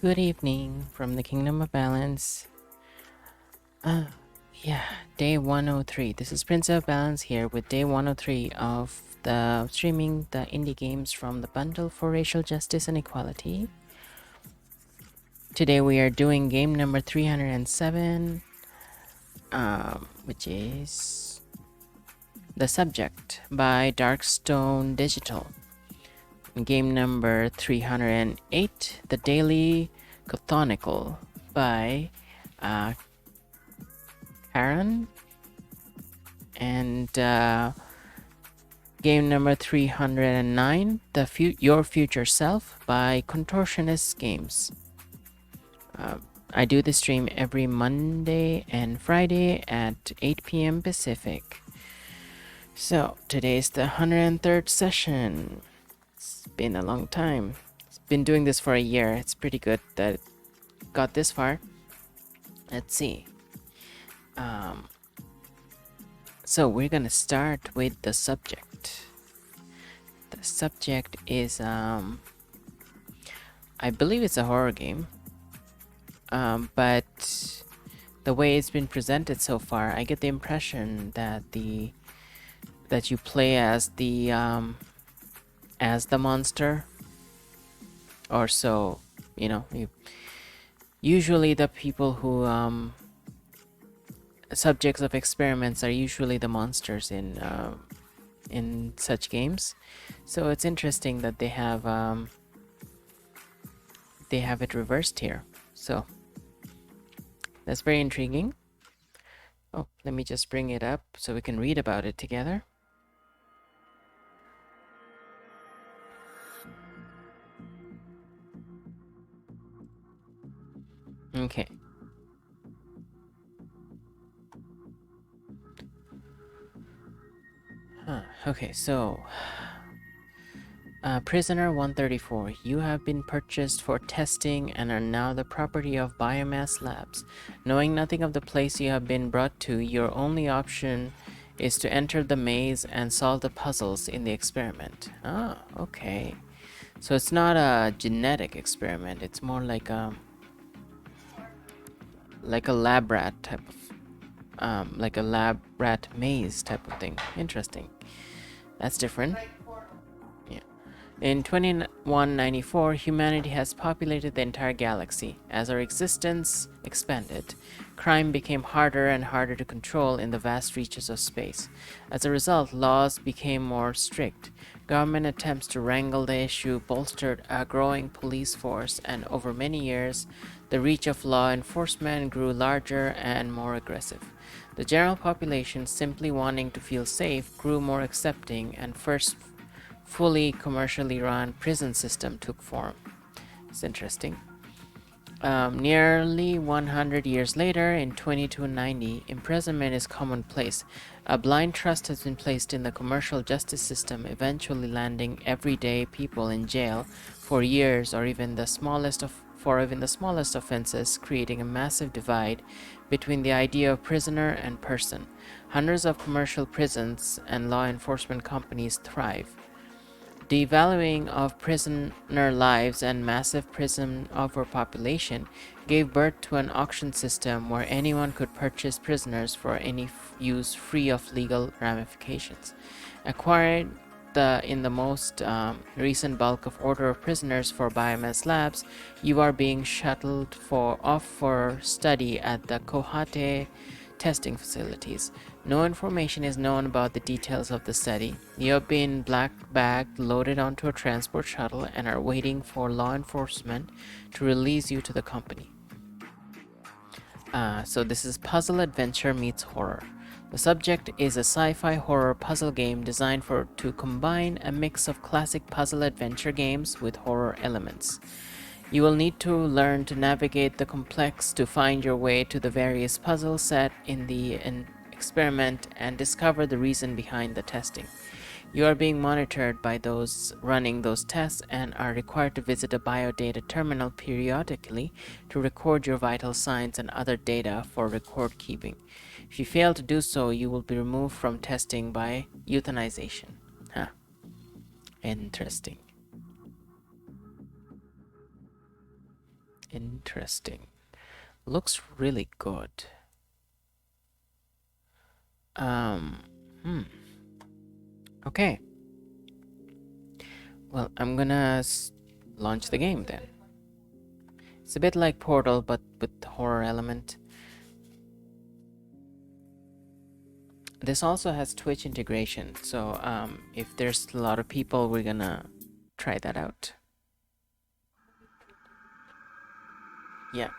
Good evening from the Kingdom of Balance. Uh, yeah, day 103. This is Prince of Balance here with day 103 of the streaming the indie games from the bundle for racial justice and equality. Today we are doing game number 307, which is The Subject by Darkstone Digital. Game number 308, The Daily Cthonicle by Karen. And game number 309, Your Future Self by Contortionist Games. I do the stream every Monday and Friday at 8 p.m. Pacific. So today's the 103rd session. It's been a long time. It's been doing this for a year. It's pretty good that it got this far. Let's see. So we're gonna start with the subject. The subject is I believe it's a horror game. But the way it's been presented so far, I get the impression that that you play as the monster, or so, you know. Usually the people who subjects of experiments are usually the monsters in such games. So it's interesting that they have it reversed here. So that's very intriguing. Oh, let me just bring it up so we can read about it together. Okay. Okay, so Prisoner 134, you have been purchased for testing and are now the property of Biomass Labs. Knowing nothing of the place you have been brought to, your only option is to enter the maze and solve the puzzles in the experiment. Ah, okay. So it's not a genetic experiment, it's more like a lab rat type of like a lab rat maze type of thing. Interesting. That's different. Yeah. In 2194, humanity has populated the entire galaxy. As our existence expanded, crime became harder and harder to control in the vast reaches of space. As a result, laws became more strict. Government attempts to wrangle the issue bolstered a growing police force, and over many years, the reach of law enforcement grew larger and more aggressive. The general population, simply wanting to feel safe, grew more accepting, and first fully commercially run prison system took form. It's interesting. Nearly 100 years later, in 2290, imprisonment is commonplace. A blind trust has been placed in the commercial justice system, eventually landing everyday people in jail for years or even the smallest offenses, creating a massive divide between the idea of prisoner and person. Hundreds of commercial prisons and law enforcement companies thrive. The devaluing of prisoner lives and massive prison overpopulation gave birth to an auction system where anyone could purchase prisoners for any use free of legal ramifications. Acquired in the most recent bulk of order of prisoners for Biomass Labs, you are being shuttled off for study at the Kohate testing facilities. No information is known about the details of the study. You have been black-bagged, loaded onto a transport shuttle, and are waiting for law enforcement to release you to the company. So this is puzzle adventure meets horror. The subject is a sci-fi horror puzzle game designed to combine a mix of classic puzzle adventure games with horror elements. You will need to learn to navigate the complex to find your way to the various puzzles set in the experiment and discover the reason behind the testing. You are being monitored by those running those tests and are required to visit a biodata terminal periodically to record your vital signs and other data for record keeping. If you fail to do so, you will be removed from testing by euthanization. Huh. Interesting. Interesting. Looks really good. Okay. Well, I'm gonna launch the game then. It's a bit like Portal, but with the horror element. This also has Twitch integration, so if there's a lot of people, we're gonna try that out. Yeah.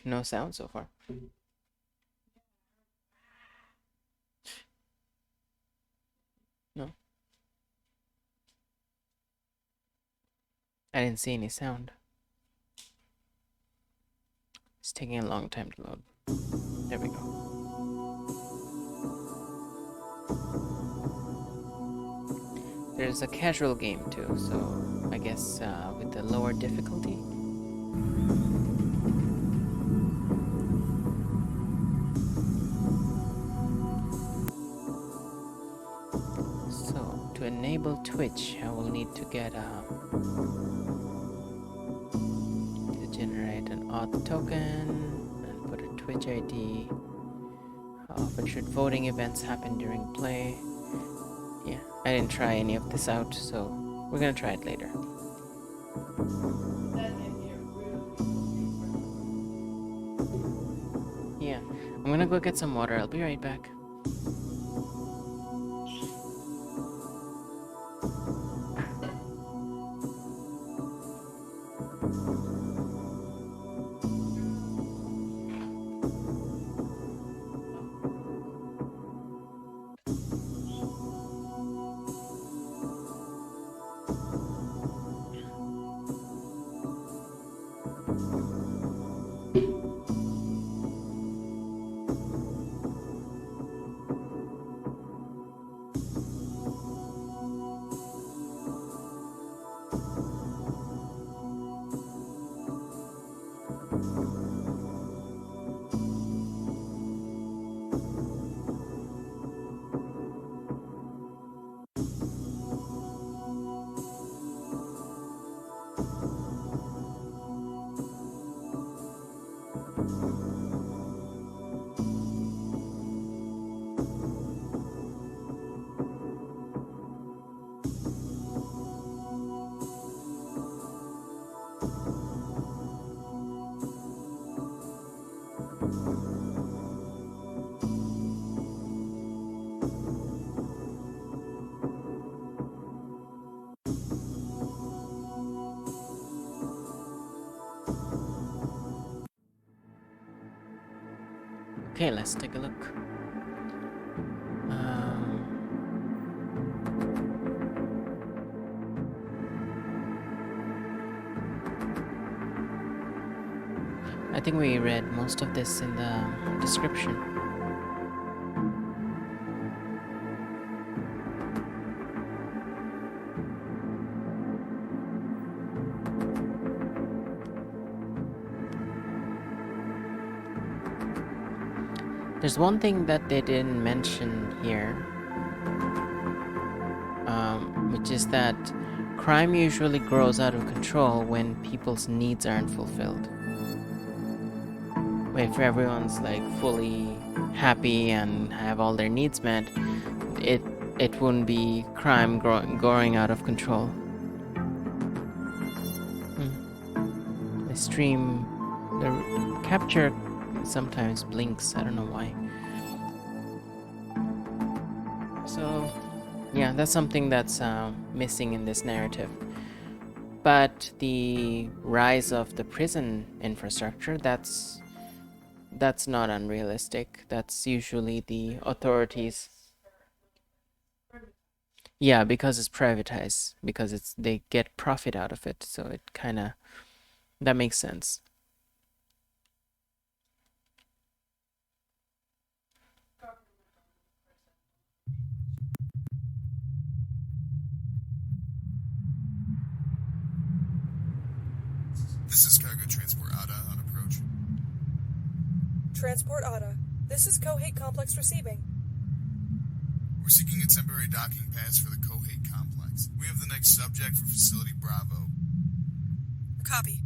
No sound so far. No. I didn't see any sound. It's taking a long time to load. There we go. There's a casual game too, so I guess with the lower difficulty. So to enable Twitch, I will need to get to generate an auth token and put a Twitch ID. How often should voting events happen during play? Yeah, I didn't try any of this out, so we're gonna try it later. Yeah, I'm gonna go get some water. I'll be right back. Okay, let's take a look. I think we read most of this in the description. There's one thing that they didn't mention here, which is that crime usually grows out of control when people's needs aren't fulfilled. If everyone's like fully happy and have all their needs met, it wouldn't be crime growing out of control. The stream, the capture sometimes blinks. I don't know why. So yeah, that's something that's missing in this narrative. But the rise of the prison infrastructure, that's not unrealistic. That's usually the authorities. Yeah, because it's privatized, because they get profit out of it, so it kind of, that makes sense. This is Cargo Transport ADA on approach. Transport ADA. This is Cohate Complex receiving. We're seeking a temporary docking pass for the Cohate Complex. We have the next subject for Facility Bravo. Copy.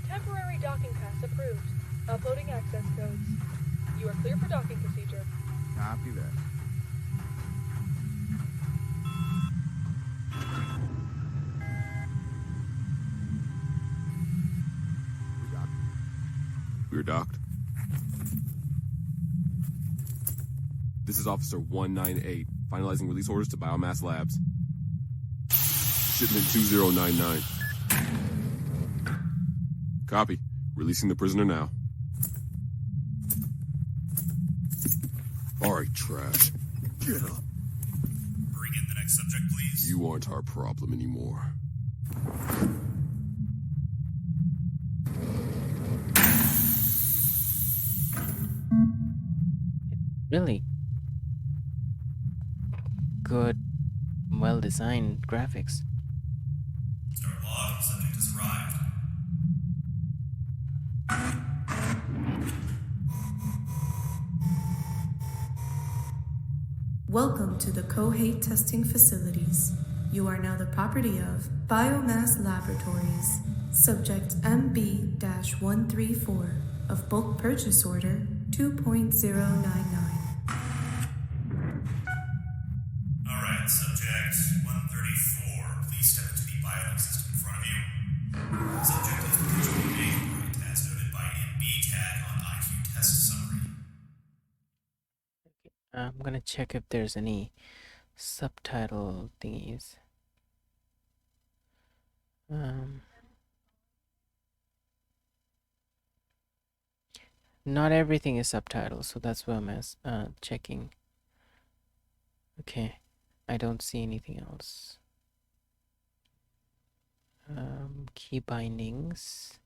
Temporary docking pass approved. Uploading access codes. You are clear for docking procedure. Copy that. We're docked. This is Officer 198, finalizing release orders to Biomass Labs. Shipment 2099. Copy. Releasing the prisoner now. All right, trash. Get up. Bring in the next subject, please. You aren't our problem anymore. Really good, well-designed graphics. Start log. Subject has arrived. Welcome to the Cohate testing facilities. You are now the property of Biomass Laboratories. Subject MB-134 of Bulk Purchase Order 2.099. All right, subject 134. Please step into the biolink system in front of you. Subject is potentially made as noted by MB tag on IQ test summary. I'm gonna check if there's any subtitle thingies. Not everything is subtitles, so that's why I'm checking. Okay, I don't see anything else. Key bindings.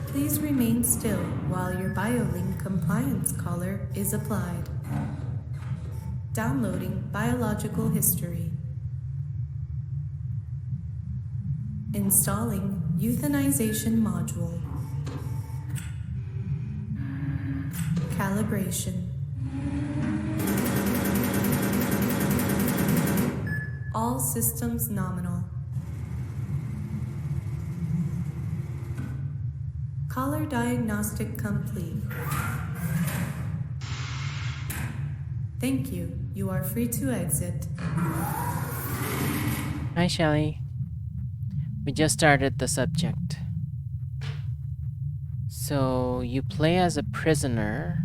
Please remain still while your BioLink compliance collar is applied. Downloading biological history. Installing euthanization module. Calibration. All systems nominal. Collar diagnostic complete. Thank you. You are free to exit. Hi, Shelly. We just started the subject. So you play as a prisoner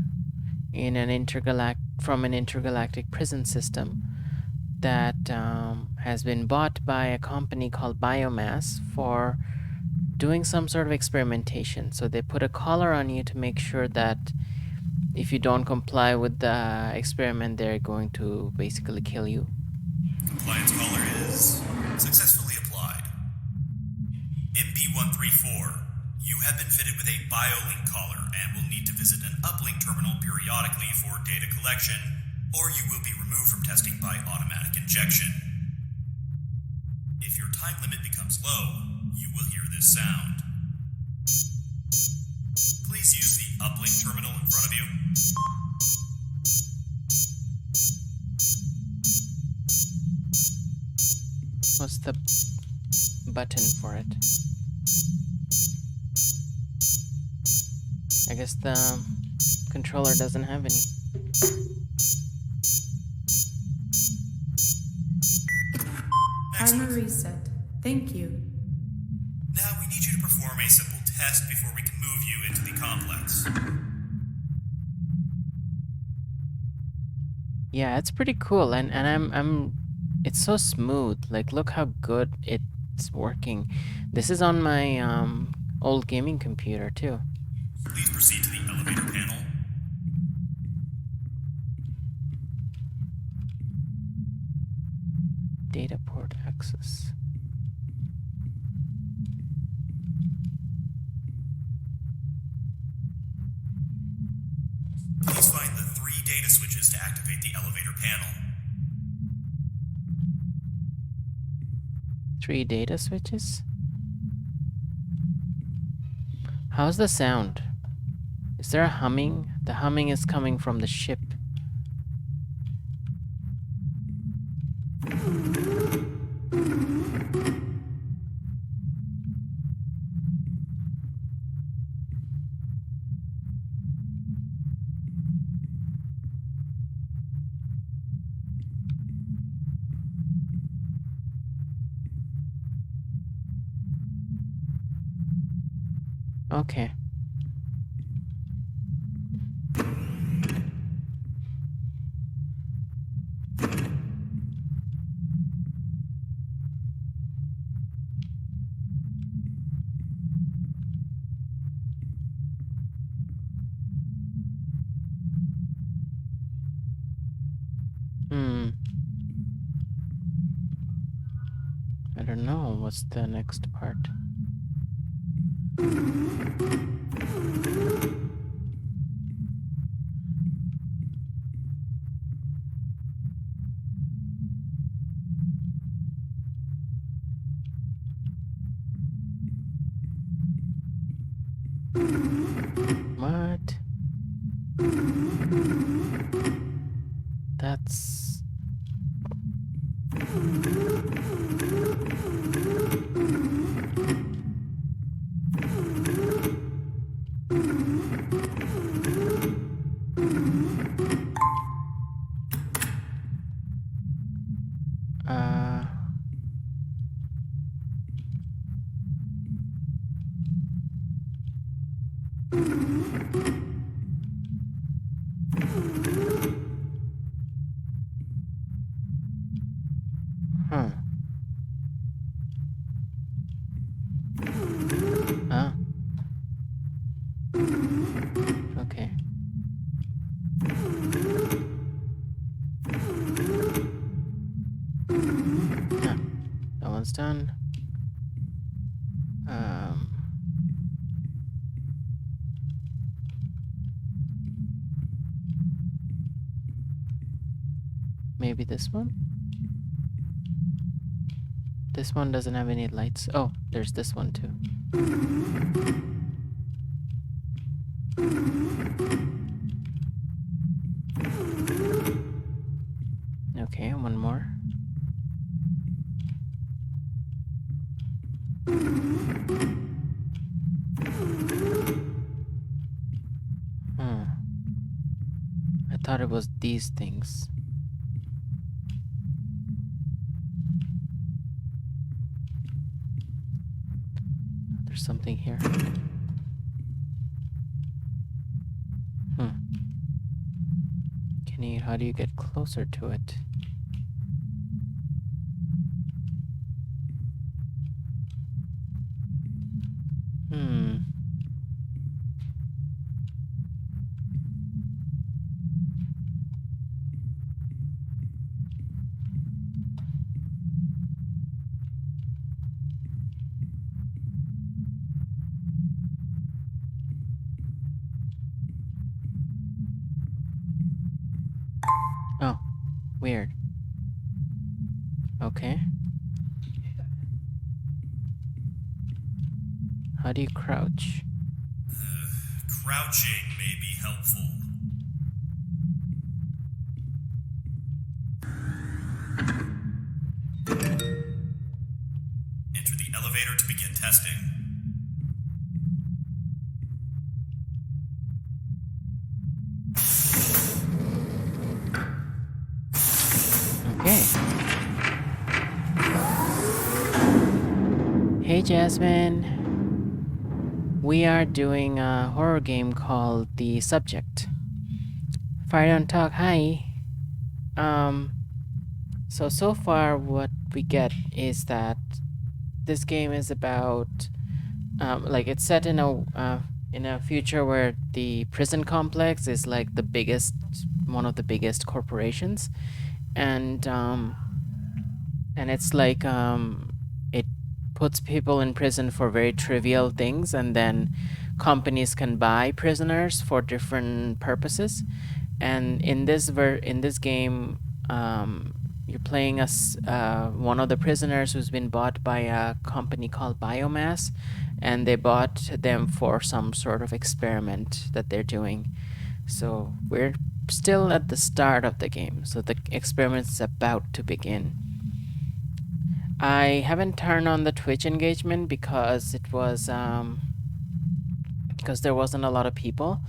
in an intergalactic prison system that has been bought by a company called Biomass for doing some sort of experimentation. So they put a collar on you to make sure that if you don't comply with the experiment, they're going to basically kill you. Compliance collar is successfully applied. MB-134, you have been fitted with a BioLink collar and will need to visit an uplink terminal periodically for data collection, or you will be removed from testing by automatic injection. If your time limit becomes low, you will hear this sound. Please use the uplink terminal in front of you. What's the button for it? I guess the controller doesn't have any. Timer reset. Thank you. Now we need you to perform a simple test before we can move you into the complex. Yeah, it's pretty cool, and I'm it's so smooth. Like, look how good it's working. This is on my old gaming computer too. Please proceed to the elevator panel. Data port access. Please find the 3 data switches to activate the elevator panel. 3 data switches? How's the sound? Is there a humming? The humming is coming from the ship. Okay. I don't know. What's the next part? What? That's... Huh. Ah. Okay. Ah, that one's done. Maybe this one? This one doesn't have any lights. Oh, there's this one too. Okay, one more. I thought it was these things. There's something here. How do you get closer to it? Oh, weird. Okay. How do you crouch? Crouching may be helpful. Enter the elevator to begin testing. Okay. Hey Jasmine. We are doing a horror game called The Subject. Fire Don't Talk, hi. So far what we get is that this game is about, like it's set in a future where the prison complex is like the biggest, one of the biggest corporations. And And it's like it puts people in prison for very trivial things, and then companies can buy prisoners for different purposes. And in this game, you're playing as one of the prisoners who's been bought by a company called Biomass, and they bought them for some sort of experiment that they're doing. So we're still at the start of the game, so the experiment is about to begin. I haven't turned on the Twitch engagement because it was because there wasn't a lot of people.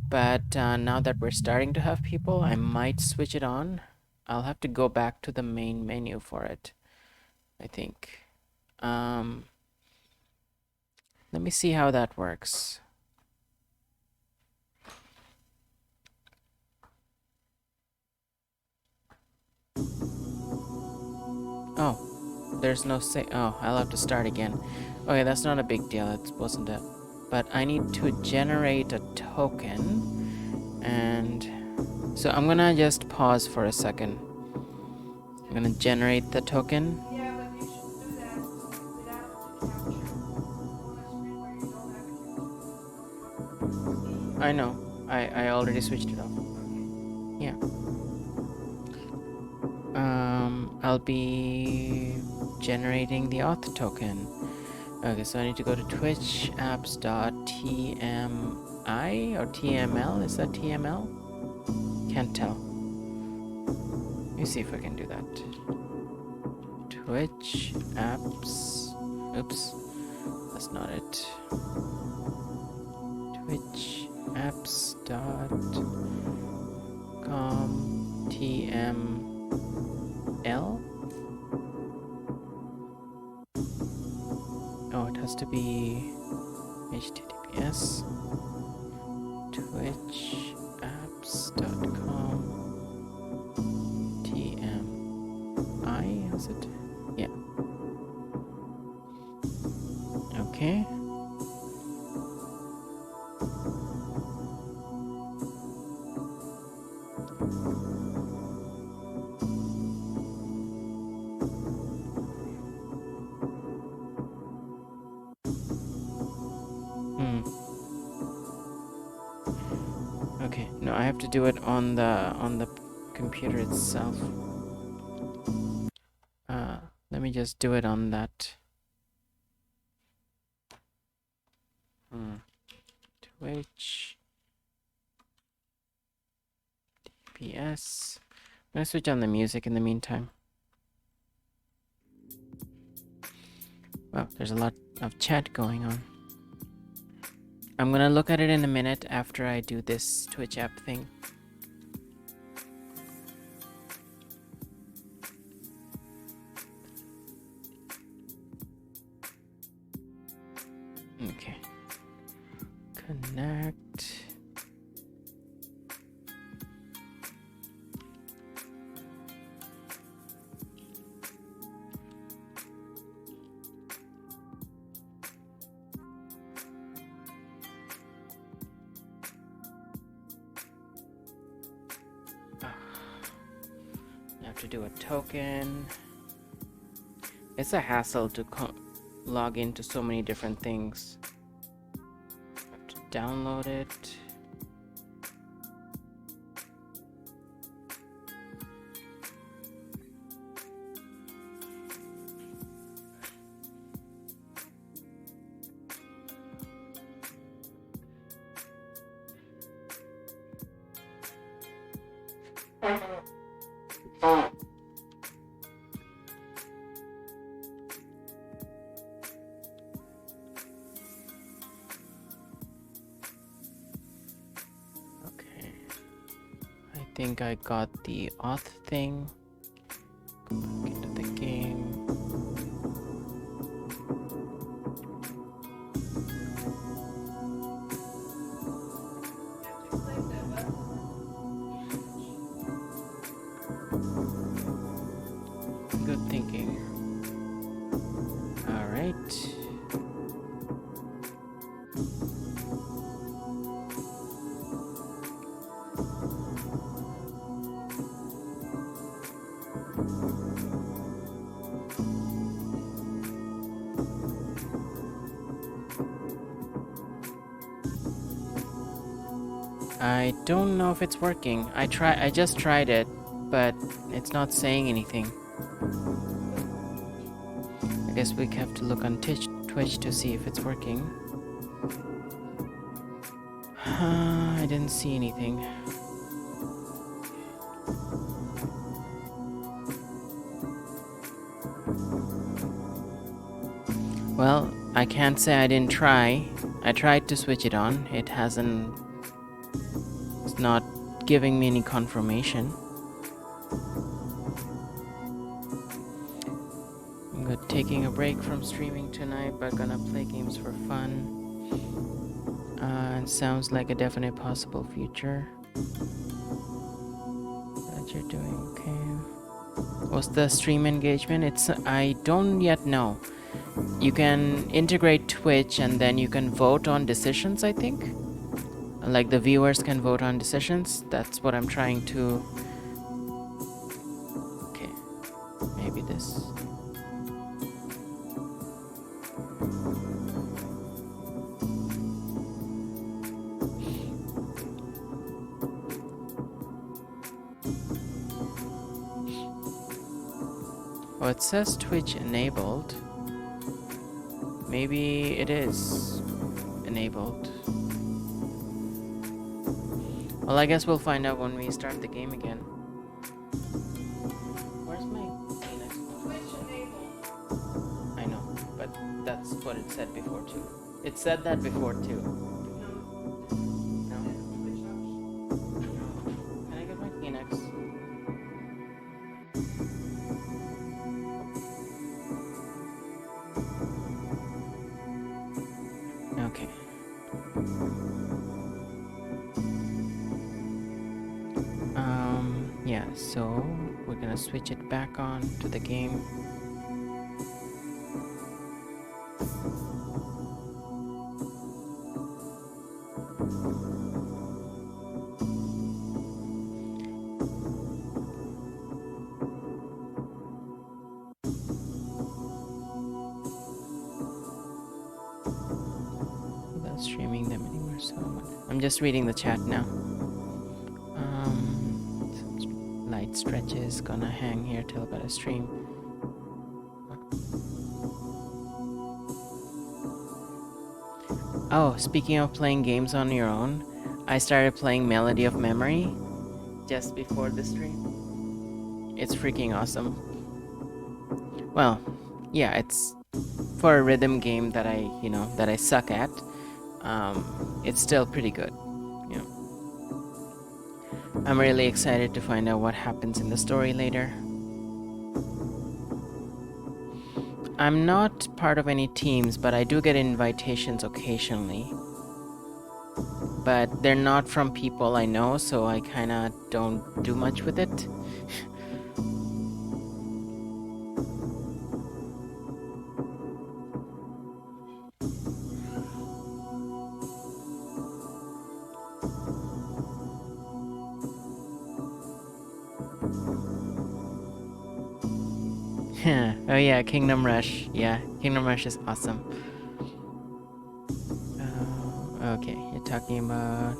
But now that we're starting to have people, I might switch it on. I'll have to go back to the main menu for it, I think. Let me see how that works. Oh, there's no say. Oh, I'll have to start again. Okay, that's not a big deal. It wasn't a. But I need to generate a token, and so I'm gonna just pause for a second. I'm gonna generate the token. Yeah, but you should do that without the capture. On a screen where you don't have a capture. I know. I already switched it off. Yeah. I'll be generating the auth token. Okay, so I need to go to Twitch apps.tmi or TML. Is that TML? Can't tell. Let me see if I can do that. Twitch apps. Oops, that's not it. Twitch apps.com TML. Oh, it has to be HTTPS twitchapps.com TMI, is it? Yeah. Okay. Okay, no, I have to do it on the computer itself. Let me just do it on that. Twitch DPS. I'm gonna switch on the music in the meantime. Wow, there's a lot of chat going on. I'm gonna look at it in a minute after I do this Twitch app thing. Okay. Connect. To do a token. It's a hassle to log into so many different things. I have to download it. I think I got the auth thing. Go back into the game. Good thinking. All right. I don't know if it's working. I just tried it, but it's not saying anything. I guess we have to look on Twitch to see if it's working. I didn't see anything. Well, I can't say I didn't try. I tried to switch it on. It's not giving me any confirmation. I'm taking a break from streaming tonight, but gonna play games for fun. It sounds like a definite possible future. That you're doing okay. What's the stream engagement? I don't yet know. You can integrate Twitch and then you can vote on decisions, I think. Like the viewers can vote on decisions. That's what I'm trying to... Okay, maybe this. Oh, it says Twitch enabled. Maybe it is enabled. Well, I guess we'll find out when we start the game again. Where's my Kleenex? Twitch enabled. I know, but that's what it said before too. It said that before too. No? Twitch Can I get my Kleenex? Okay. Yeah, so we're gonna switch it back on to the game. Without streaming them anymore, so I'm just reading the chat now. Light stretches, gonna hang here till about a stream. Oh, speaking of playing games on your own, I started playing Melody of Memory just before the stream. It's freaking awesome. Well, yeah, it's for a rhythm game that I suck at. It's still pretty good. I'm really excited to find out what happens in the story later. I'm not part of any teams, but I do get invitations occasionally. But they're not from people I know, so I kinda don't do much with it. Oh yeah, Kingdom Rush. Yeah, Kingdom Rush is awesome. Okay, you're talking about...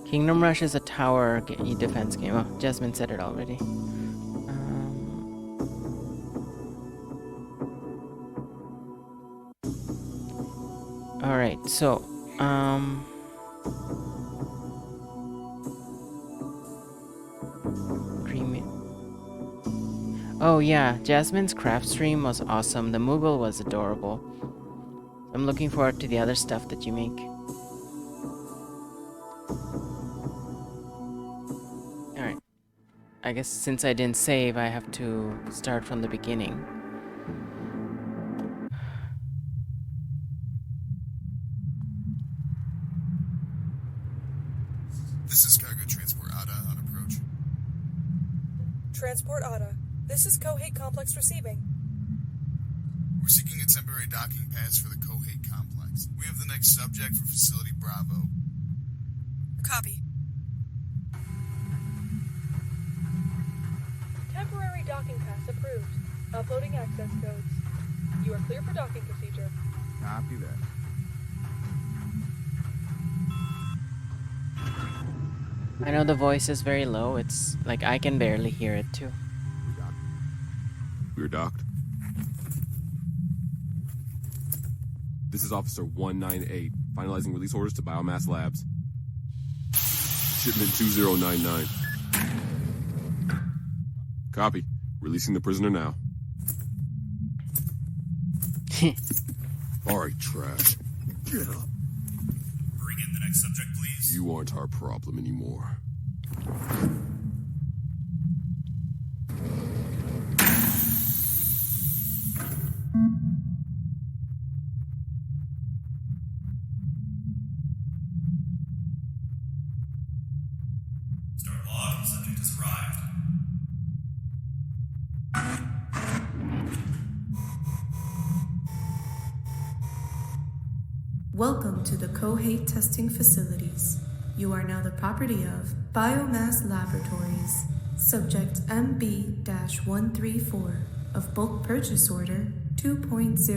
Kingdom Rush is a tower defense game. Oh, Jasmine said it already. Alright, so... Oh yeah, Jasmine's craft stream was awesome. The Moogle was adorable. I'm looking forward to the other stuff that you make. Alright. I guess since I didn't save, I have to start from the beginning. This is Cargo Transport ADA on approach. Transport ADA. This is Cohate Complex receiving. We're seeking a temporary docking pass for the Cohate Complex. We have the next subject for Facility Bravo. Copy. docking pass approved. Uploading access codes. You are clear for docking procedure. Copy that. I know the voice is very low. It's like I can barely hear it too. We're docked. This is Officer 198, finalizing release orders to Biomass Labs. Shipment 2099. Copy. Releasing the prisoner now. All right, trash. Get up. Bring in the next subject, please. You aren't our problem anymore. Start log. Subject has arrived. Welcome to the Cohate testing facilities. You are now the property of Biomass Laboratories. Subject MB-134 of Bulk Purchase Order 2.099.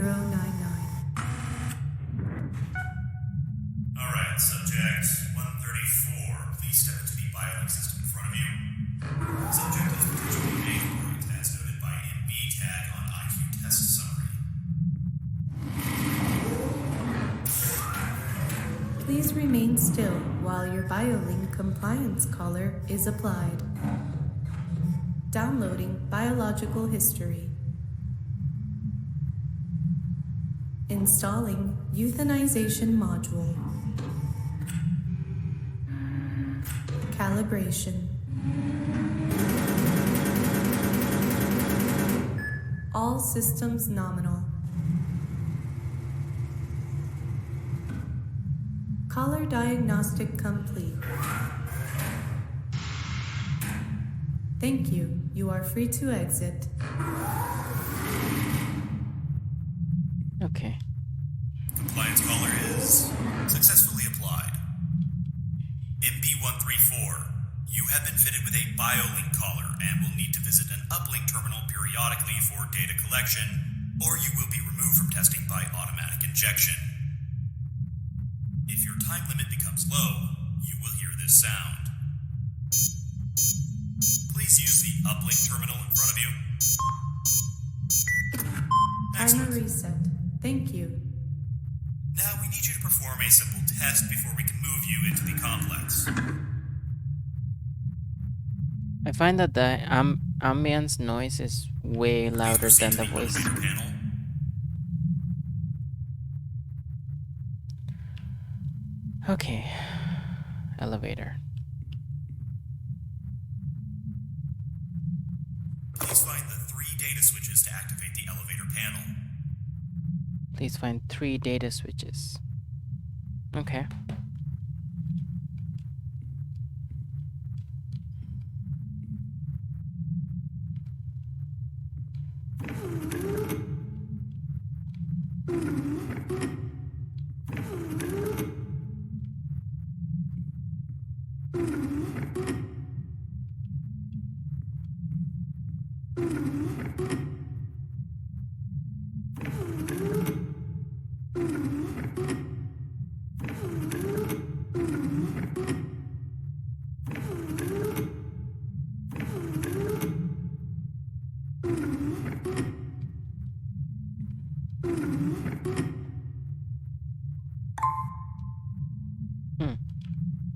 Alright, subject 134. Please step into the biolink system in front of you. Subject is potentially neighborhood as noted by MB tag on IQ test summary. Please remain still while your BioLink compliance collar is applied. Downloading biological history. Installing euthanization module. Calibration. All systems nominal. Collar diagnostic complete. Thank you. You are free to exit. Okay. Compliance collar is successfully applied. MB-134, you have been fitted with a BioLink collar and will need to visit an uplink terminal periodically for data collection, or you will be removed from testing by automatic injection. If your time limit becomes low, you will hear this sound. Please use the uplink terminal in front of you. Timer reset. Thank you. Now we need you to perform a simple test before we can move you into the complex. I find that the ambience noise is way louder Please than proceed the to voice. elevator panel. Okay. Elevator. Please find the 3 data switches to activate the elevator panel. Please find 3 data switches. Okay.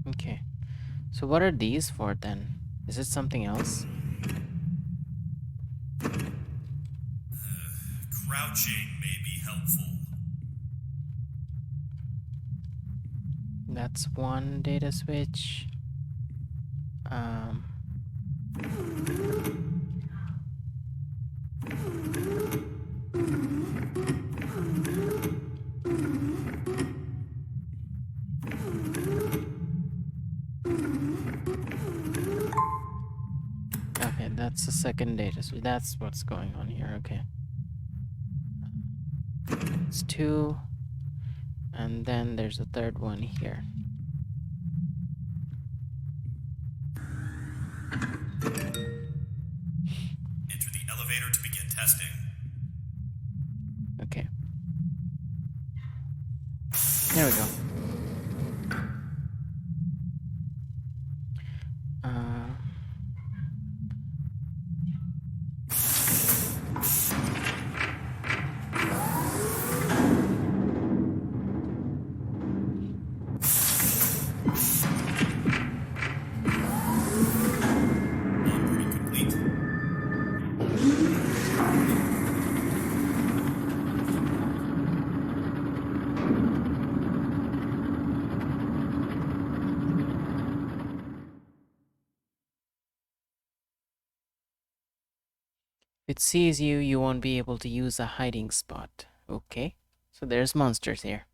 Okay. So what are these for then? Is it something else? Crouching may be helpful. That's one data switch. Okay, that's the second data switch. That's what's going on here. Okay. It's 2. And then there's a third one here. Enter Testing. Okay. There we go. Onboarding complete. If it sees you, you won't be able to use a hiding spot. Okay. So there's monsters here.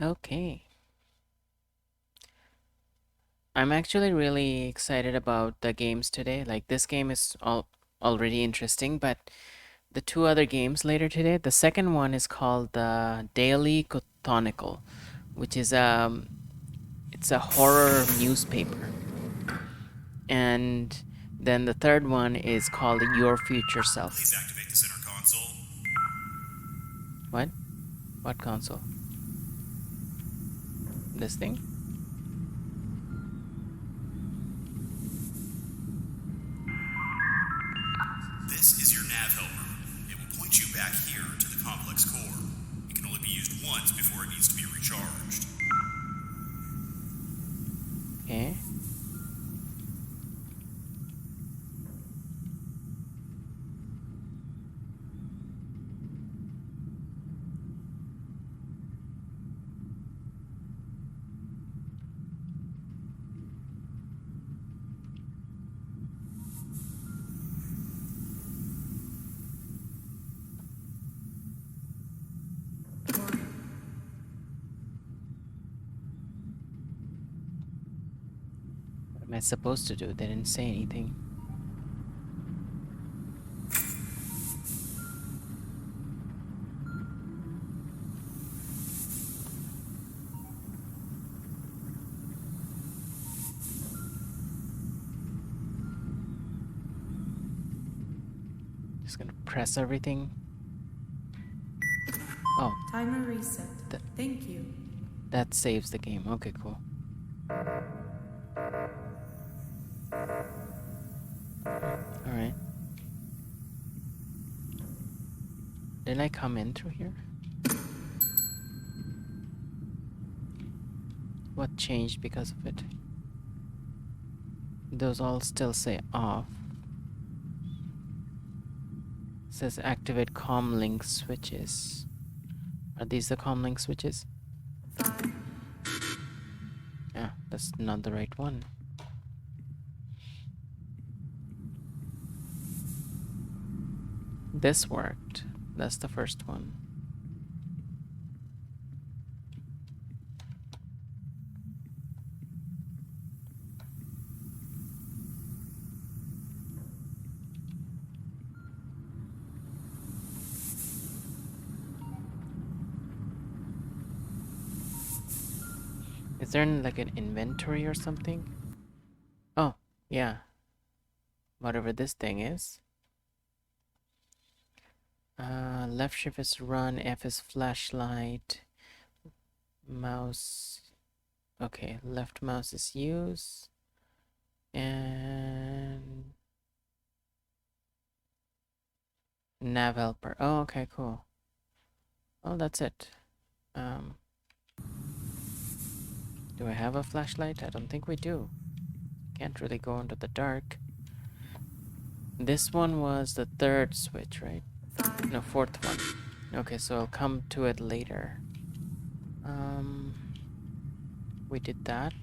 Okay. I'm actually really excited about the games today. Like, this game is already interesting, but the two other games later today, the second one is called the Daily Cthonicle, which is it's a horror newspaper. And then the third one is called Your Future Self. Please activate the center console. What? What console? This thing? This is your nav helper. It will point you back here to the complex core. It can only be used once before it needs to be recharged. Okay. What am I supposed to do? They didn't say anything. Just gonna press everything. Oh, Timer reset. Th- Thank you. that saves the game. Okay, cool. Alright. Did I come in through here? What changed because of it? Those all still say off. It says activate comlink switches. Are these the comlink switches? 5, Yeah, that's not the right one. This worked. That's the first one. Is there like an inventory or something? Oh, yeah. Whatever this thing is. Left shift is run, F is flashlight, mouse. Okay, left mouse is use, and nav helper. Oh, okay, cool. Oh, that's it. Do I have a flashlight? I don't think we do. Can't really go into the dark. This one was the third switch, right? 5, No, fourth one. Okay, so I'll come to it later. We did that.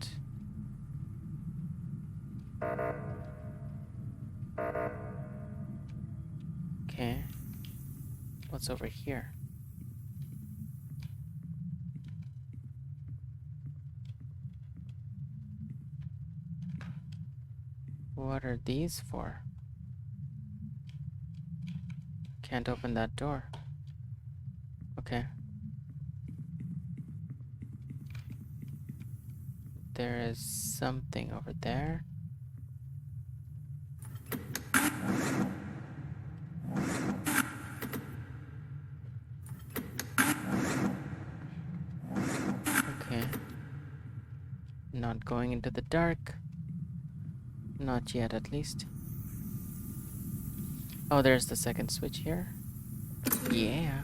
Okay. What's over here? What are these for? Can't open that door. Okay. there is something over there. Okay. Not going into the dark. Not yet, at least. Oh, there's the second switch here. Yeah.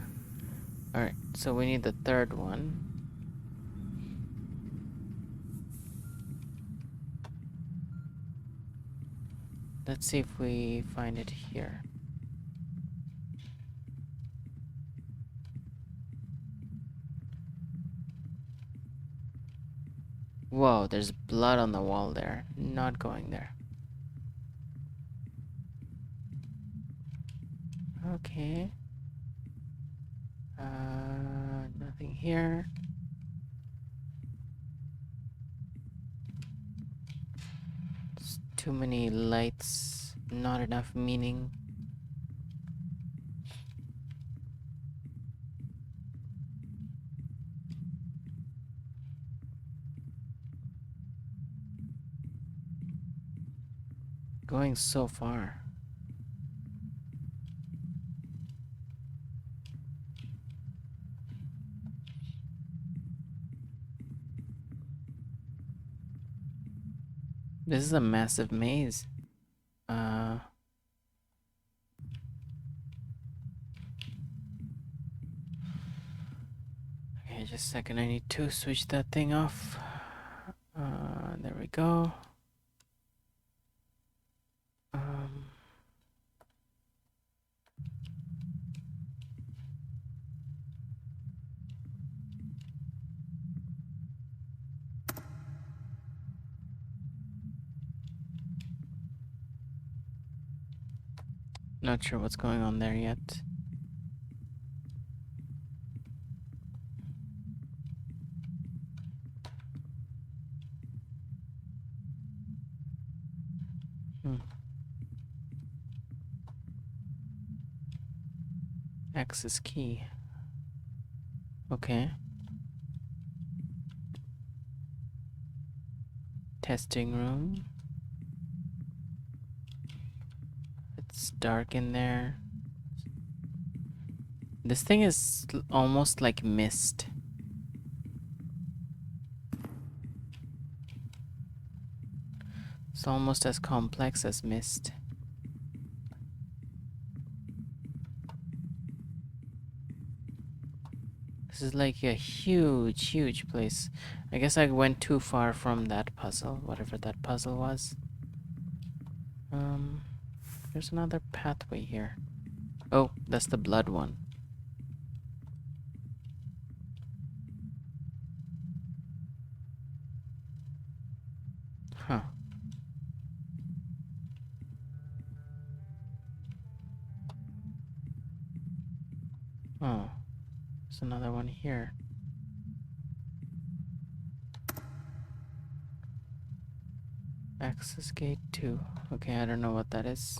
Alright, so we need the third one. Let's see if we find it here. Whoa, there's blood on the wall there. Not going there. Okay. Nothing here. It's too many lights. Not enough meaning. Going so far. This is a massive maze. Okay, just a second. I need to switch that thing off. There we go. Not sure what's going on there yet. Access key. Okay. Testing room. It's dark in there. This thing is almost like mist. It's almost as complex as mist. This is like a huge, huge place. I guess I went too far from that puzzle, whatever that puzzle was. There's another pathway here. Oh, that's the blood one. Huh. Oh, there's another one here. Access gate 2. Okay, I don't know what that is.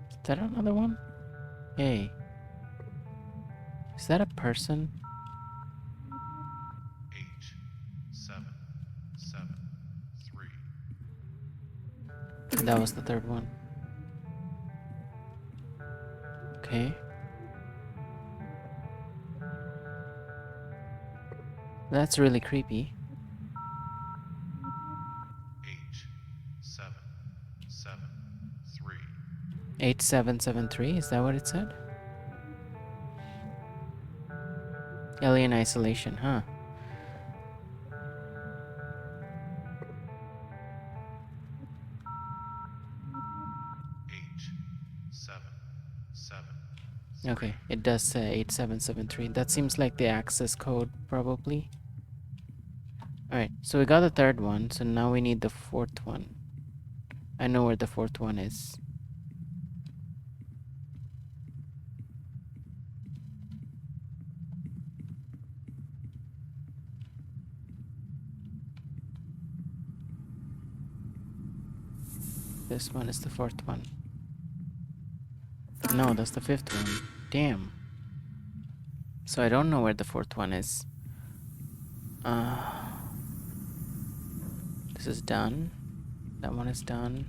Is that another one? Hey. Is that a person? 8773. That was the third one. Okay. That's really creepy. 8773. 8773, is that what it said? Alien isolation, huh? Okay, it does say 8773. That seems like the access code, probably. Alright, so we got the third one, so now we need the fourth one. I know where the fourth one is. This one is the fourth one. No, that's the fifth one. Damn. So I don't know where the fourth one is. This is done. That one is done.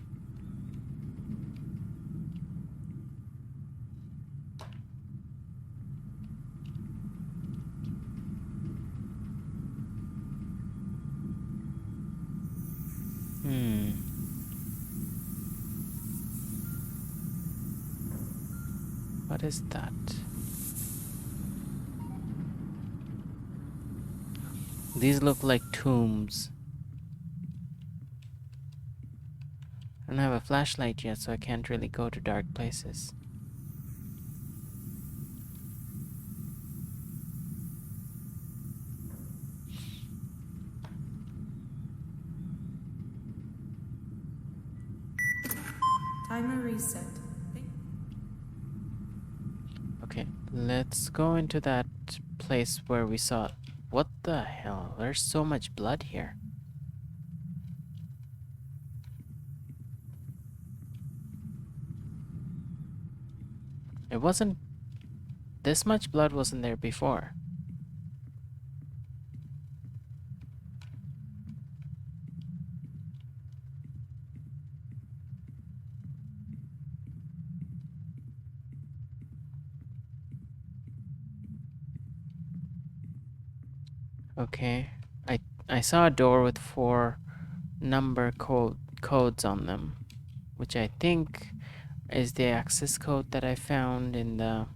What is that? These look like tombs. I don't have a flashlight yet, so I can't really go to dark places. Timer reset. Okay, let's go into that place where we saw... What the hell? There's so much blood here. It wasn't... This much blood wasn't there before. Okay. I saw a door with 4 number codes on them, which I think is the access code that I found in that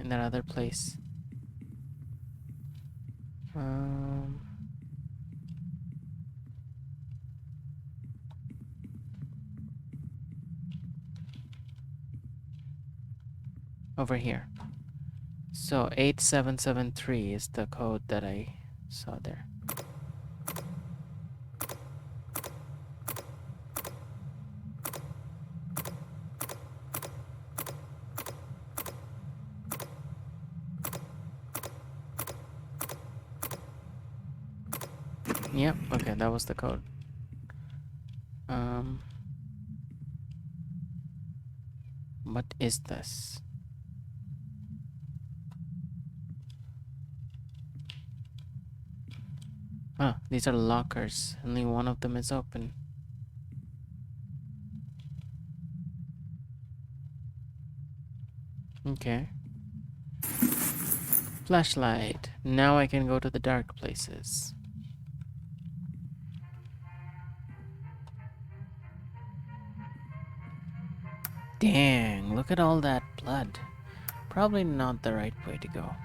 other place. Over here. So 8773 is the code that I saw there. Yep, okay, that was the code. What is this? Ah, these are lockers. Only one of them is open. Okay. Flashlight. Now I can go to the dark places. Dang, look at all that blood. Probably not the right way to go.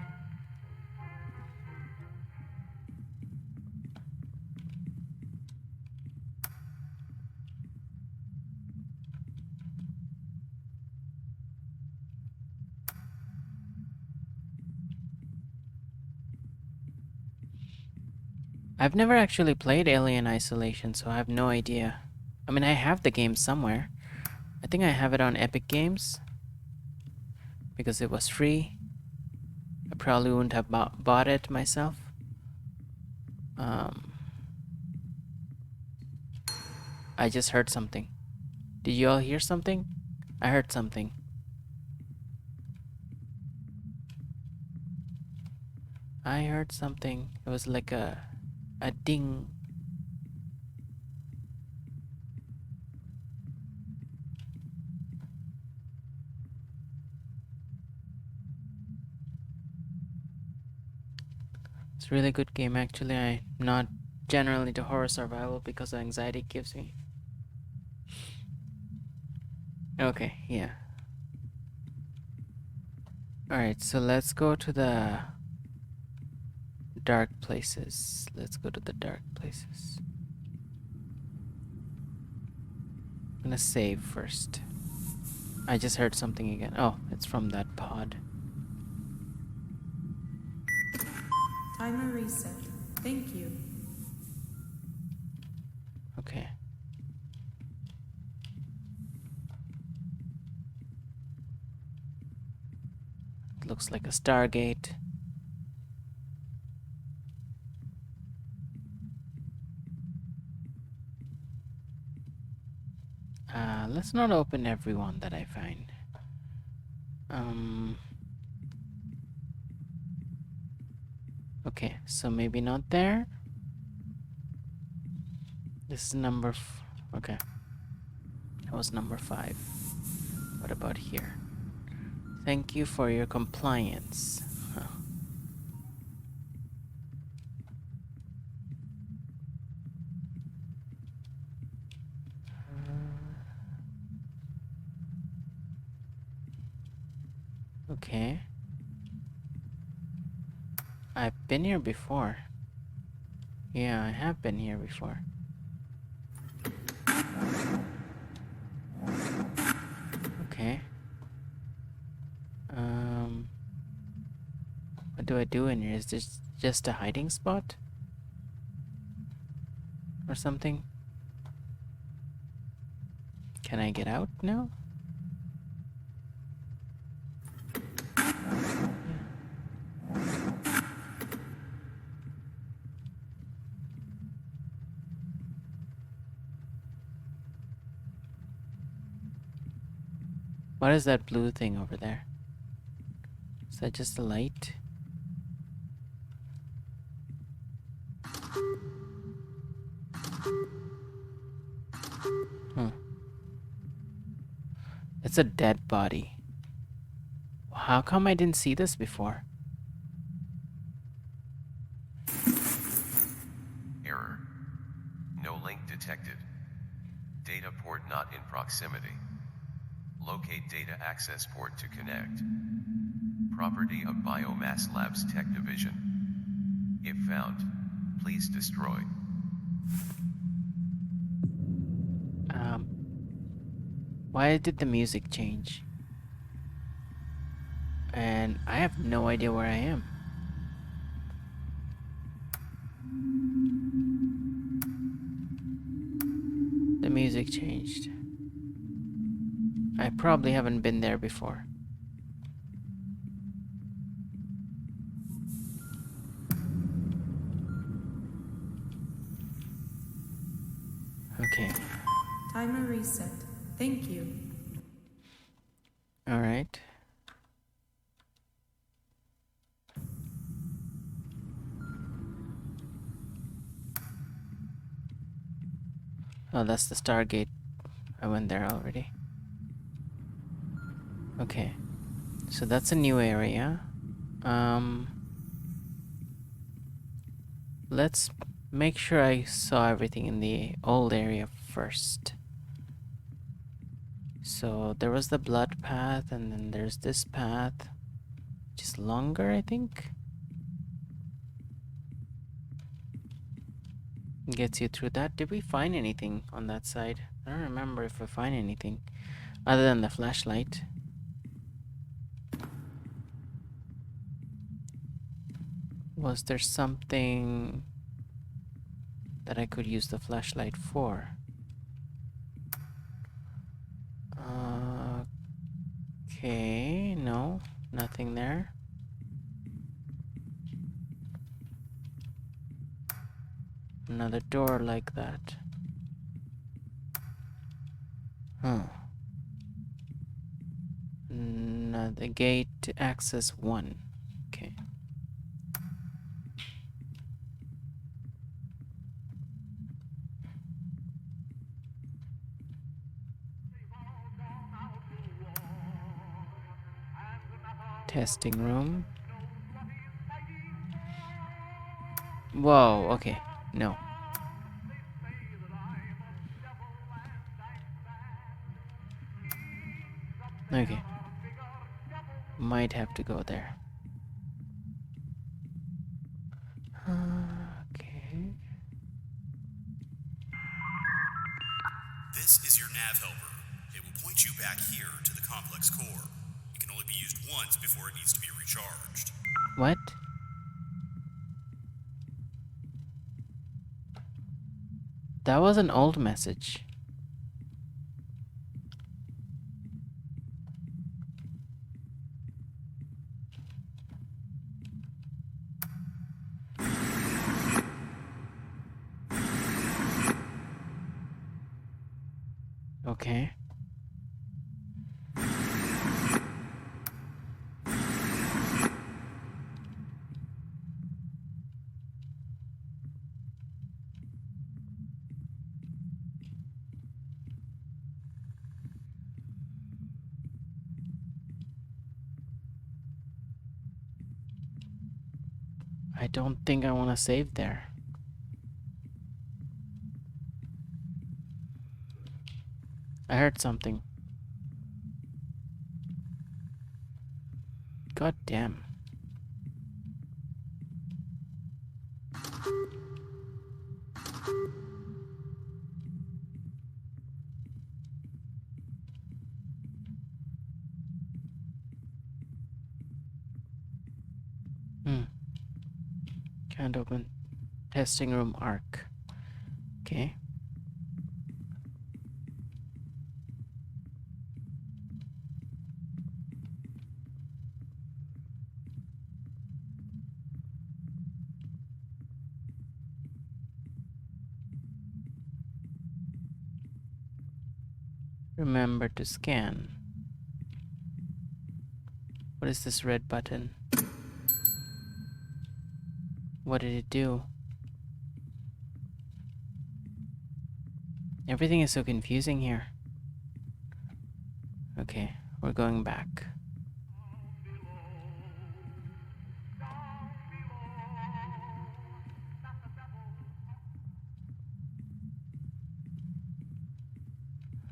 I've never actually played Alien Isolation, so I have no idea. I mean, I have the game somewhere. I think I have it on Epic Games. Because it was free. I probably wouldn't have bought it myself. I just heard something. Did you all hear something? I heard something. I heard something. It was like a ding. It's a really good game actually. I'm not generally into horror survival because of anxiety it gives me. Okay, yeah. Alright, so let's go to the dark places. Let's go to the dark places. I'm gonna save first. I just heard something again. Oh, it's from that pod. Timer reset. Thank you. Okay. It looks like a Stargate. Let's not open every one that I find. Okay, so maybe not there. This is number okay. That was number 5. What about here? Thank you for your compliance. Huh. Okay. I've been here before. Yeah, I have been here before. Okay. What do I do in here? Is this just a hiding spot? Or something? Can I get out now? What is that blue thing over there? Is that just a light? It's a dead body. How come I didn't see this before? Error. No link detected. Data port not in proximity. Locate data access port to connect. Property of Biomass Labs Tech Division. If found, please destroy. Why did the music change? And I have no idea where I am. The music changed. I probably haven't been there before. Okay. Timer reset. Thank you. All right. Oh, that's the Stargate. I went there already. Okay. So that's a new area. Let's make sure I saw everything in the old area first. So there was the blood path, and then there's this path, which is longer, I think. Gets you through that. Did we find anything on that side? I don't remember if we find anything other than the flashlight. Was there something that I could use the flashlight for? Okay, no, nothing there. Another door like that. Huh. The gate access 1. Okay. Testing room. Whoa, okay. No. Okay. Might have to go there. Okay. This is your nav helper. It will point you back here to the complex core. It can only be used once before it needs to be recharged. What? That was an old message. Okay. I don't think I want to save there. I heard something. God damn. Can't open. Testing room arc. Okay. Remember to scan. What is this red button? What did it do? Everything is so confusing here. Okay, we're going back.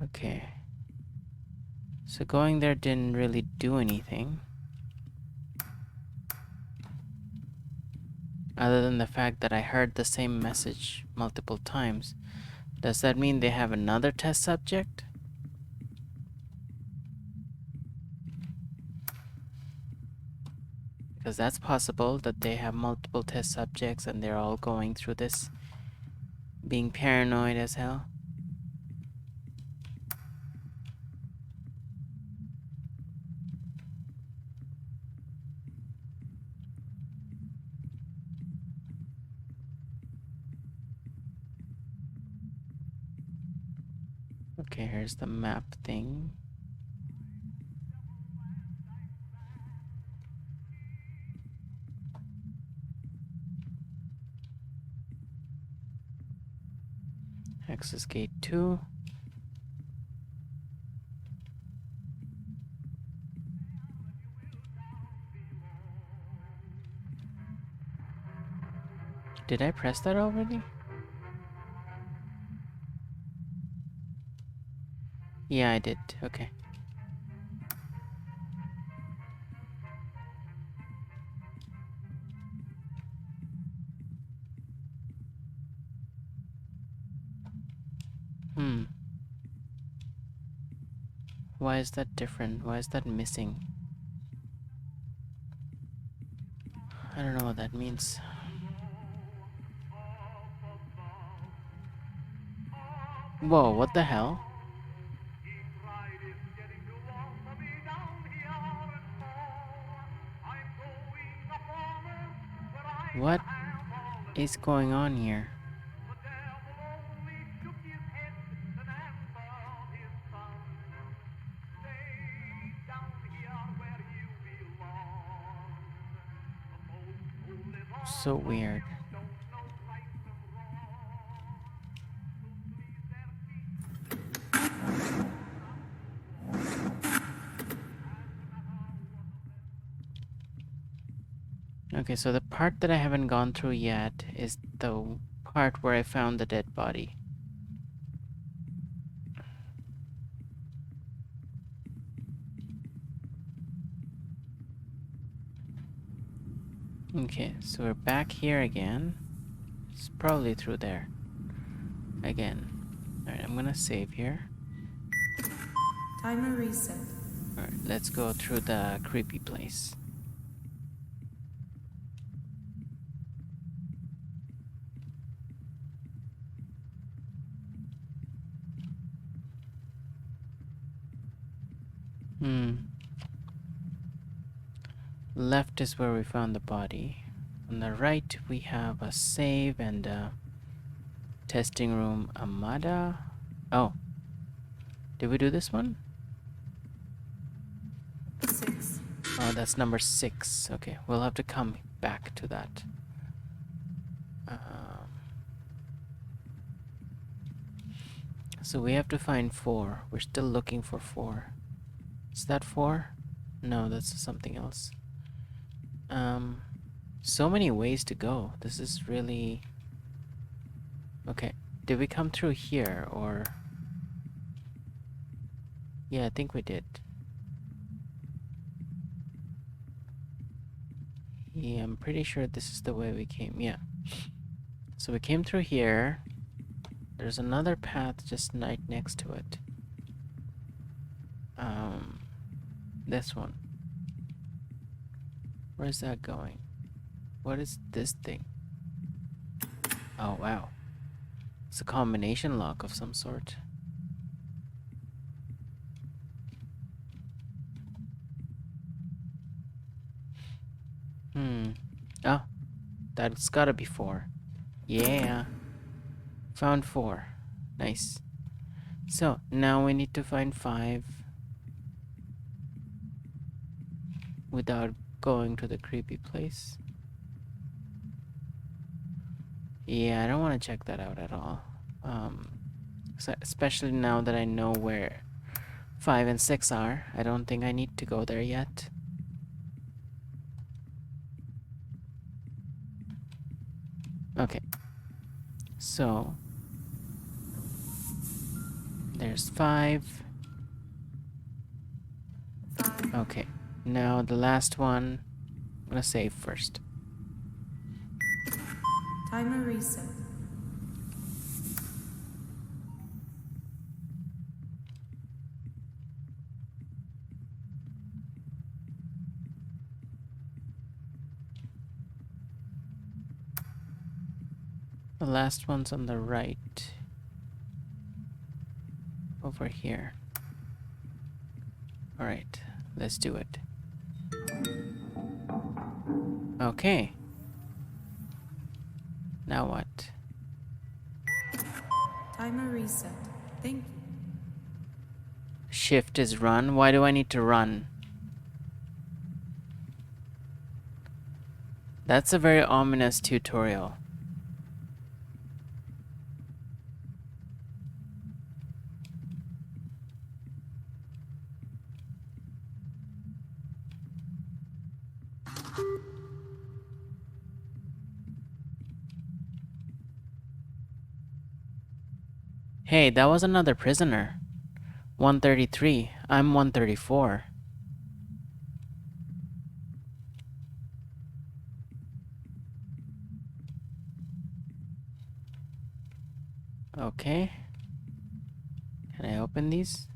Okay. So going there didn't really do anything. Other than the fact that I heard the same message multiple times. Does that mean they have another test subject? Because that's possible, that they have multiple test subjects and they're all going through this, being paranoid as hell. Okay, here's the map thing. Access gate 2. Did I press that already? Yeah, I did. Okay. Why is that different? Why is that missing? I don't know what that means. Whoa, what the hell? What is going on here? So weird. Okay, so the part that I haven't gone through yet is the part where I found the dead body. Okay, so we're back here again. It's probably through there. Again. Alright, I'm gonna save here. Timer reset. Alright, let's go through the creepy place. Left is where we found the body. On the right, we have a save and a testing room Amada. Oh. Did we do this one? 6. Oh, that's number 6. Okay, we'll have to come back to that. So we have to find 4. We're still looking for 4. Is that 4? No, that's something else. So many ways to go. This is really... Okay, did we come through here, or... Yeah, I think we did. Yeah, I'm pretty sure this is the way we came. Yeah. So we came through here. There's another path just right next to it. This one. Where's that going? What is this thing? Oh, wow. It's a combination lock of some sort. Oh, that's gotta be 4. Yeah. Found 4. Nice. So, now we need to find 5 without going to the creepy place. Yeah, I don't want to check that out at all. Especially now that I know where 5 and 6 are. I don't think I need to go there yet. Okay. So, there's 5. Okay. Now the last one, I'm gonna save first. Timer reset. The last one's on the right. Over here. Alright, let's do it. Okay. Now what? Timer reset. Thank you. Shift is run. Why do I need to run? That's a very ominous tutorial. Hey, that was another prisoner. 133. I'm 134. Okay. Can I open these?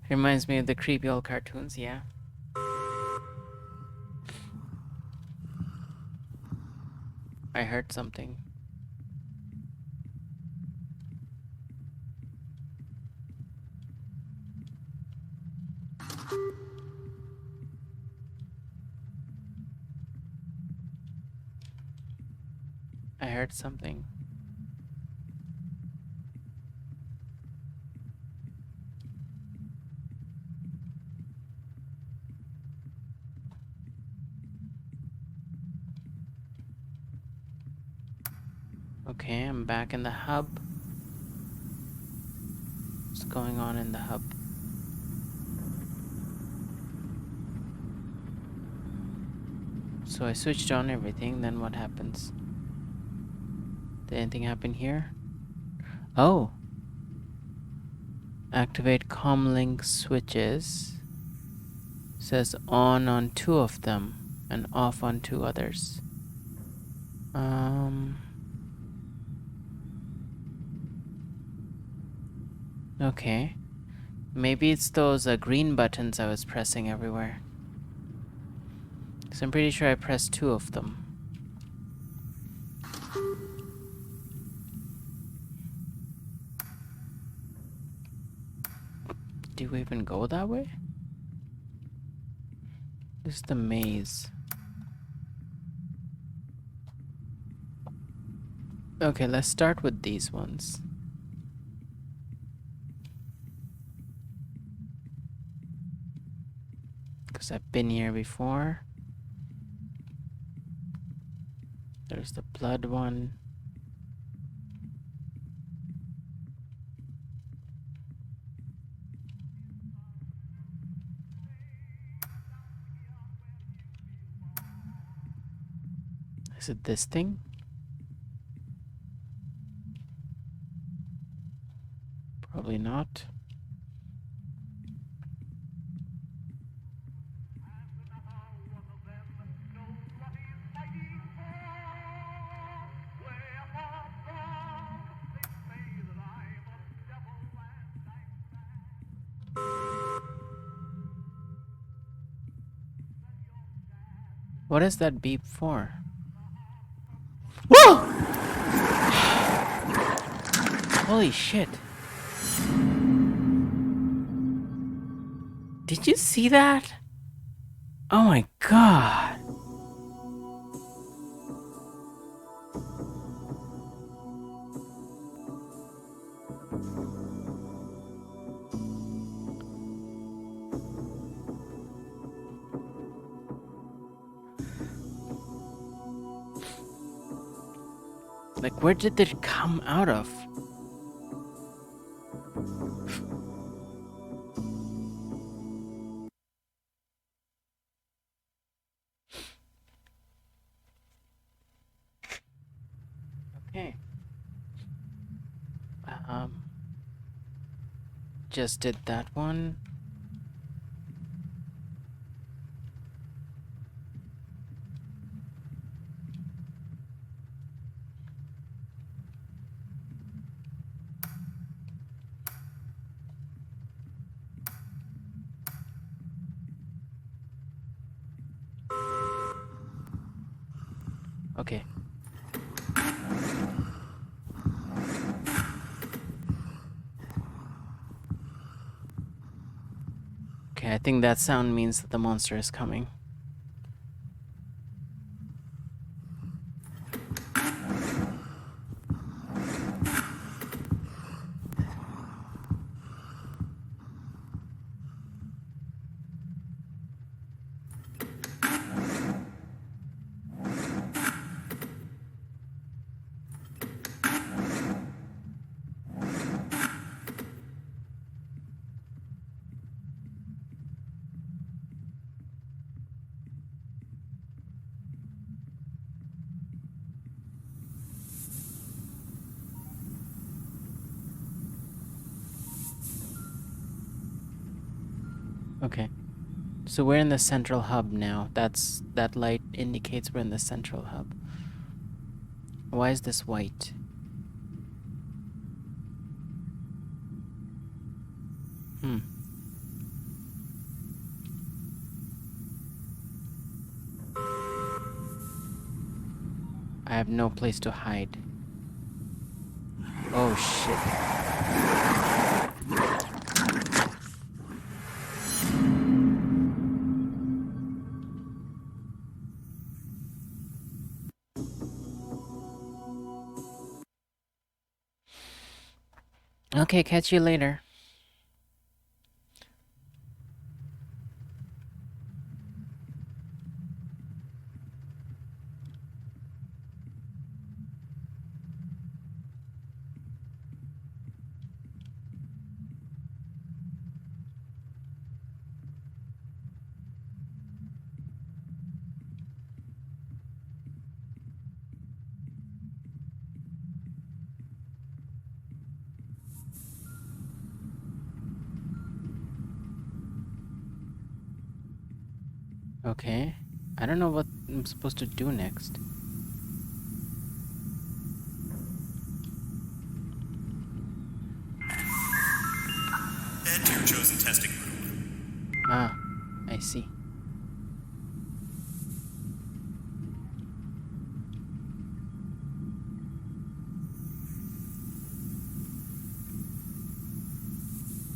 Reminds me of the creepy old cartoons, yeah. I heard something. I heard something. Okay, I'm back in the hub. What's going on in the hub? So I switched on everything, then what happens? Did anything happen here? Oh! Activate comlink switches. Says on 2 of them and off on 2 others. Okay. Maybe it's those green buttons I was pressing everywhere. Because I'm pretty sure I pressed 2 of them. Do we even go that way? This is the maze. Okay, let's start with these ones. Because I've been here before. There's the blood one. Is it this thing? Probably not. What is that beep for? Whoa! Holy shit. Did you see that? Oh my god. Like, where did it come out of? Okay. Just did that one. Okay. Okay, I think that sound means that the monster is coming. Okay. So we're in the central hub now. That light indicates we're in the central hub. Why is this white? I have no place to hide. Oh shit. Okay, catch you later. Okay. I don't know what I'm supposed to do next. Head to your chosen testing room. Ah, I see.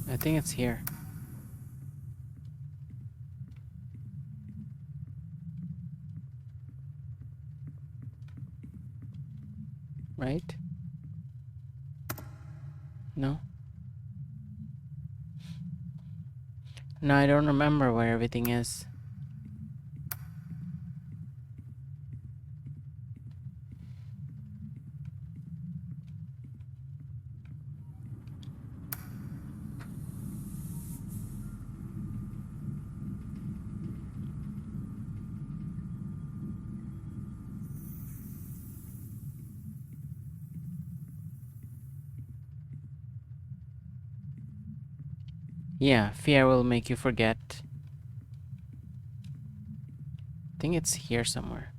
I think it's here. Right? No? No, I don't remember where everything is. Yeah, fear will make you forget. I think it's here somewhere.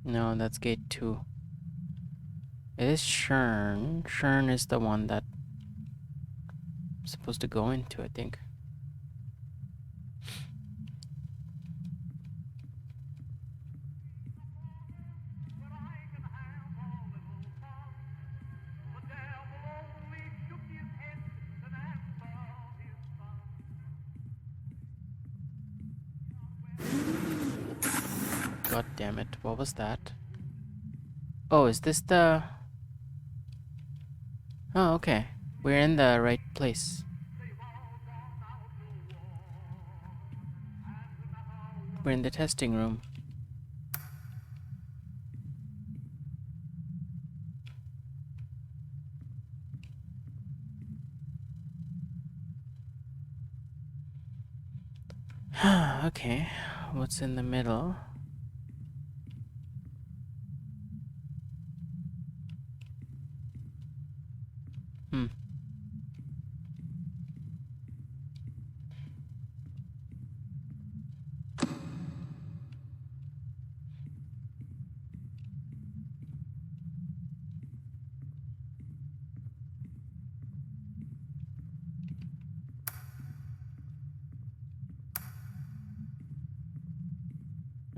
No, that's gate 2. It is Shern. Shern is the one that I'm supposed to go into, I think. God damn it. What was that? Oh, is this the... Oh, okay. We're in the right place. We're in the testing room. Okay. What's in the middle? Hmm.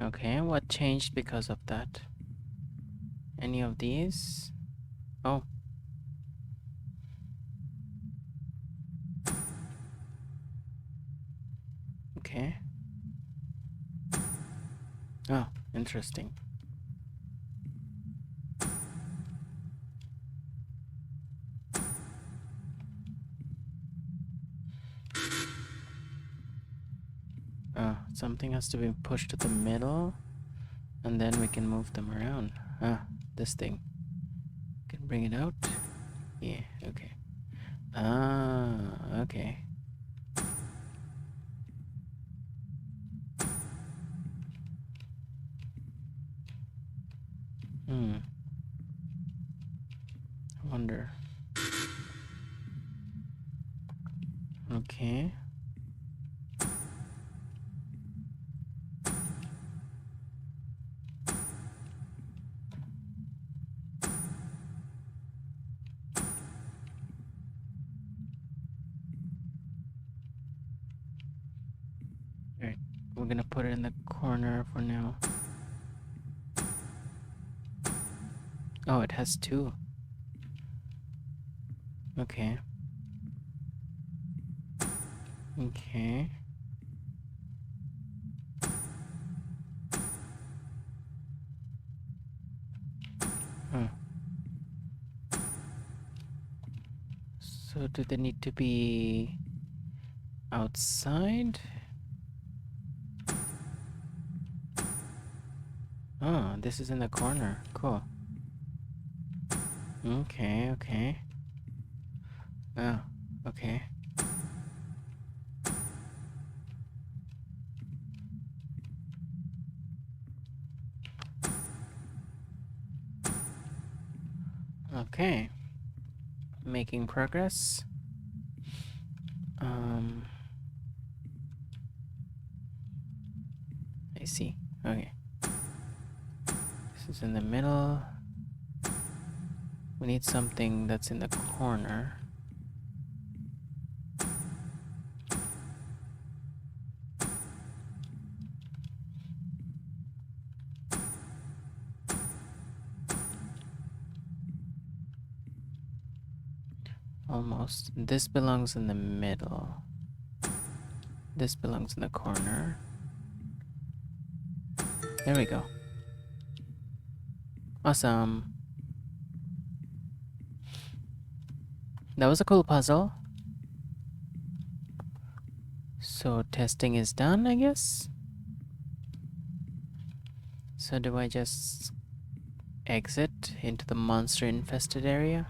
Okay, what changed because of that? Any of these? Oh. Okay. Oh, interesting. Oh, something has to be pushed to the middle, and then we can move them around. Ah, this thing. Can bring it out? Yeah, okay. Ah, okay. Hmm. I wonder. Okay. Alright, we're gonna put it in the corner for now. Oh, it has 2. Okay. Okay. Huh. So do they need to be outside? Oh, this is in the corner. Cool. Okay, okay. Oh, okay. Okay. Making progress. I see. Okay. This is in the middle. We need something that's in the corner. Almost. This belongs in the middle. This belongs in the corner. There we go. Awesome. That was a cool puzzle. So testing is done, I guess? So do I just exit into the monster infested area?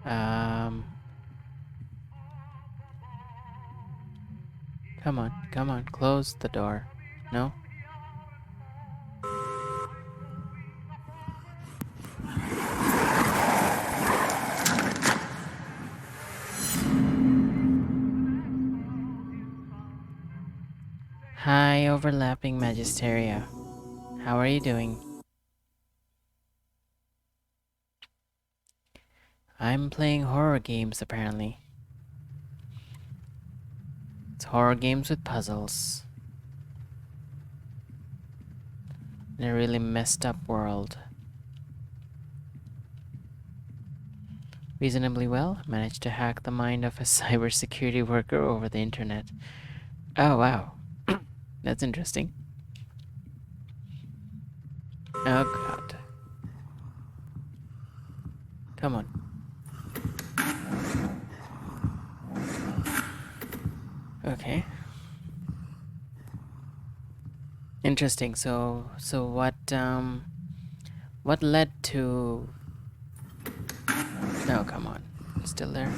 Um, come on, close the door. No? Hi, overlapping Magisteria. How are you doing? I'm playing horror games, apparently. It's horror games with puzzles. In a really messed up world. Reasonably well, managed to hack the mind of a cybersecurity worker over the internet. Oh, wow. That's interesting. Oh, God. Come on. Okay. Interesting. So what led to... No, come on. You're still there?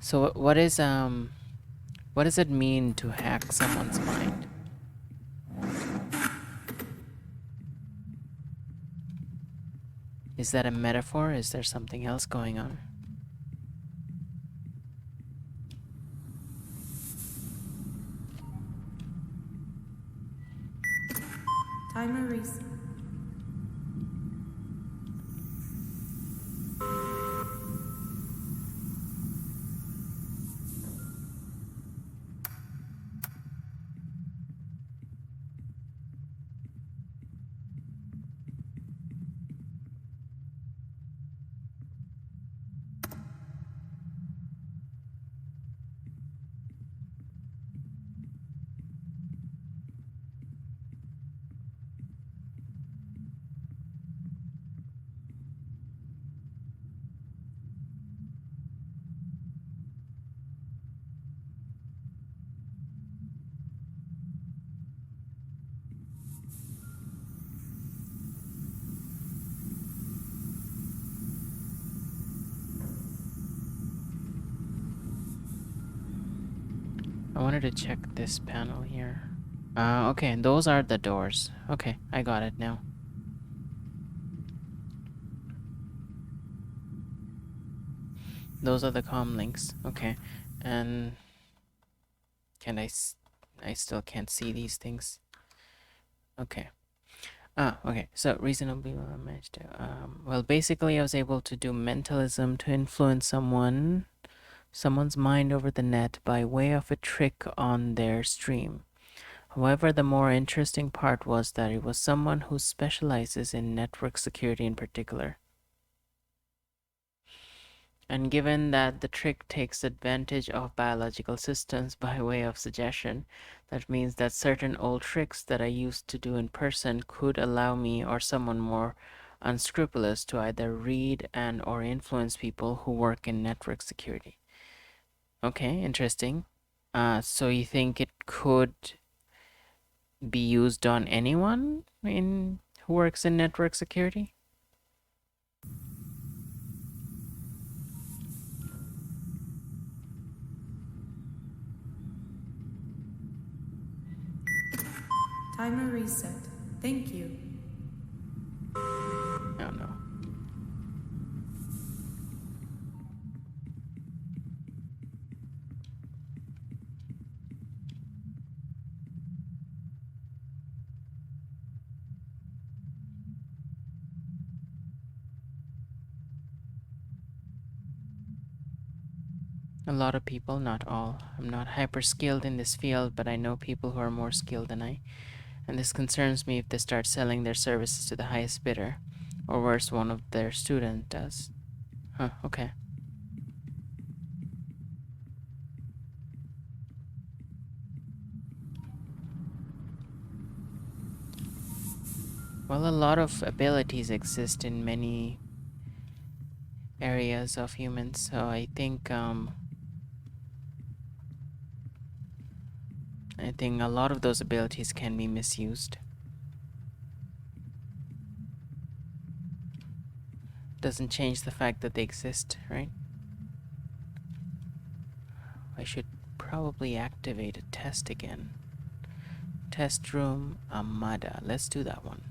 So what does it mean to hack someone's mind? Is that a metaphor? Is there something else going on? Timer reset. I wanted to check this panel here. Okay, those are the doors. Okay, I got it now. Those are the comm links. Okay, and I still can't see these things. Okay. Okay. So reasonably well I managed to. Well, basically, I was able to do mentalism to influence someone's mind over the net by way of a trick on their stream. However, the more interesting part was that it was someone who specializes in network security in particular. And given that the trick takes advantage of biological systems by way of suggestion, that means that certain old tricks that I used to do in person could allow me or someone more unscrupulous to either read and or influence people who work in network security. Okay, interesting. So you think it could be used on anyone who works in network security? Timer reset. Thank you. Oh no. A lot of people, not all. I'm not hyper skilled in this field, but I know people who are more skilled than I. And this concerns me if they start selling their services to the highest bidder. Or worse, one of their students does. Huh, okay. Well, a lot of abilities exist in many areas of humans, so I think a lot of those abilities can be misused. doesn't change the fact that they exist, right? I should probably activate a test again. Test room Amada. Let's do that one.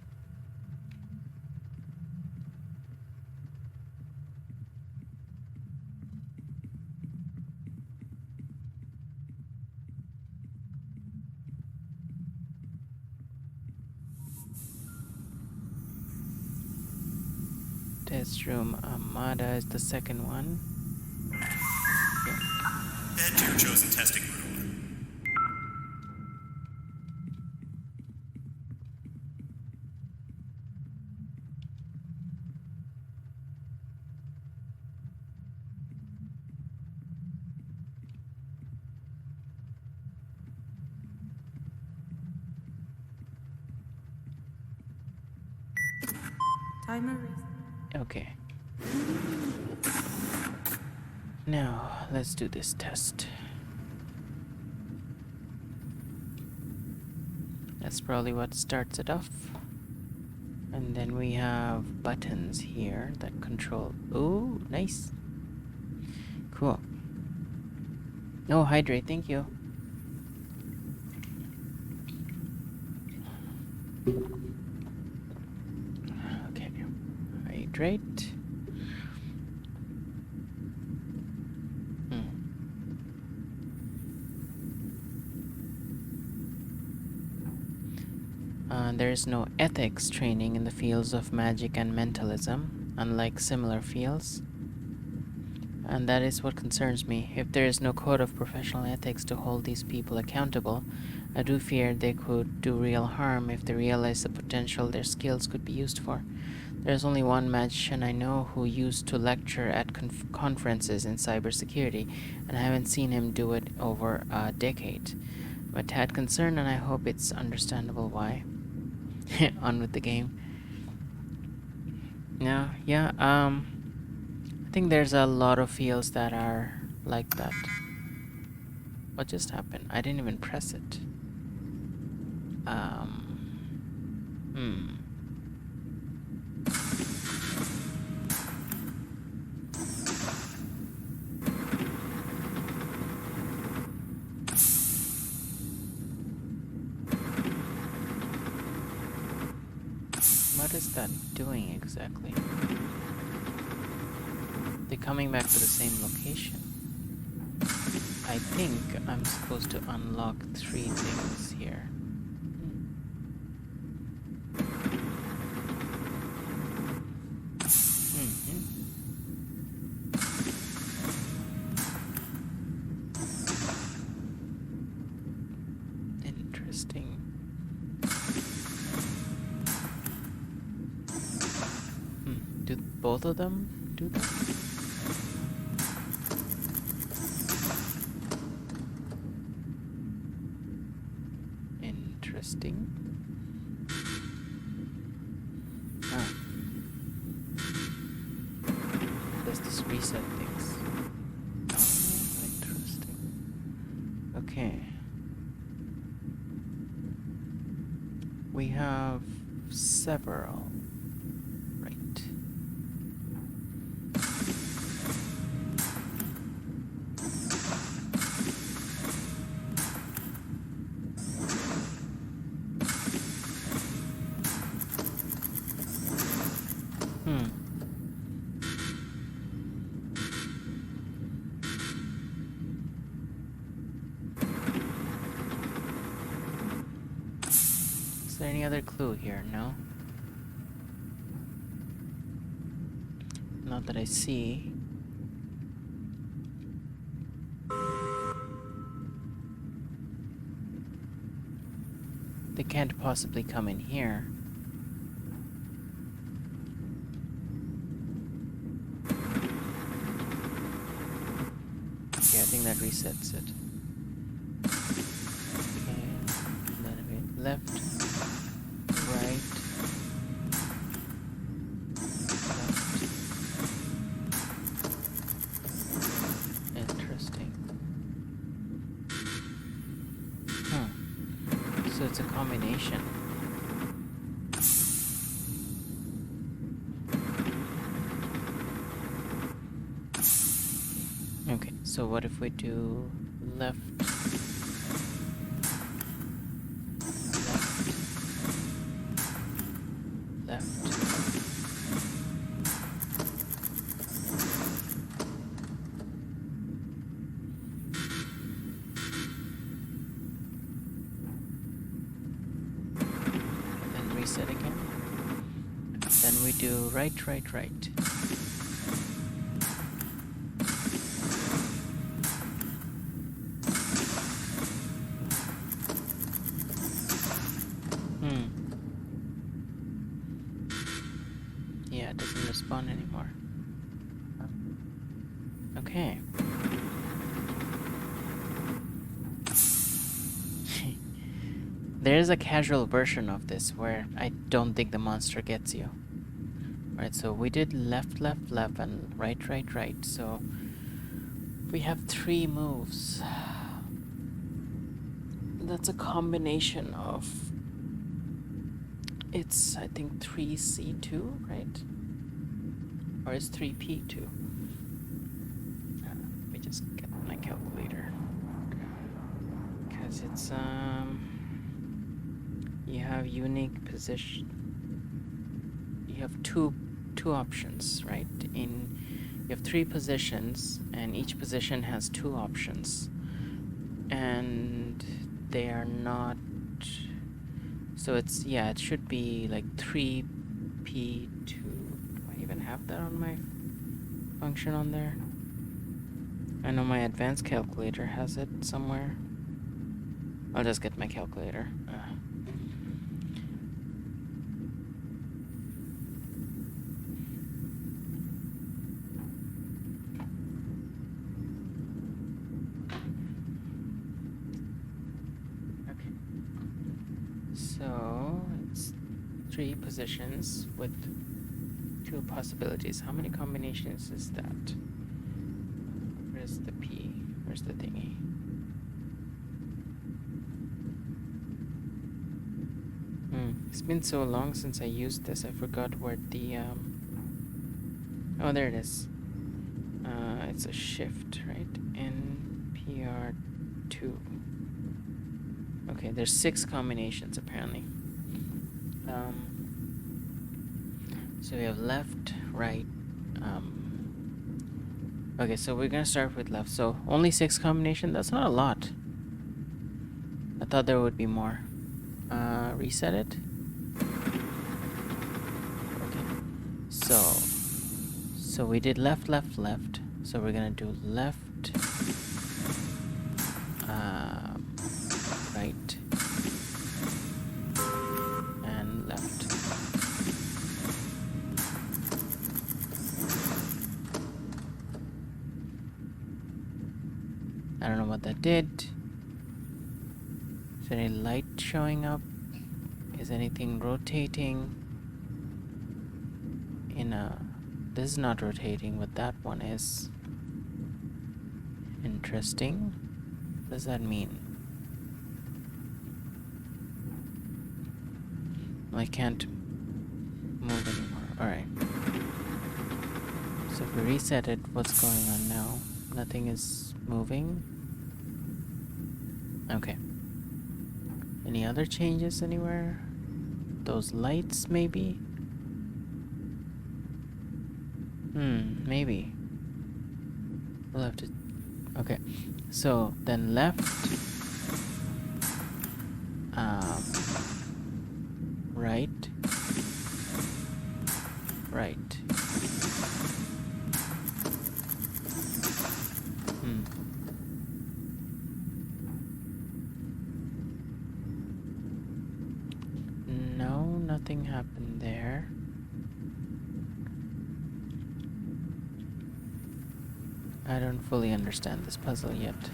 Test room Amada is the second one. Head to your chosen testing room. Timer reset. Okay. Now, let's do this test. That's probably what starts it off. And then we have buttons here that control... Ooh, nice. Cool. Oh, hydrate, thank you. Okay. Hydrate. There is no ethics training in the fields of magic and mentalism, unlike similar fields. And that is what concerns me. If there is no code of professional ethics to hold these people accountable, I do fear they could do real harm if they realize the potential their skills could be used for. There's only one magician I know who used to lecture at conferences in cybersecurity, and I haven't seen him do it over a decade. I'm a tad concerned, and I hope it's understandable why. On with the game. Yeah, I think there's a lot of fields that are like that. What just happened? I didn't even press it. What is that doing exactly? They're coming back to the same location. I think I'm supposed to unlock 3 things here. Interesting. Do both of them do that? Interesting. Does this reset things? Oh, interesting. Okay. We have several. Right. Is there any other clue here? No? Not that I see. They can't possibly come in here. Okay, I think that resets it. Okay, then a bit left, right, left. Interesting. So it's a combination. So what if we do left, left, then reset again. Then we do right, right, right. Yeah, it doesn't respond anymore. Okay. There's a casual version of this where I don't think the monster gets you. Right, so we did left, left, left, and right, right, right. So we have 3 moves. That's a combination of, it's I think 3C2, right? Or is 3P2? Let me just get my calculator. Because it's, you have unique position. You have two options, right? You have 3 positions, and each position has 2 options. And they are not, so it's, yeah, it should be like 3P2. Do I even have that on my function on there? I know my advanced calculator has it somewhere. I'll just get my calculator. Okay. So it's 3 positions with 2 possibilities. How many combinations is that? Where's the P? Where's the thingy? It's been so long since I used this, I forgot where the, oh, there it is. It's a shift, right? NPR2. Okay, there's 6 combinations apparently. So we have left, right. Okay, so we're gonna start with left. So only 6 combinations. That's not a lot. I thought there would be more. Reset it. Okay. So we did left, left, left. So we're gonna do left, right, and left. I don't know what that did. Is there any light showing up? Is anything rotating? This is not rotating, but that one is. Interesting. What does that mean? I can't move anymore. Alright. So if we reset it, what's going on now? Nothing is moving. Okay. Any other changes anywhere? Those lights, maybe? Maybe. We'll have to... Okay. So, then left. Right. Right. No, nothing happened there. I don't fully understand this puzzle yet.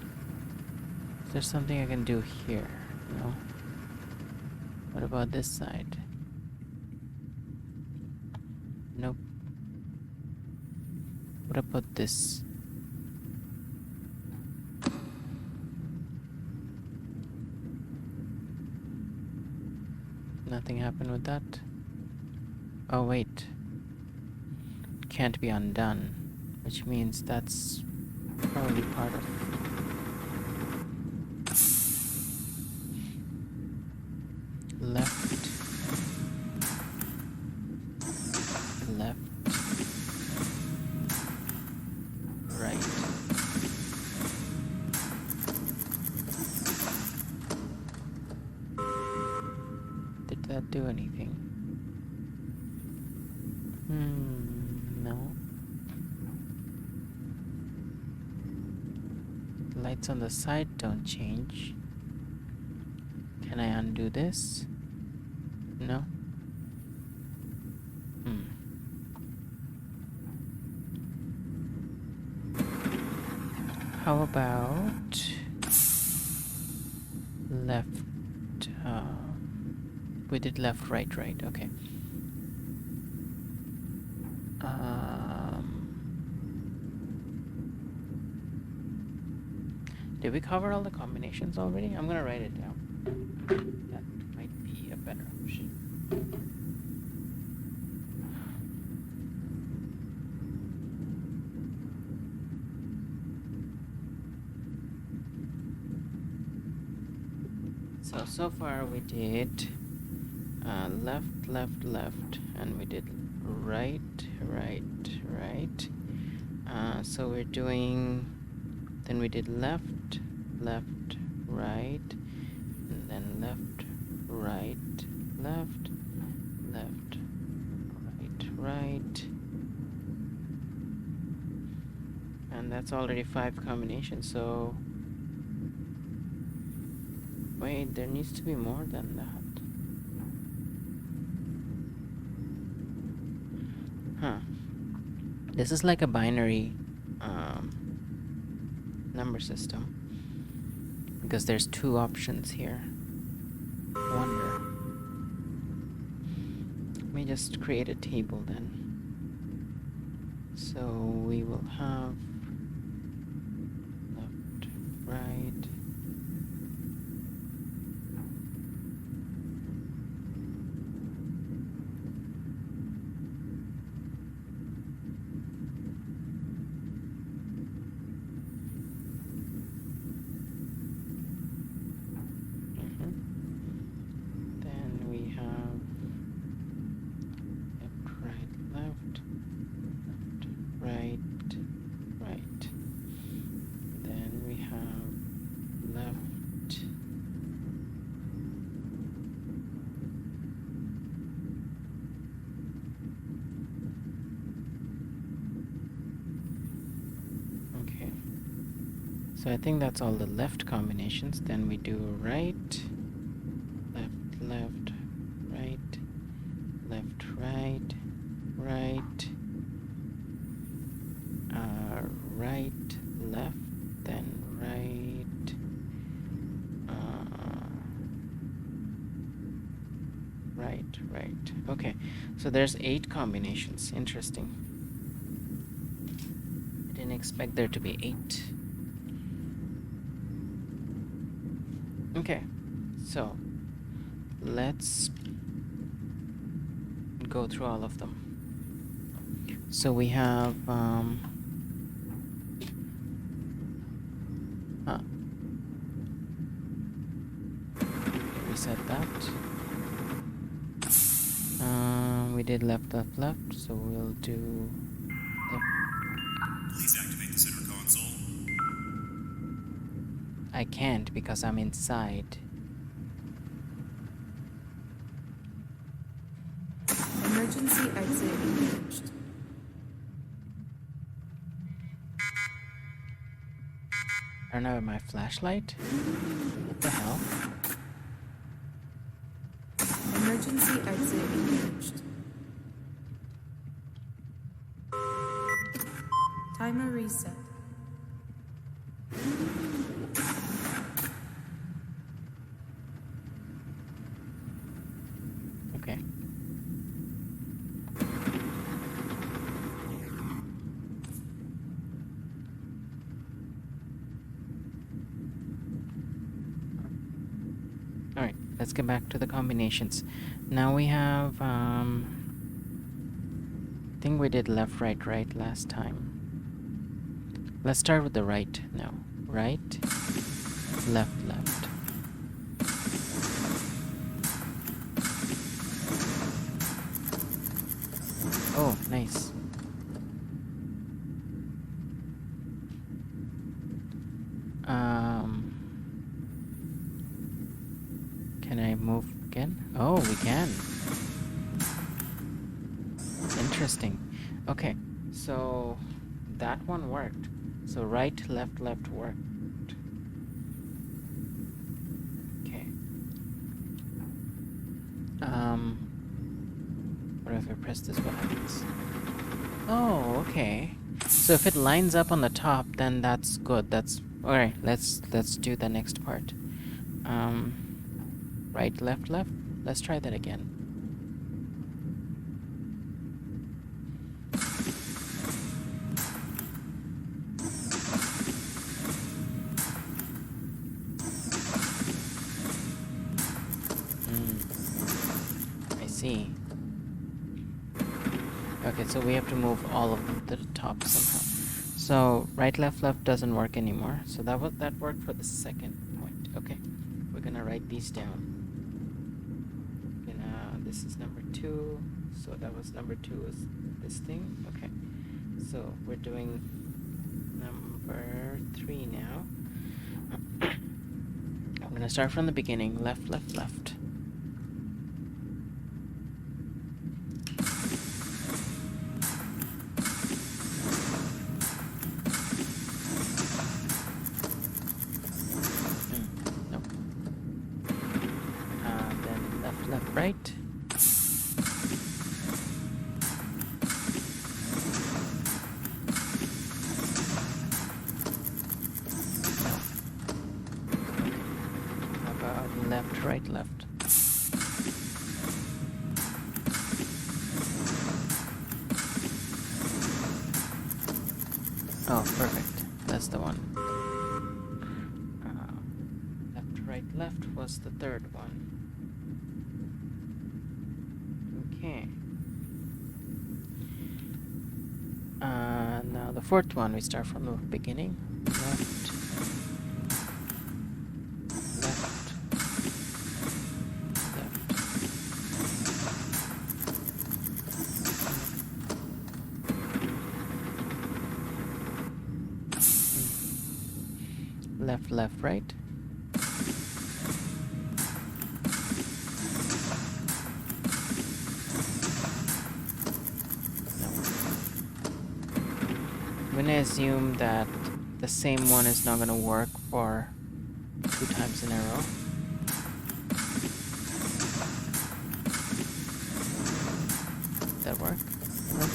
Is there something I can do here? No? What about this side? Nope. What about this? Nothing happened with that? Oh wait. Can't be undone. Which means that's Probably part of left, left, right. Did that do anything? No. Lights on the side don't change. Can I undo this? No? How about left? We did left, right, right. Okay. Did we cover all the combinations already? I'm gonna write it down. That might be a better option. So far we did left, left, left, and we did right, right, right. So we're doing, then we did left, left, right, and then left, right, left, left, right, right. And that's already 5 combinations, so wait, there needs to be more than that. Huh. This is like a binary number system because there's 2 options here. Wonder. Let me just create a table then. So we will have left, right. Then we have left, right, left, right, right. Then we have left, okay. So I think that's all the left combinations. Then we do right, left, left, right, left, right, right, right, left, then right, right, right. Okay, so there's 8 combinations. Interesting. I didn't expect there to be 8. Okay, so let's go through all of them. So we have reset that. We did left, left, left, so we'll do left. Please activate the center console. I can't because I'm inside. Emergency exit engaged. I don't know, my flashlight? What the hell? Emergency exit engaged. Timer reset. Okay. Alright, let's get back to the combinations. Now we have, I think we did left, right, right last time. Let's start with the right now. Right, left, left. Oh, nice. Can I move again? Oh, we can. Interesting. Okay, so that one worked. So right, left, left worked. Okay. What if I press this? What happens? Oh, okay. So if it lines up on the top, then that's good. That's alright. Let's do the next part. Right, left, left. Let's try that again. I see. Okay, so we have to move all of them to the top somehow. So right, left, left doesn't work anymore. So that worked for the second point. Okay, we're gonna write these down. This is number 2. So that was number 2 is this thing. Okay, so we're doing number 3 now. I'm gonna start from the beginning. Left, left, left. Nope. Then left, left, right. Left, right, left. Oh, perfect. That's the one. Left, right, left was the third one. Okay. Now the fourth one, we start from the beginning. Left. Left, left, right. No. I'm gonna assume that the same one is not gonna work for 2 times in a row. That work? Nope.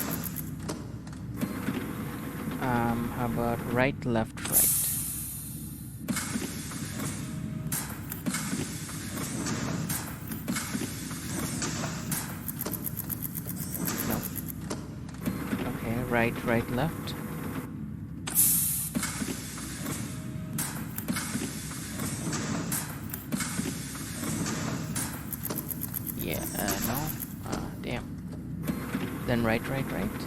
How about right, left, right? Right, right, left. Yeah, no. Damn. Then right, right, right.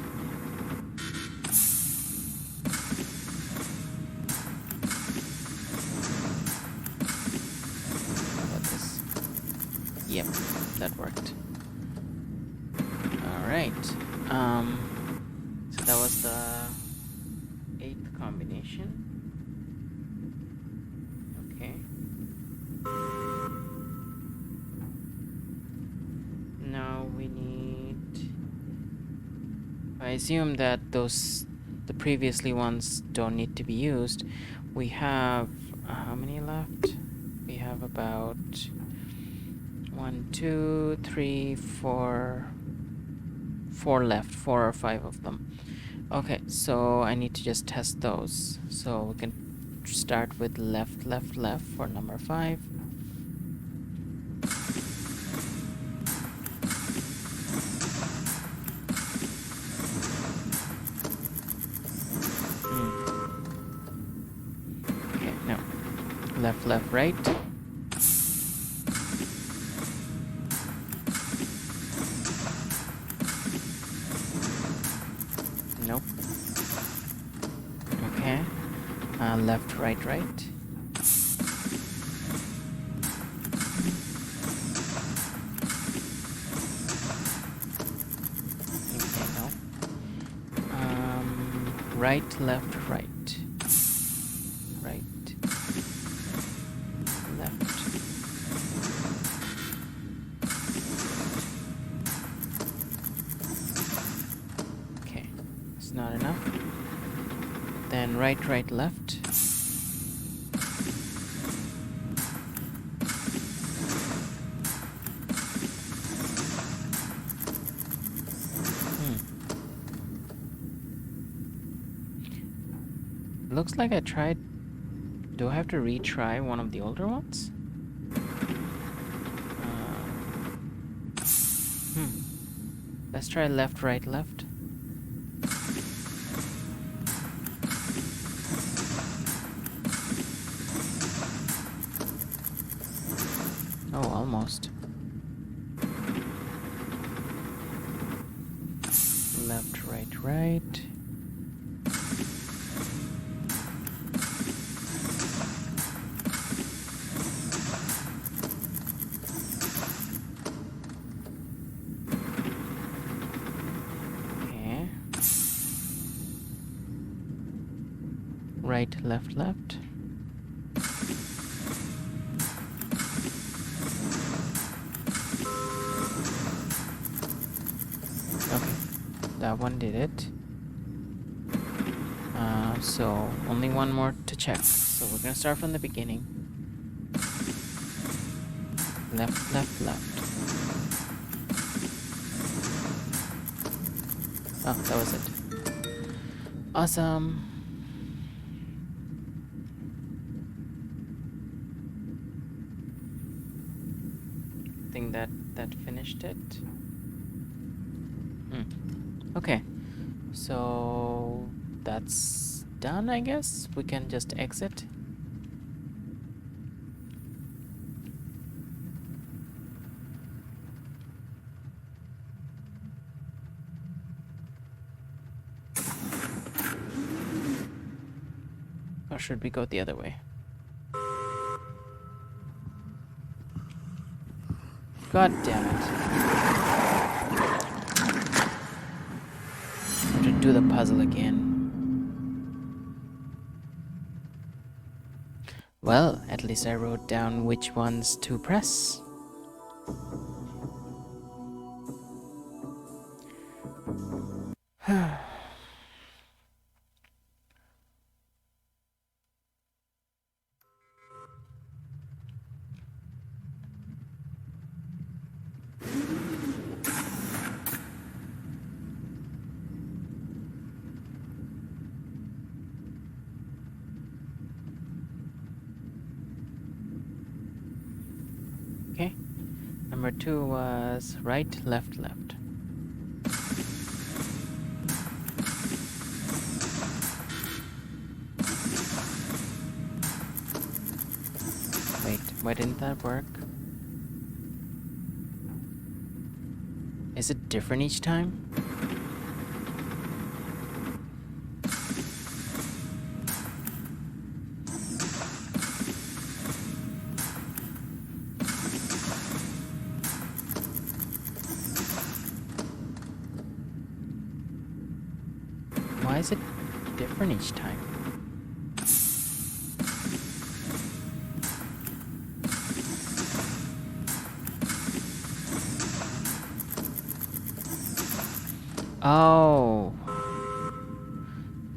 How about this? Yep, that worked. Alright. So that was the 8th combination. Okay. Now we need... I assume that the previously ones don't need to be used. We have... how many left? We have about 1, 2, 3, 4... 4 left, 4 or 5 of them. Okay, so I need to just test those. So we can start with left, left, left for number 5. Okay, no. Left, left, right. Nope. Okay. Left, right, right. Okay, no. Right, left, right. Right. Left. Okay, it's not enough. Then right, right, left. Looks like I tried. Do I have to retry one of the older ones? Let's try left, right, left. Oh, almost. Left, right, right. Okay. Right, left, left. Okay, that one did it. So only one more to check. So we're gonna start from the beginning. Left, left, left. Oh, that was it. Awesome. I think that finished it. Okay, so that's done, I guess. We can just exit. Or should we go the other way? God damn it. I have to do the puzzle again. Well, at least I wrote down which ones to press. Okay. Number 2 was right, left, left. Wait, why didn't that work? Is it different each time? Why is it different each time? Oh,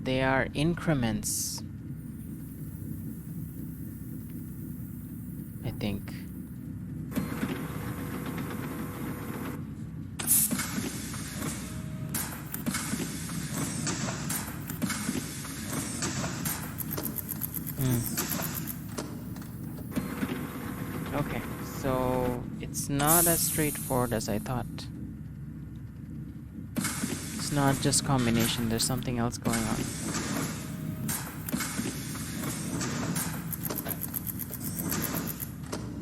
they are increments, I think. Okay, so it's not as straightforward as I thought. It's not just combination, there's something else going on.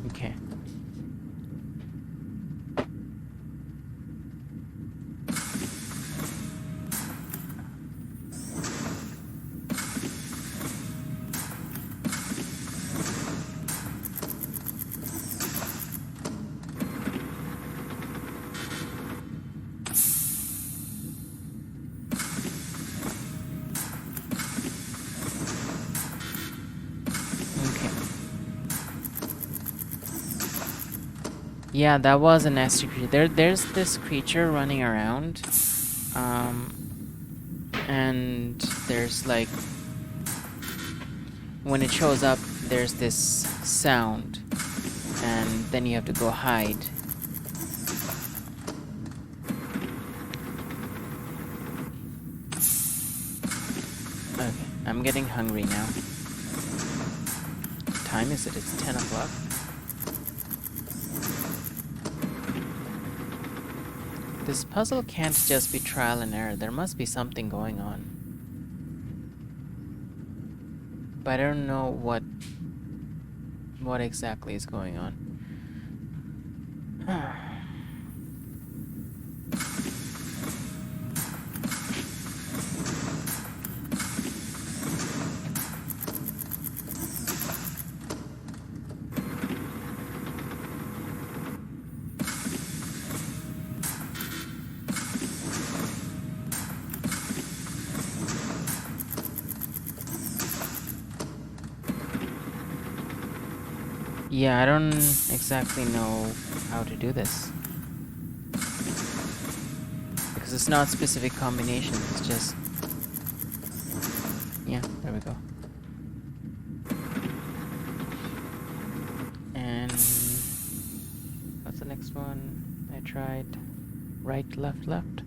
Okay. Yeah, that was a nasty creature. There's this creature running around. And there's like, when it shows up, there's this sound. And then you have to go hide. Okay, I'm getting hungry now. What time is it? It's 10 o'clock. This puzzle can't just be trial and error. There must be something going on. But I don't know what exactly is going on. Yeah, I don't exactly know how to do this. Because it's not specific combinations, it's just... Yeah, there we go. And... what's the next one? I tried... right, left, left.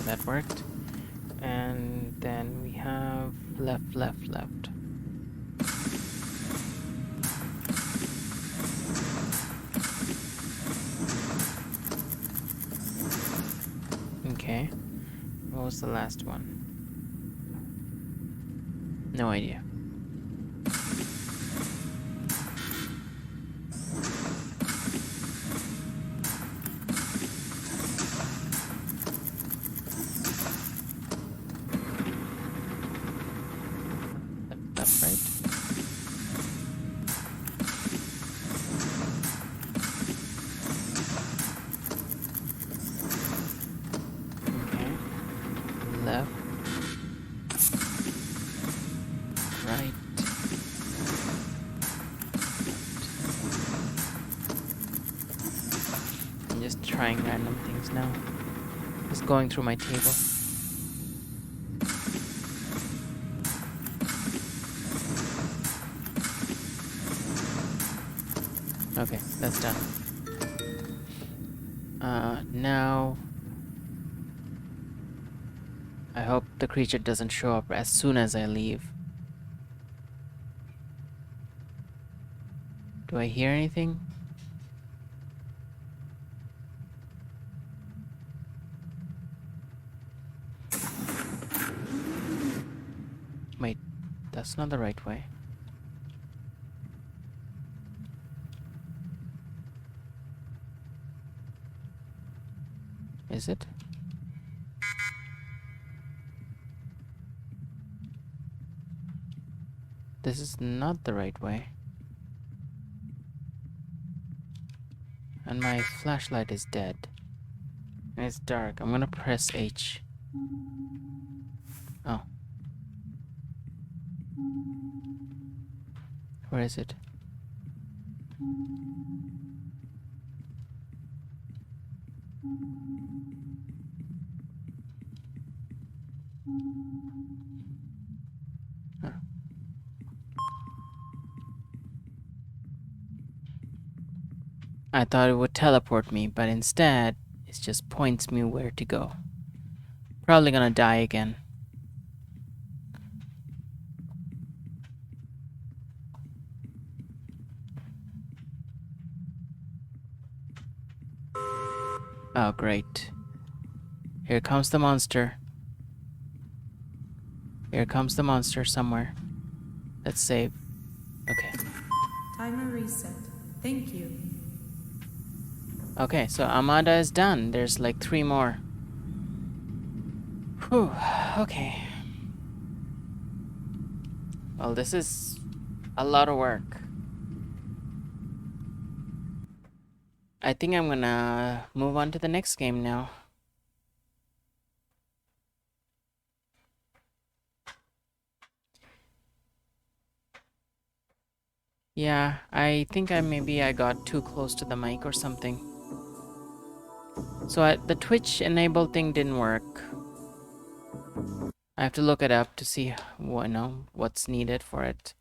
That worked. And then we have left, left, left. Okay. What was the last one? No idea. Left, right. Okay. Left. Right. I'm just trying random things now. Just going through my table. Okay, that's done. Now... I hope the creature doesn't show up as soon as I leave. Do I hear anything? Wait, that's not the right way. Is it? This is not the right way. And my flashlight is dead. And it's dark. I'm gonna press H. Oh. Where is it? Huh. I thought it would teleport me, but instead, it just points me where to go. Probably gonna die again. Oh, great. Here comes the monster. Here comes the monster somewhere. Let's save. Okay. Timer reset. Thank you. Okay, so Amanda is done. There's like 3 more. Whew, okay. Well, this is a lot of work. I think I'm gonna move on to the next game now. Yeah, I think maybe I got too close to the mic or something. So the Twitch enabled thing didn't work. I have to look it up to see what's needed for it.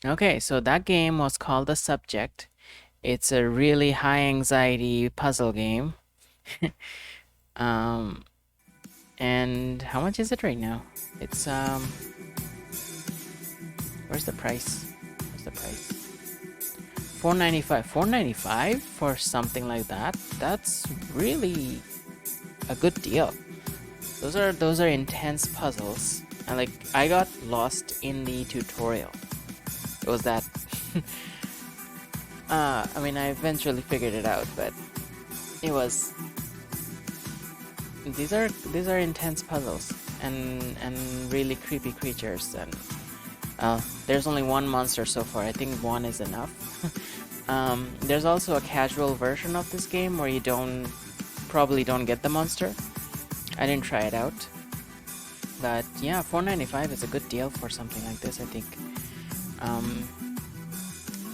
Okay, so that game was called The Subject. It's a really high anxiety puzzle game. And how much is it right now? It's where's the price? Where's the price? $4.95. $4.95 for something like that? That's really a good deal. Those are intense puzzles. And like I got lost in the tutorial. It was that I mean I eventually figured it out, but it was these are intense puzzles and really creepy creatures, and there's only one monster so far. I think one is enough. There's also a casual version of this game where you probably don't get the monster. I didn't try it out, but yeah, $4.95 is a good deal for something like this, I think.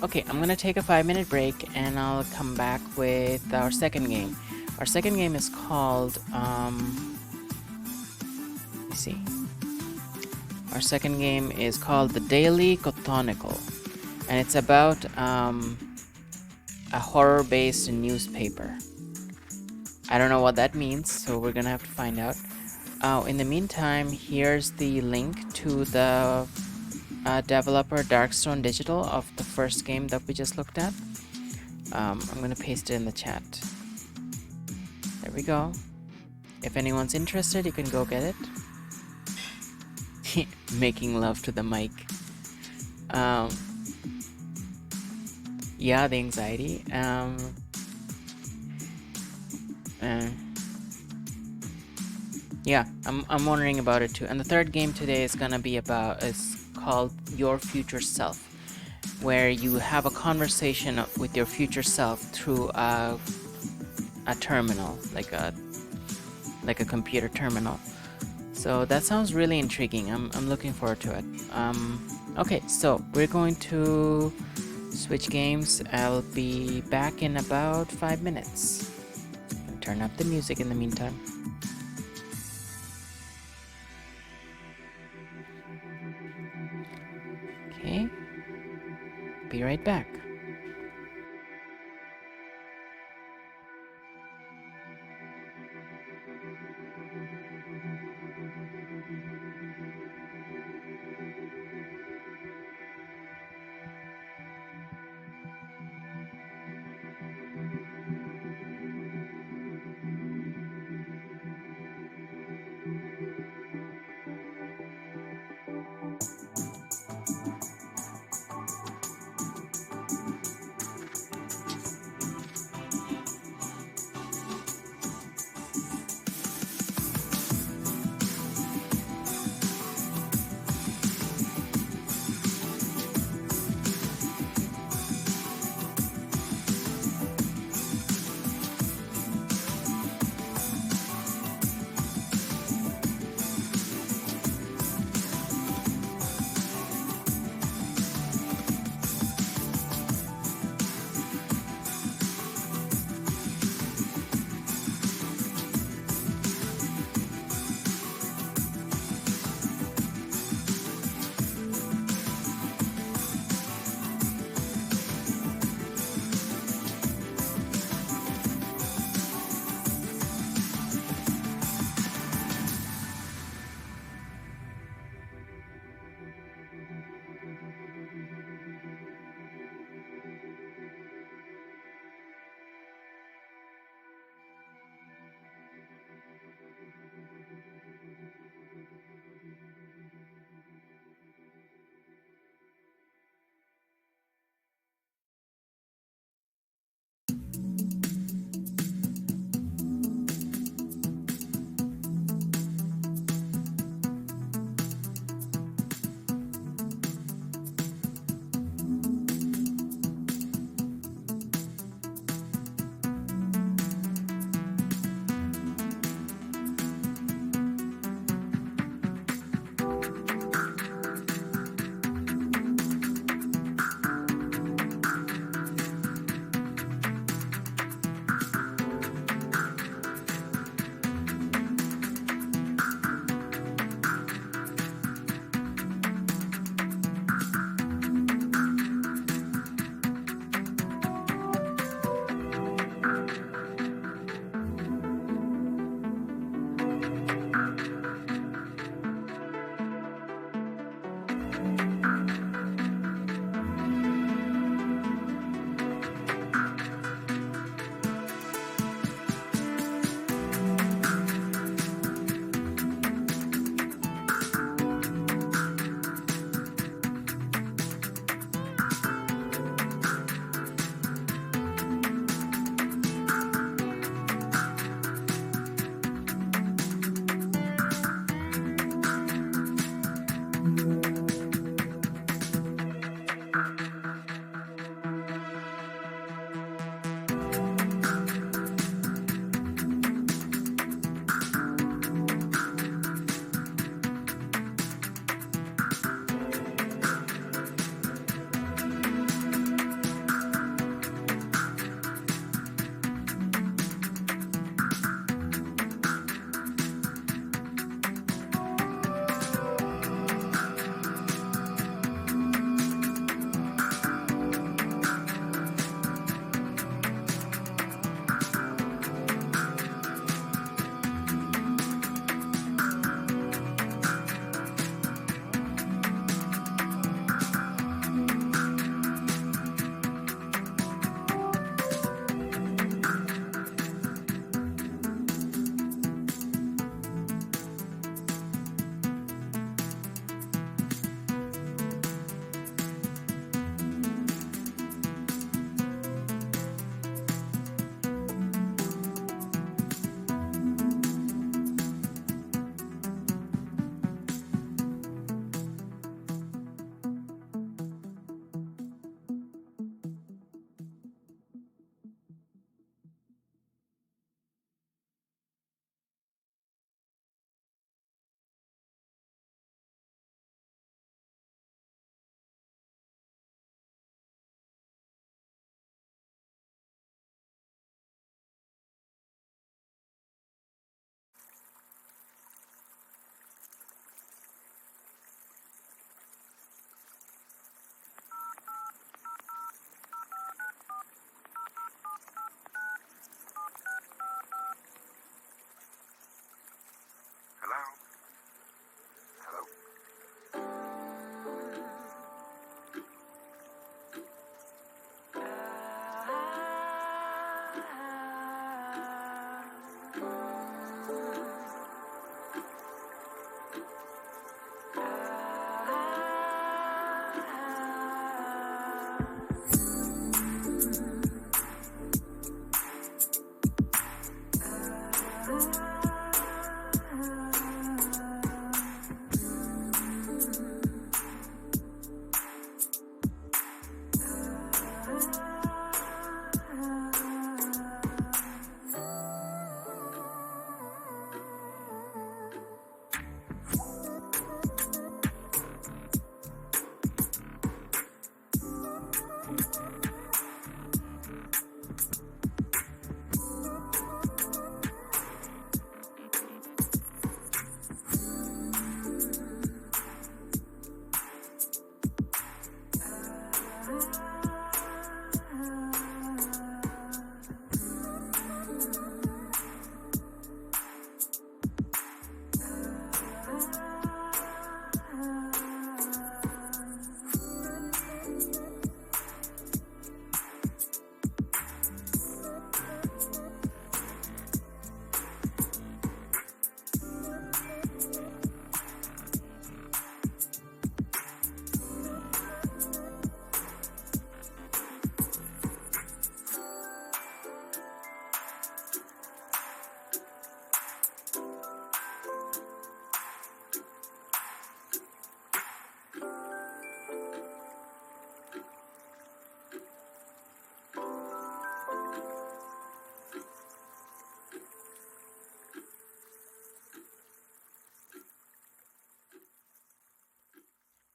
Okay, I'm gonna take a 5-minute break and I'll come back with our second game. Our second game is called let's see. Our second game is called The Daily Cthonicle, and it's about a horror-based newspaper. I don't know what that means, so we're gonna have to find out. In the meantime, here's the link to the developer Darkstone Digital of the first game that we just looked at. I'm gonna paste it in the chat. There we go. If anyone's interested, you can go get it. Making love to the mic. Yeah, the anxiety. Yeah, I'm wondering about it too. And the third game today is called Your Future Self, where you have a conversation with your future self through a terminal, like a computer terminal. So that sounds really intriguing. I'm looking forward to it. Okay, so we're going to switch games. I'll be back in about 5 minutes. Turn up the music in the meantime. Okay, be right back.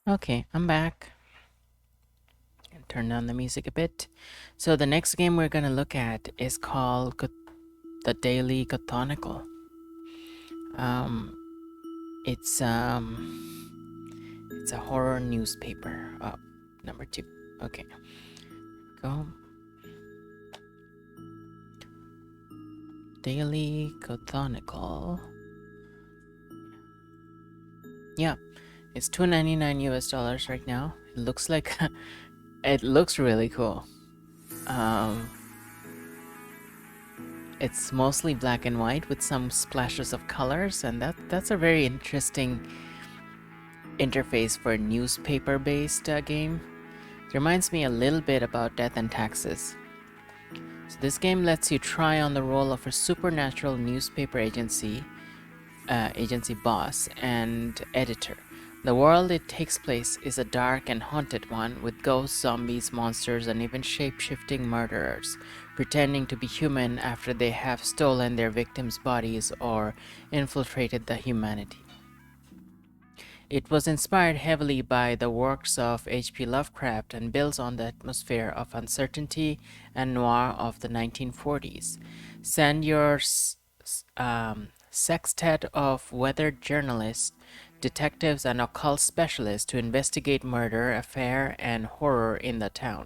Okay, I'm back. Turn down the music a bit. So the next game we're gonna look at is called the Daily Cthonicle. It's a horror newspaper. Oh, number 2. Okay, go. Daily Cthonicle. Yeah, it's $2.99 US right now. It looks like it looks really cool. It's mostly black and white with some splashes of colors, and that's a very interesting interface for a newspaper-based game. It reminds me a little bit about Death and Taxes. So this game lets you try on the role of a supernatural newspaper agency boss and editor. The world it takes place is a dark and haunted one with ghosts, zombies, monsters, and even shape-shifting murderers, pretending to be human after they have stolen their victims' bodies or infiltrated the humanity. It was inspired heavily by the works of H.P. Lovecraft and builds on the atmosphere of uncertainty and noir of the 1940s. Send your sextet of weathered journalists, detectives, and occult specialists to investigate murder, affair, and horror in the town.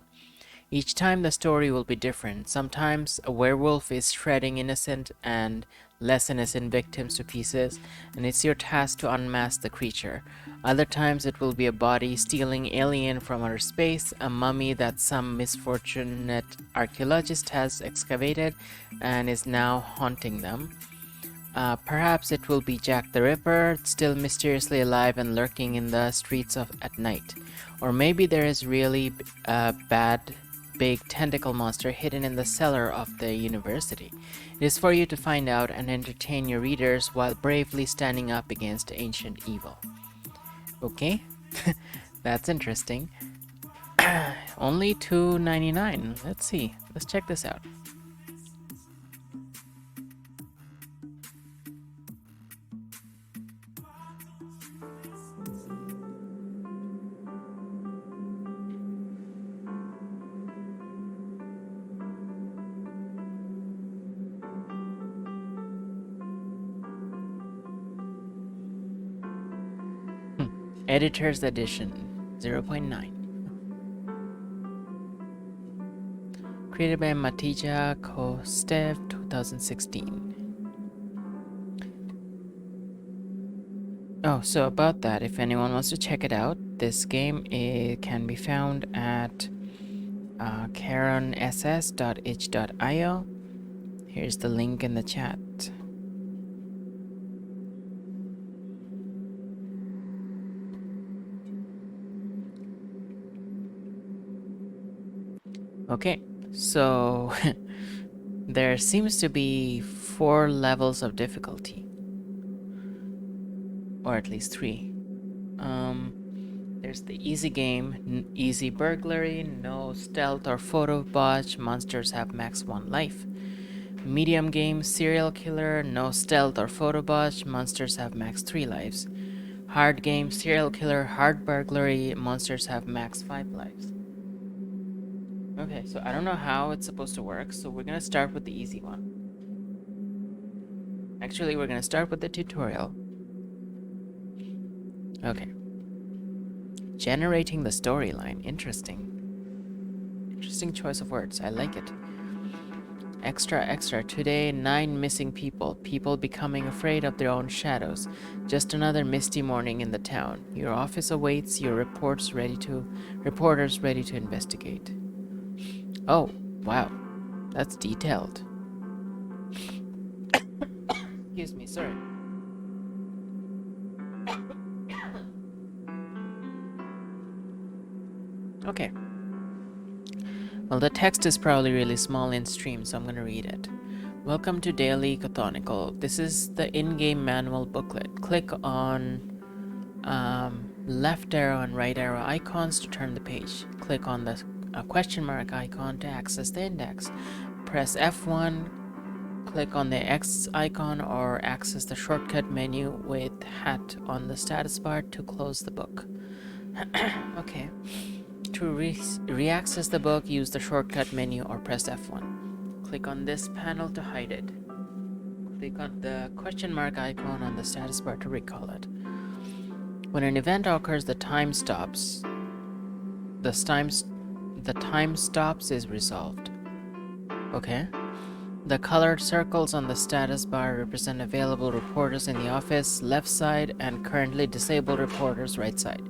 Each time the story will be different. Sometimes a werewolf is shredding innocent and less innocent victims to pieces, and it's your task to unmask the creature. Other times it will be a body-stealing alien from outer space, a mummy that some misfortunate archaeologist has excavated and is now haunting them. Perhaps it will be Jack the Ripper, still mysteriously alive and lurking in the streets at night. Or maybe there is really a big tentacle monster hidden in the cellar of the university. It is for you to find out and entertain your readers while bravely standing up against ancient evil. Okay, that's interesting. Only $2.99. Let's see. Let's check this out. Editor's Edition 0.9. Created by Matija Kostev, 2016. Oh, so about that, if anyone wants to check it out, this game can be found at karonss.itch.io. Here's the link in the chat. Okay, so there seems to be 4 levels of difficulty, or at least 3. There's the easy game, easy burglary, no stealth or photo botch, monsters have max 1 life. Medium game, serial killer, no stealth or photo botch, monsters have max 3 lives. Hard game, serial killer, hard burglary, monsters have max 5 lives. Okay, so I don't know how it's supposed to work, so we're gonna start with the easy one. Actually, we're gonna start with the tutorial. Okay. Generating the storyline. Interesting. Interesting choice of words. I like it. Extra. Today, 9 missing people. People becoming afraid of their own shadows. Just another misty morning in the town. Your office awaits your reporters ready to investigate. Oh, wow. That's detailed. Excuse me, sorry. Okay. Well, the text is probably really small in stream, so I'm going to read it. Welcome to Daily Cthonicle. This is the in-game manual booklet. Click on left arrow and right arrow icons to turn the page. Click on the question mark icon to access the index. Press F1, click on the X icon, or access the shortcut menu with hat on the status bar to close the book. Okay. To re-access the book, use the shortcut menu or press F1. Click on this panel to hide it. Click on the question mark icon on the status bar to recall it. When an event occurs, the time stops. The time stops is resolved. Okay. The colored circles on the status bar represent available reporters in the office left side and currently disabled reporters right side.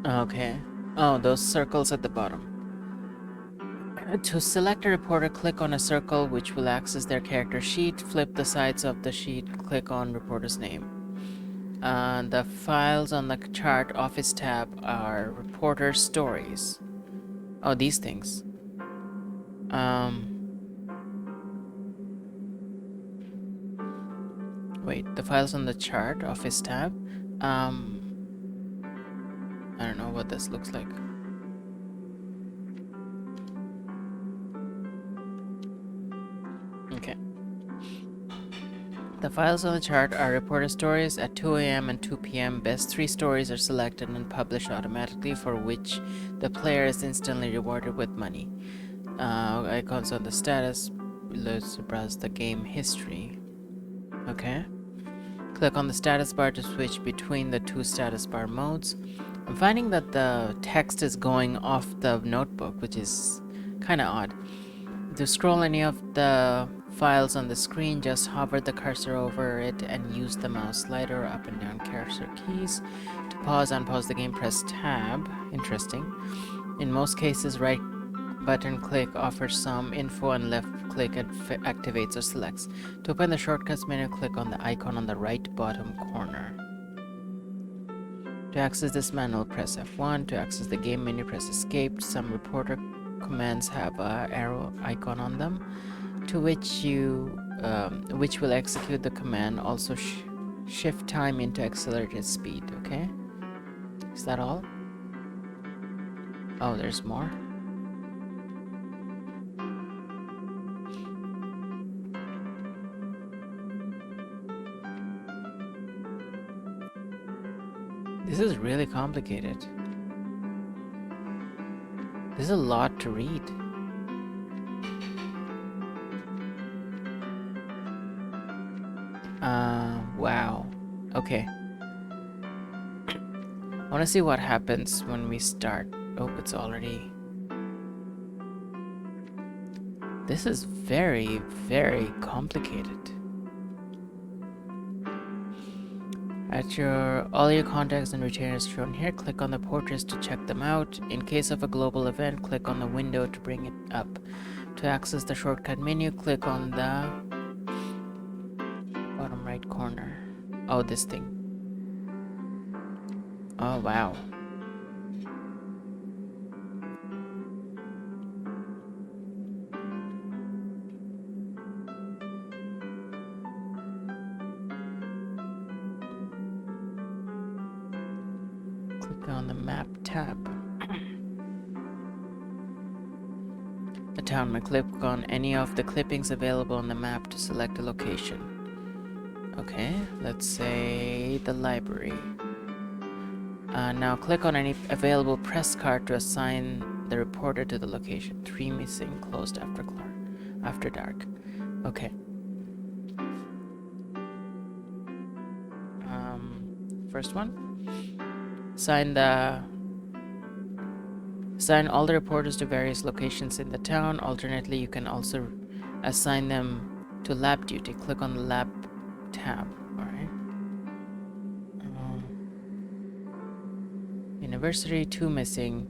Okay. Oh, those circles at the bottom. To select a reporter, click on a circle which will access their character sheet. Flip the sides of the sheet, click on reporter's name. The files on the chart office tab are reporter stories. Oh, these things. Wait, the files on the chart office tab. I don't know what this looks like. Okay. The files on the chart are reporter stories. At 2 a.m. and 2 p.m., best 3 stories are selected and published automatically, for which the player is instantly rewarded with money. Icons on the status. Let's browse the game history. Okay. Click on the status bar to switch between the 2 status bar modes. I'm finding that the text is going off the notebook, which is kind of odd. To scroll any of the files on the screen, just hover the cursor over it and use the mouse slider up and down cursor keys. To pause and unpause the game, press tab. Interesting. In most cases, right button click offers some info and left click activates or selects. To open the shortcuts menu, click on the icon on the right bottom corner. To access this menu, press F1. To access the game menu, press escape. Some reporter commands have a arrow icon on them, to which will execute the command. Also shift time into accelerated speed. Okay, is that all? Oh, there's more. This is really complicated. There's a lot to read. Wow. Okay. I want to see what happens when we start. Oh, it's already... This is very, very complicated. All your contacts and retainers shown here, click on the portraits to check them out. In case of a global event, click on the window to bring it up. To access the shortcut menu, click on the bottom right corner. Oh, this thing. Oh, wow. Click on the map tab. A town may click on any of the clippings available on the map to select a location. Okay, let's say the library. Now click on any available press card to assign the reporter to the location. 3 missing, closed after dark. Okay. First one. Assign all the reporters to various locations in the town. Alternately, you can also assign them to lab duty. Click on the lab tab. Alright. University, 2 missing.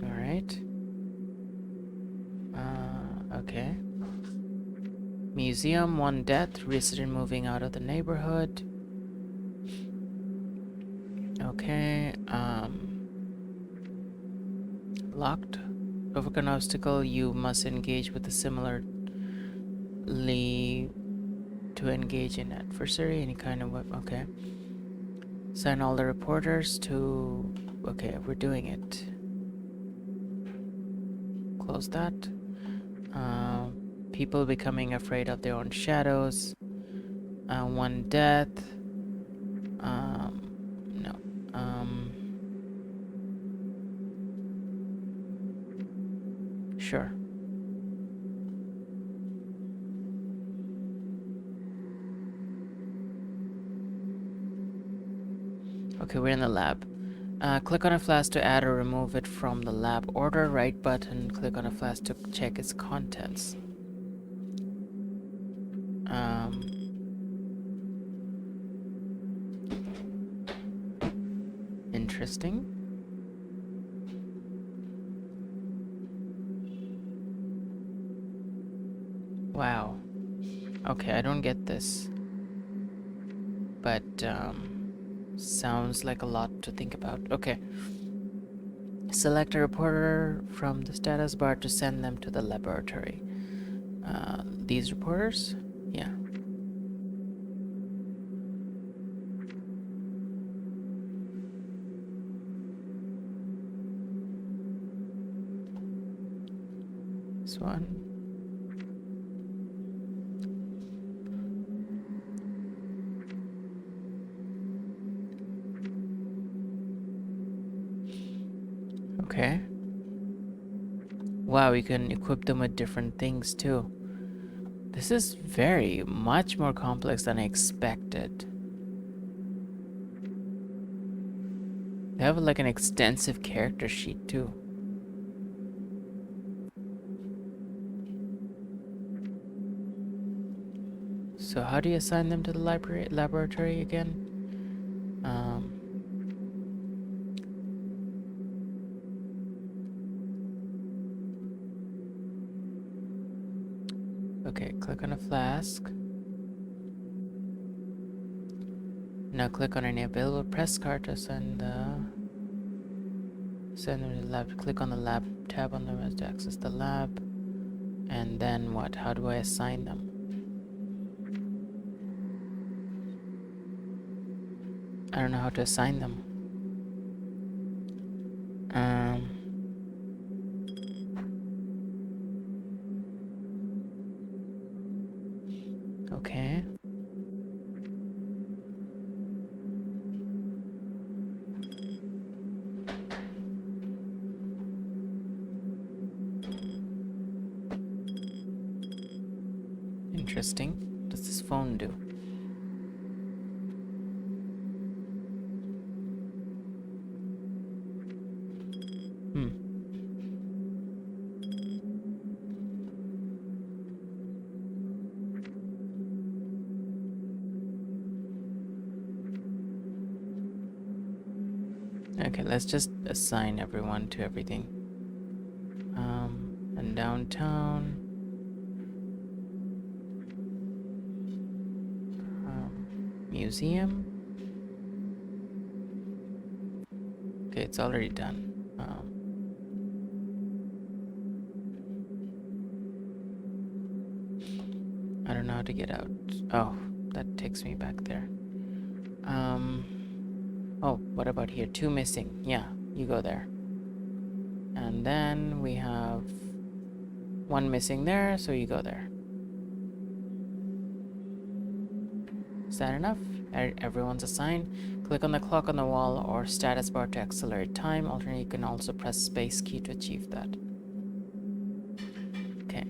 Alright. Okay. Museum, 1 death. Resident moving out of the neighborhood. Okay. Locked. Overcome an obstacle, you must engage with a similarly to engage in adversary, any kind of weapon. Okay. Assign all the reporters to... Okay, we're doing it. Close that. People becoming afraid of their own shadows. One death. No. Sure. Okay, we're in the lab. Click on a flask to add or remove it from the lab order. Right button, click on a flask to check its contents. Interesting. Wow. Okay, I don't get this. But, sounds like a lot to think about. Okay. Select a reporter from the status bar to send them to the laboratory. These reporters? Yeah. This one. Okay. Wow, you can equip them with different things too. This is very much more complex than I expected. They have like an extensive character sheet too. So how do you assign them to the laboratory again? Okay, click on a flask. Now click on any available press card to send them to the lab. Click on the lab tab on the list to access the lab. And then what? How do I assign them? I don't know how to assign them. Okay. Interesting. What does this phone do? Okay, let's just assign everyone to everything. And downtown. Museum. Okay, it's already done. I don't know how to get out. Oh, that takes me back there. Oh, what about here? 2 missing. Yeah, you go there. And then we have 1 missing there, so you go there. Is that enough? Everyone's assigned. Click on the clock on the wall or status bar to accelerate time. Alternately, you can also press space key to achieve that. Okay.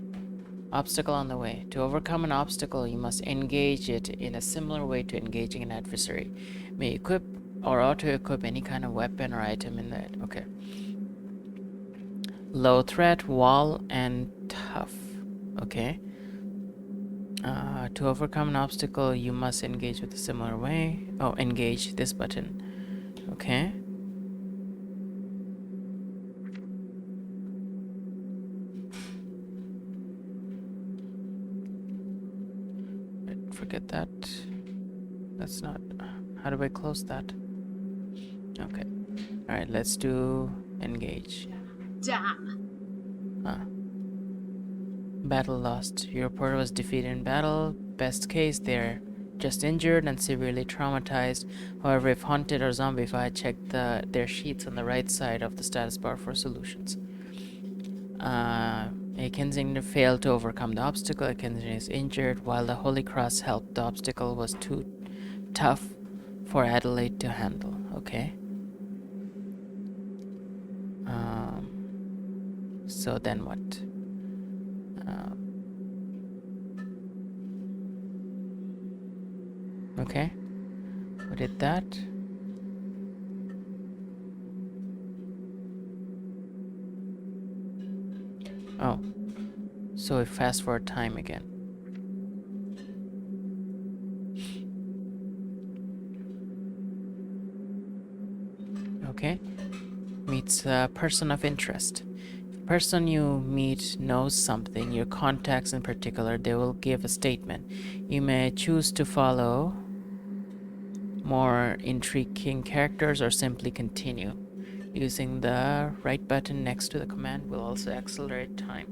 Obstacle on the way. To overcome an obstacle, you must engage it in a similar way to engaging an adversary. May equip or auto-equip any kind of weapon or item in that. Okay. Low threat, wall, and tough. Okay. To overcome an obstacle, you must engage with a similar way. Oh, engage this button. Okay. Forget that. That's not... How do I close that? Okay. Alright, let's do engage. Damn. Battle lost. Your reporter was defeated in battle. Best case, they're just injured and severely traumatized. However, if hunted or zombified, check their sheets on the right side of the status bar for solutions. A Kensington failed to overcome the obstacle. A Kensington is injured, while the Holy Cross helped. The obstacle was too tough for Adelaide to handle. Okay. So then what? Okay. We did that. Oh. So we fast forward time again. Okay. Meets a person of interest. If the person you meet knows something, your contacts in particular, they will give a statement. You may choose to follow more intriguing characters or simply continue. Using the right button next to the command will also accelerate time.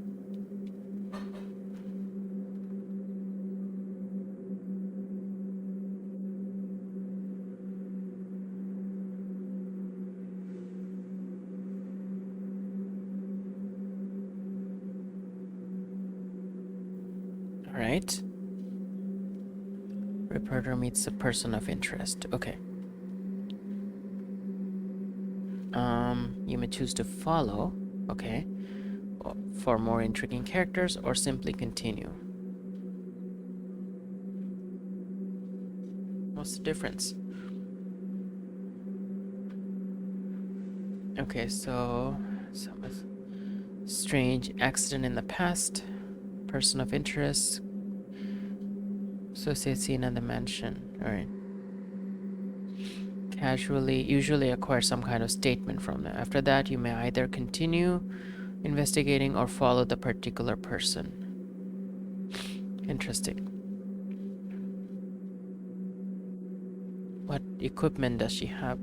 Alright. Reporter meets a person of interest. Okay. You may choose to follow. Okay. For more intriguing characters or simply continue. What's the difference? Okay, so some strange accident in the past. Person of interest. Associate scene in the mansion. Alright. Usually acquire some kind of statement from them. After that, you may either continue investigating or follow the particular person. Interesting. What equipment does she have?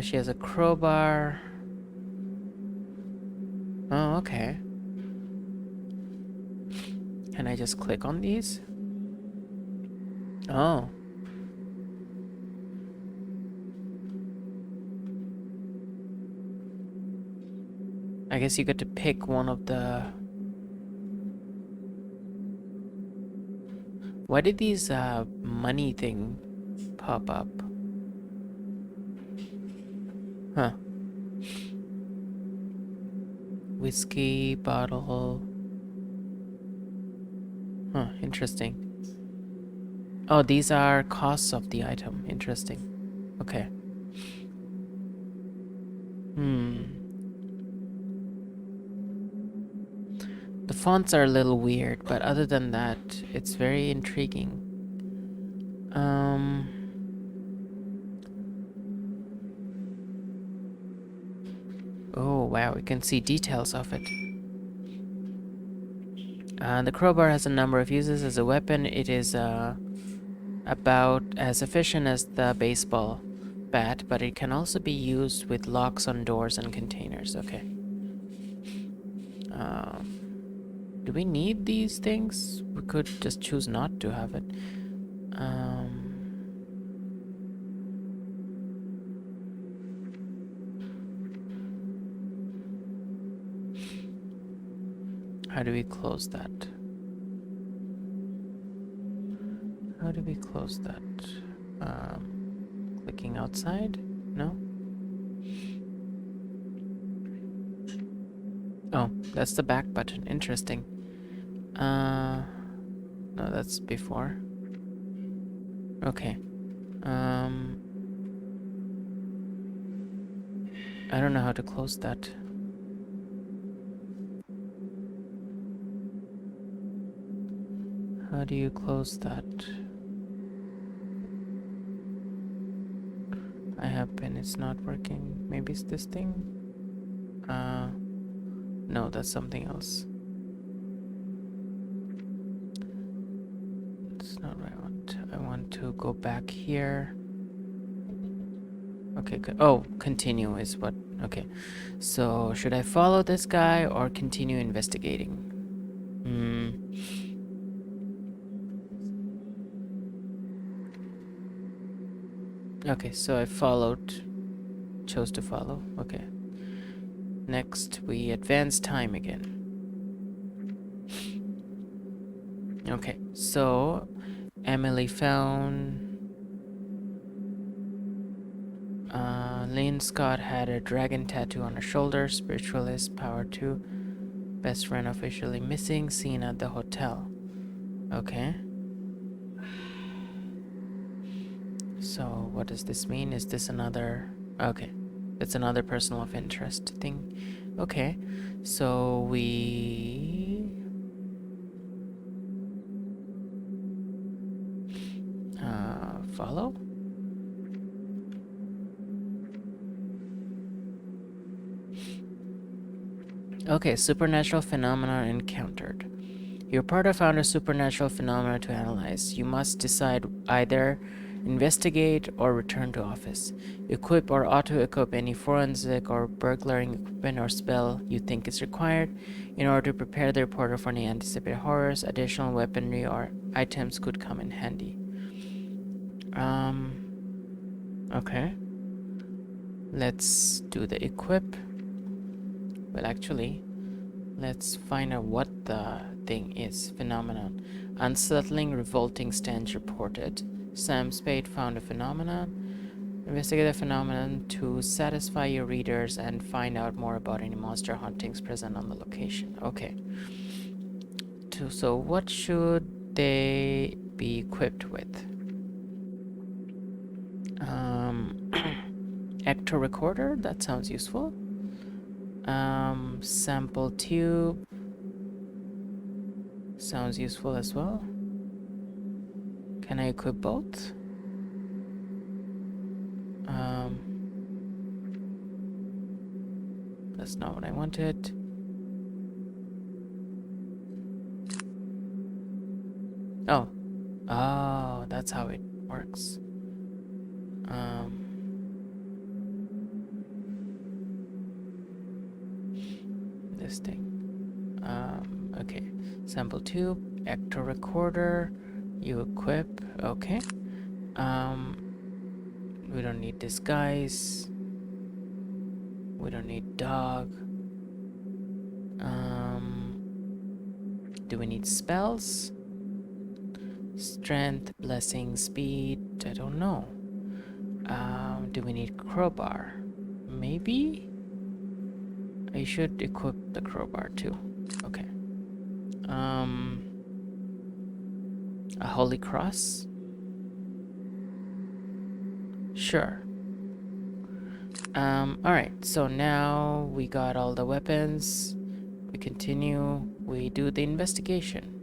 She has a crowbar. Oh, okay. Can I just click on these? Oh. I guess you get to pick one of the... Why did these money thing pop up? Huh. Whiskey bottle. Huh, interesting. Oh, these are costs of the item. Interesting. Okay. The fonts are a little weird, but other than that, it's very intriguing. Oh, wow, we can see details of it. The crowbar has a number of uses as a weapon. It is about as efficient as the baseball bat, but it can also be used with locks on doors and containers. Okay. Do we need these things? We could just choose not to have it. How do we close that? How do we close that? Clicking outside? No? Oh, that's the back button. Interesting. No, that's before. Okay. I don't know how to close that. How do you close that? I have been, it's not working. Maybe it's this thing? No, that's something else. That's not what I want. I want to go back here. Okay, good. Oh, continue is what, okay. So, should I follow this guy or continue investigating? Okay, so I chose to follow. Okay. Next, we advance time again. Okay, so Emily found Lynn Scott had a dragon tattoo on her shoulder. Spiritualist, power 2. Best friend officially missing. Seen at the hotel. Okay. So what does this mean? Is this another... Okay. It's another personal of interest thing. Okay. So we... follow? Okay, supernatural phenomena encountered. Your reporter found a supernatural phenomena to analyze. You must decide either investigate or return to office. Equip or auto-equip any forensic or burglaring equipment or spell you think is required. In order to prepare the reporter for any anticipated horrors, additional weaponry or items could come in handy. Okay. Let's do the equip. Well, actually, let's find out what the thing is. Phenomenon. Unsettling, revolting stench reported. Sam Spade found a phenomenon. Investigate the phenomenon to satisfy your readers and find out more about any monster hauntings present on the location. Okay. So what should they be equipped with? Ecto recorder, that sounds useful. Sample tube sounds useful as well. Can I equip both? That's not what I wanted. Oh. Oh, that's how it works. This thing. Okay. Sample tube, ecto recorder, you equip. Okay. We don't need disguise. We don't need dog. Do we need spells? Strength, blessing, speed. I don't know. Do we need crowbar? Maybe? I should equip the crowbar too. Okay. A holy cross? Sure. Alright, so now we got all the weapons. We continue. We do the investigation.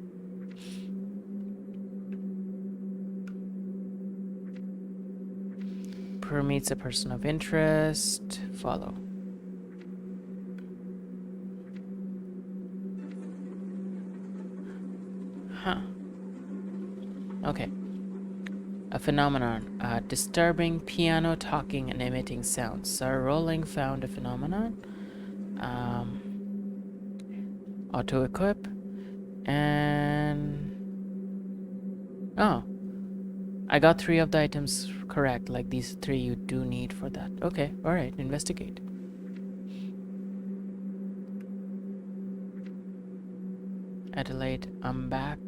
Meets a person of interest. Follow. Huh. Okay. A phenomenon. Disturbing piano talking and emitting sounds. Sarah Rowling found a phenomenon. Auto-equip. And... Oh. I got 3 of the items correct. Like these 3 you do need for that. Okay, alright. Investigate. Adelaide, I'm back.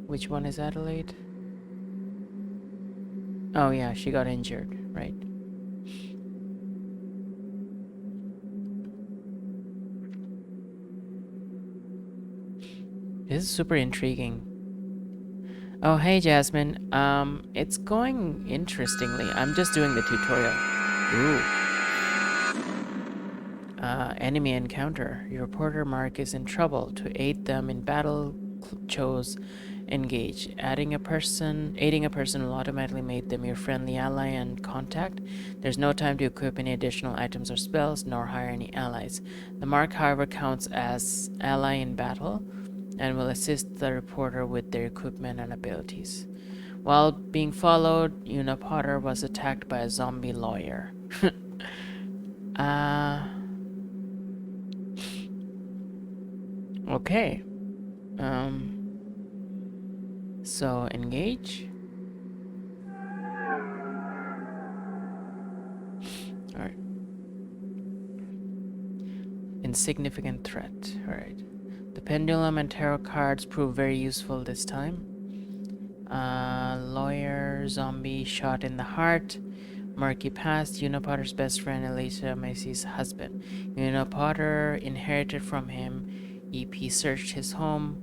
Which one is Adelaide? Oh yeah, she got injured, right. This is super intriguing. Oh, hey Jasmine. It's going interestingly. I'm just doing the tutorial. Ooh. Enemy encounter. Your reporter Mark is in trouble. To aid them in battle, chose engage. Aiding a person will automatically make them your friendly ally and contact. There's no time to equip any additional items or spells, nor hire any allies. The Mark, however, counts as ally in battle and will assist the reporter with their equipment and abilities. While being followed, Una Potter was attacked by a zombie lawyer. Okay. So engage. Alright. Insignificant threat. Alright. The pendulum and tarot cards prove very useful this time. Lawyer, zombie, shot in the heart. Murky past, Unipotter's best friend, Alicia Macy's husband. Unipotter inherited from him. EP searched his home.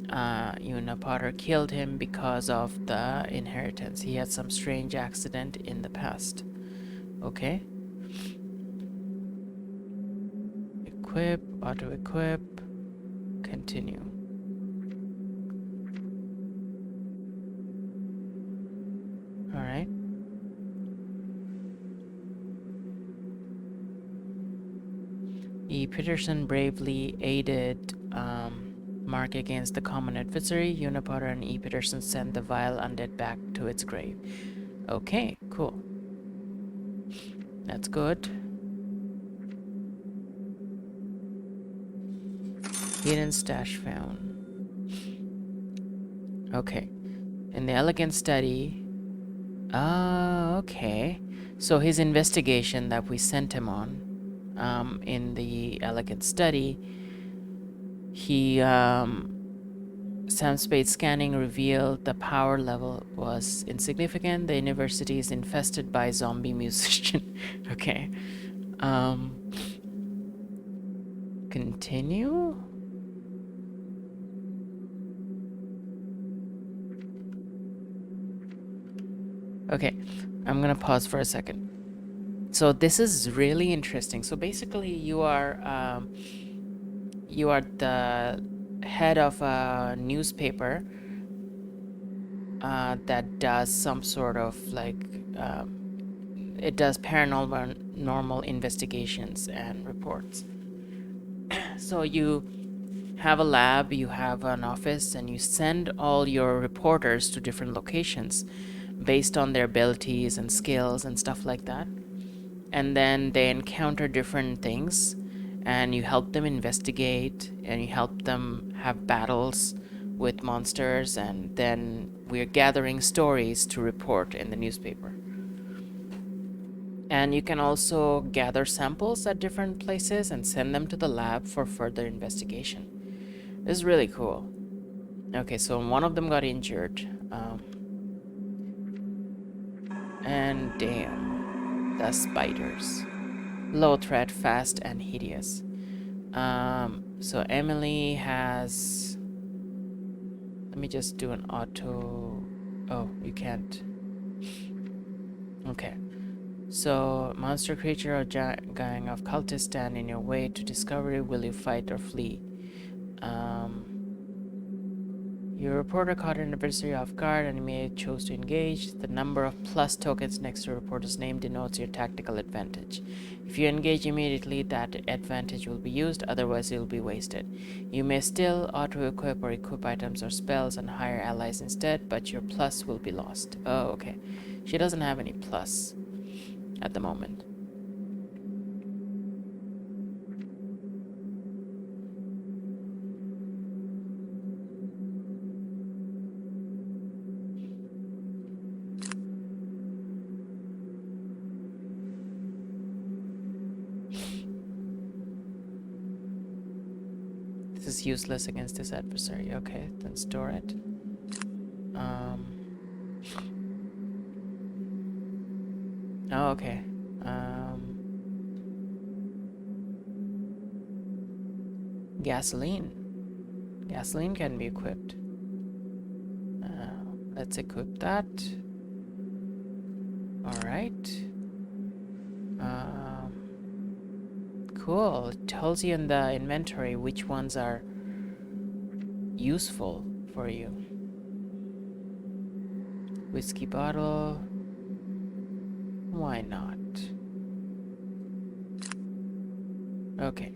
Unipotter killed him because of the inheritance. He had some strange accident in the past. Okay. Equip, auto-equip, continue. Alright. E. Peterson bravely aided Mark against the common adversary. Unipotter and E. Peterson sent the vile undead back to its grave. Okay, cool. That's good. Hidden stash found. Okay. In the elegant study. Okay. So his investigation that we sent him on, in the elegant study, Sam Spade's scanning revealed the power level was insignificant. The university is infested by zombie musician. Okay. Continue? Okay, I'm gonna pause for a second. So this is really interesting. So basically you are the head of a newspaper that does some sort of like it does paranormal investigations and reports. So you have a lab, you have an office, and you send all your reporters to different locations based on their abilities and skills and stuff like that. And then they encounter different things, and you help them investigate, and you help them have battles with monsters, and then we're gathering stories to report in the newspaper. And you can also gather samples at different places and send them to the lab for further investigation. This is really cool. Okay, so one of them got injured. And damn, the spiders. Low threat, fast, and hideous. So Emily has... Let me just do an auto... Oh, you can't. Okay. So, monster creature or gang of cultists stand in your way to discovery. Will you fight or flee? Your reporter caught an adversary off guard and immediately chose to engage. The number of plus tokens next to a reporter's name denotes your tactical advantage. If you engage immediately, that advantage will be used, otherwise it will be wasted. You may still auto-equip or equip items or spells and hire allies instead, but your plus will be lost. Oh, okay. She doesn't have any plus at the moment. This is useless against this adversary. Okay, then store it. Oh, okay. Gasoline. Gasoline can be equipped. Let's equip that. Alright. Cool. It tells you in the inventory which ones are useful for you. Whiskey bottle. Why not? Okay.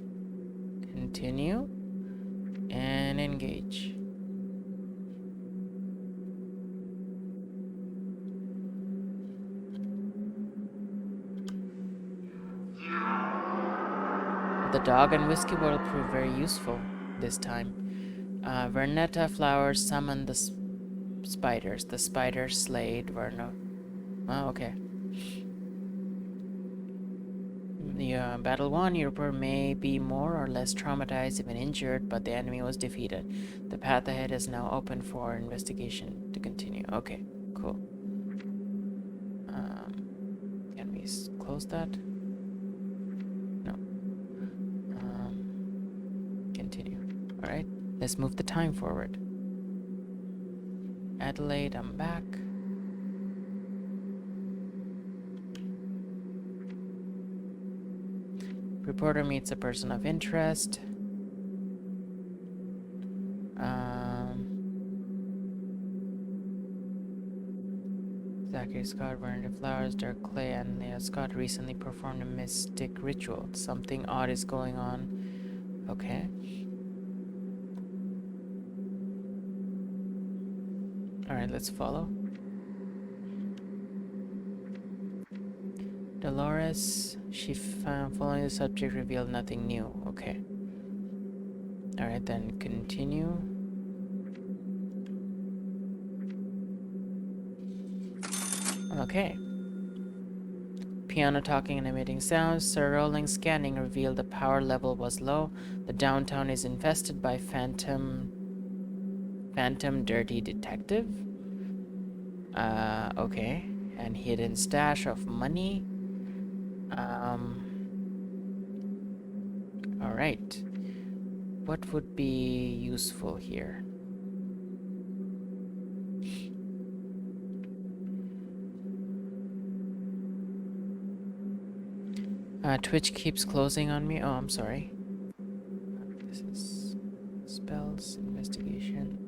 Continue. And engage. The dog and whiskey bottle prove very useful this time. Vernetta flowers summon the spiders. The spider slayed Verno. Oh, okay. Battle 1, your reporter may be more or less traumatized, even injured, but the enemy was defeated. The path ahead is now open for investigation to continue. Okay, cool. Can we close that? No. Continue. Alright, let's move the time forward. Adelaide, I'm back. Reporter meets a person of interest. Zachary Scott, Werner Flowers, Dirk Clay, and Leah Scott recently performed a mystic ritual. Something odd is going on. Okay. Alright, let's follow. Dolores, she found following the subject revealed nothing new. Okay. Alright, then continue. Okay. Piano talking and emitting sounds. Sir Rolling scanning revealed the power level was low. The downtown is infested by phantom dirty detective. Okay. And hidden stash of money. Alright. What would be useful here? Twitch keeps closing on me. Oh, I'm sorry. This is spells, investigation.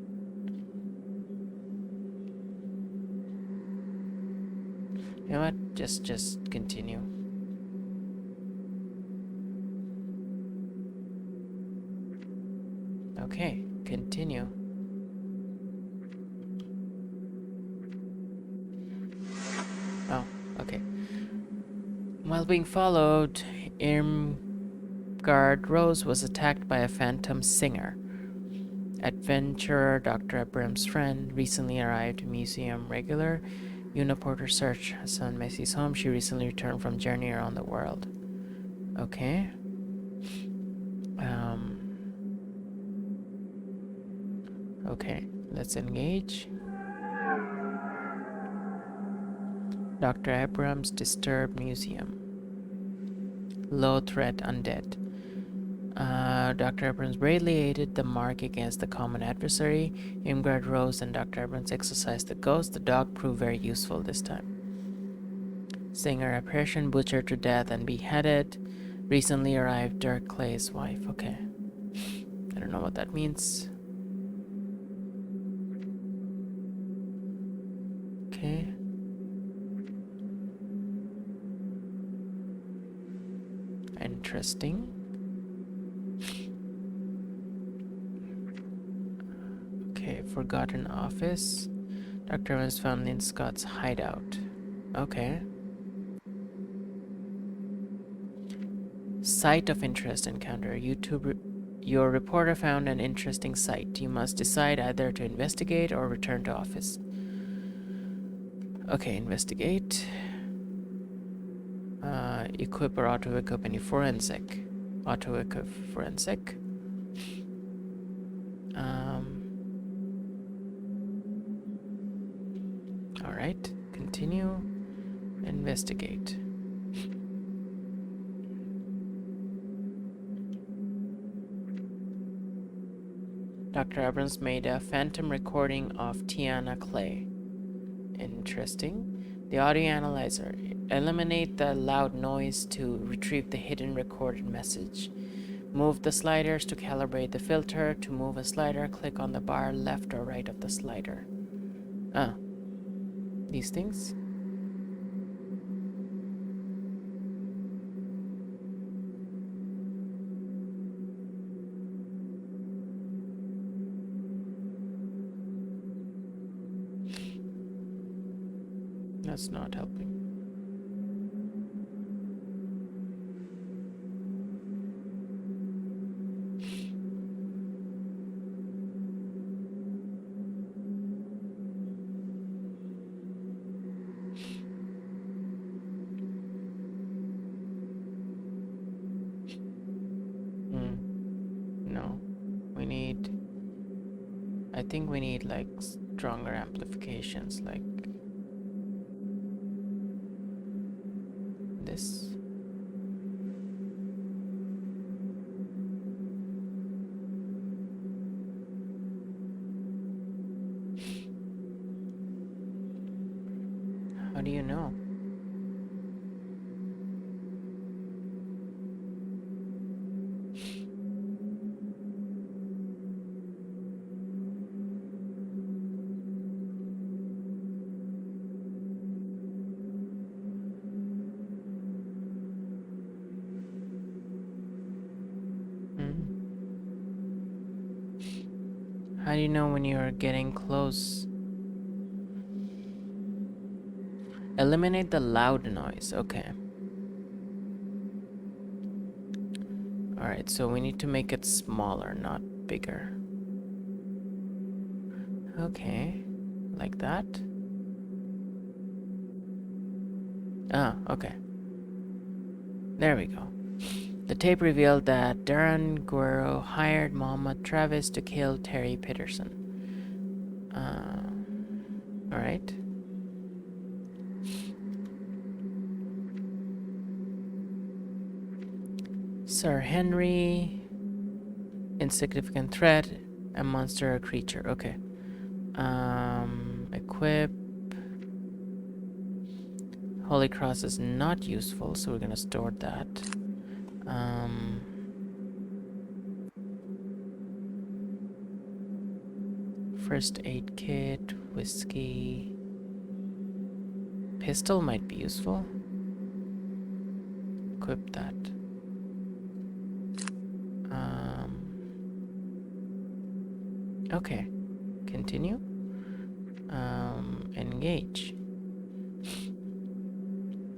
You know what? Just continue. Okay, continue. Oh, okay. While being followed, Irmgard Rose was attacked by a phantom singer. Adventurer Dr. Abrams' friend recently arrived to museum regular. Uniporter search son Macy's home. She recently returned from journey around the world. Okay. Okay, let's engage. Dr. Abrams' disturbed museum. Low threat undead. Dr. Abrams bravely aided the mark against the common adversary. Irmgard Rose and Dr. Abrams exorcised the ghost. The dog proved very useful this time. Singer apparition butchered to death and beheaded. Recently arrived Dirk Clay's wife. Okay. I don't know what that means. Okay. Interesting. Okay, forgotten office. Dr. Evans found in Scott's hideout. Okay. Site of interest encounter. Your reporter found an interesting site. You must decide either to investigate or return to office. Okay, investigate. Equip or auto-equip any forensic. Auto-equip forensic. Alright, continue. Investigate. Dr. Abrams made a phantom recording of Tiana Clay. Interesting. The audio analyzer. Eliminate the loud noise to retrieve the hidden recorded message. Move the sliders to calibrate the filter. To move a slider, click on the bar left or right of the slider. These things. That's not helping. I think we need like stronger amplifications like this. How do you know? How do you know when you're getting close? Eliminate the loud noise. Okay. Alright, so we need to make it smaller, not bigger. Okay. Like that. Ah, okay. There we go. The tape revealed that Darren Guerrero hired Mohammed Travis to kill Terry Peterson. Alright. Sir Henry. Insignificant threat. A monster or creature. Okay. Equip. Holy Cross is not useful, so we're gonna store that. First aid kit, whiskey. Pistol might be useful. Equip that. Okay. Continue. Engage.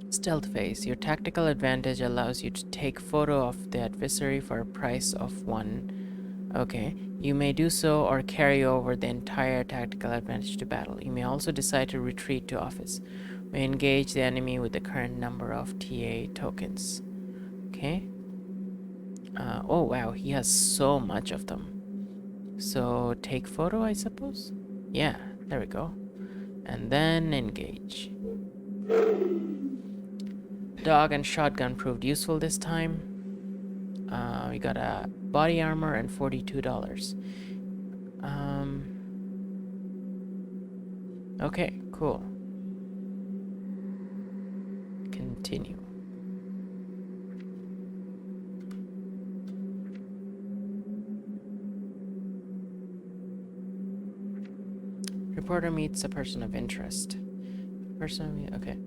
Stealth phase. Your tactical advantage allows you to take photo of the adversary for a price of 1. Okay. You may do so or carry over the entire tactical advantage to battle. You may also decide to retreat to office. May engage the enemy with the current number of TA tokens. Okay. Oh wow, he has so much of them. So take photo, I suppose? Yeah, there we go. And then engage. Dog and shotgun proved useful this time. We got a body armor and $42. Okay, cool. Continue. Reporter meets a person of interest. Okay.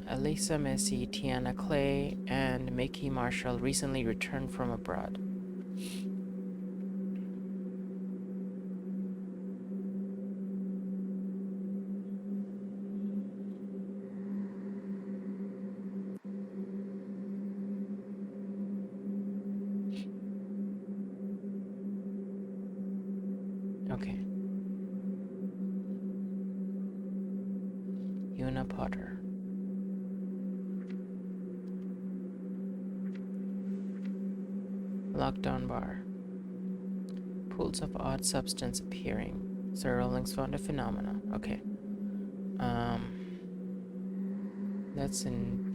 Elisa Messi, Tiana Clay, and Mickey Marshall recently returned from abroad. Okay. Una Potter. Lockdown bar. Pools of odd substance appearing. Sir Rowling's found a phenomena. Okay. That's in...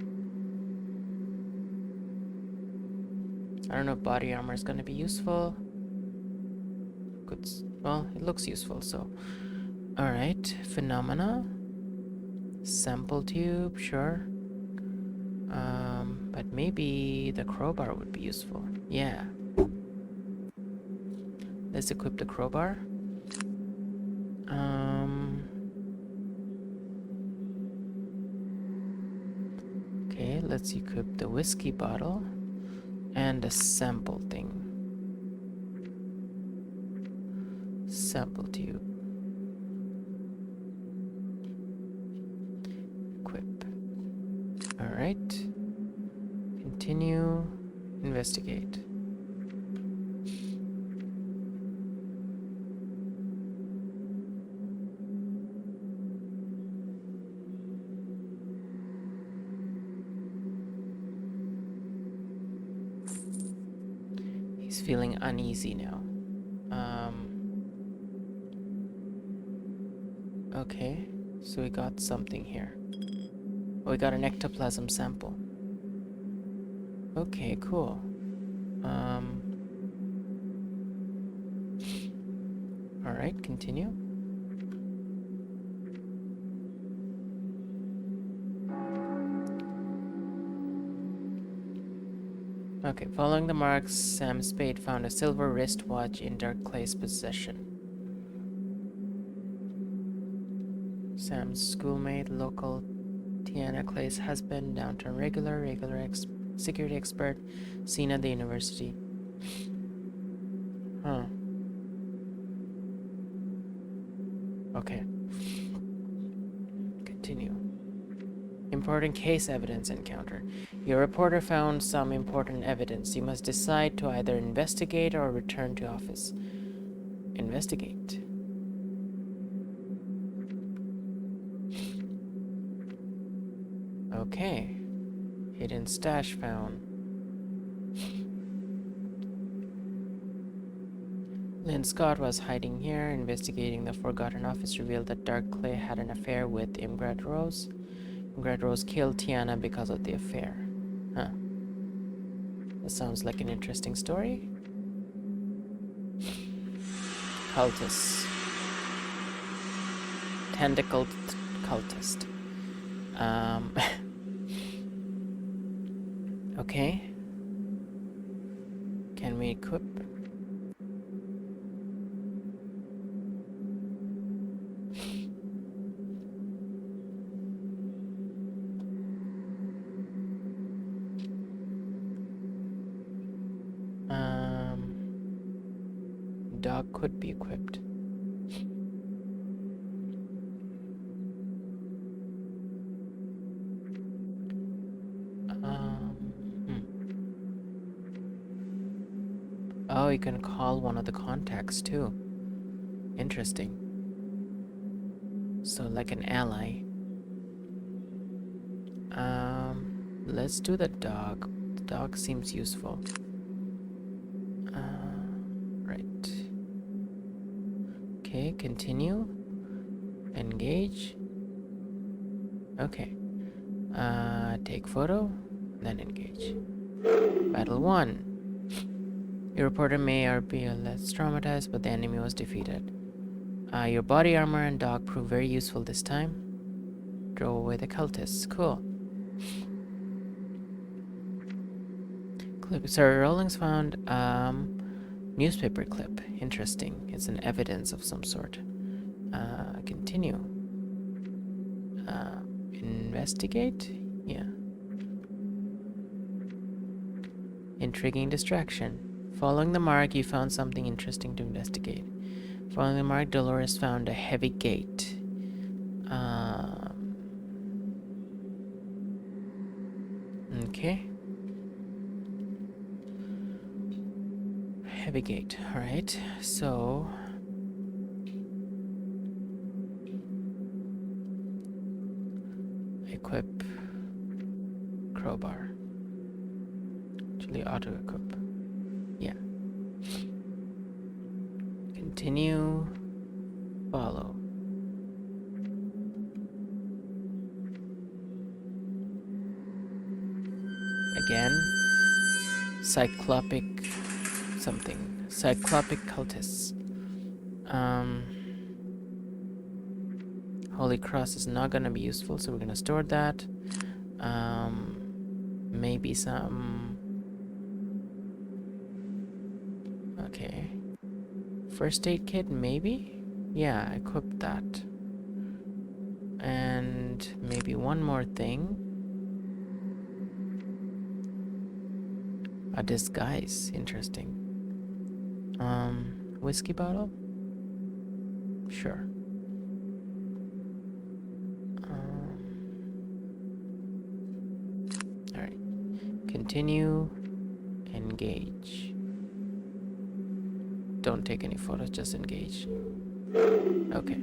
I don't know if body armor is going to be useful. Good. Well, it looks useful, so... Alright. Phenomena. Sample tube, sure. But maybe the crowbar would be useful. Yeah. Let's equip the crowbar. Okay, let's equip the whiskey bottle and the sample thing. Sample tube. Equip. Alright. Continue. Investigate. He's feeling uneasy now. Okay, so we got something here. We got an ectoplasm sample. Okay, cool. Alright, continue. Okay, following the marks, Sam Spade found a silver wristwatch in Dirk Clay's possession. Sam's schoolmate, local Tiana Clay's husband, downtown regular security expert, seen at the university. Huh. Okay. Continue. Important case evidence encounter. Your reporter found some important evidence. You must decide to either investigate or return to office. Investigate. Okay. Hidden stash found. Lynn Scott was hiding here. Investigating the forgotten office revealed that Dark Clay had an affair with Imgrad Rose. Imgrad Rose killed Tiana because of the affair. Huh. That sounds like an interesting story. Cultist. Tentacled cultist. Okay. Can we equip? Dog could be equipped. Oh, you can call one of the contacts too. Interesting. So like an ally. Let's do the dog. The dog seems useful. Right. Okay, continue. Engage. Okay. Take photo, then engage. Battle 1. Your reporter may or be less traumatized, but the enemy was defeated. Your body armor and dog proved very useful this time. Drove away the cultists. Cool. Clip. Sir Rawlings found newspaper clip. Interesting. It's an evidence of some sort. Continue. Investigate? Yeah. Intriguing distraction. Following the mark, you found something interesting to investigate. Following the mark, Dolores found a heavy gate. Okay. Heavy gate. Alright, so... equip crowbar. Actually, auto-equip. Yeah. Continue. Follow. Again. Cyclopic something. Cyclopic cultists. Holy Cross is not gonna be useful, so we're gonna store that. Maybe some... Okay. First aid kit, maybe? Yeah, equip that. And maybe one more thing. A disguise, interesting. Whiskey bottle? Sure. Alright. Continue. Engage. Don't take any photos, just engage. Okay.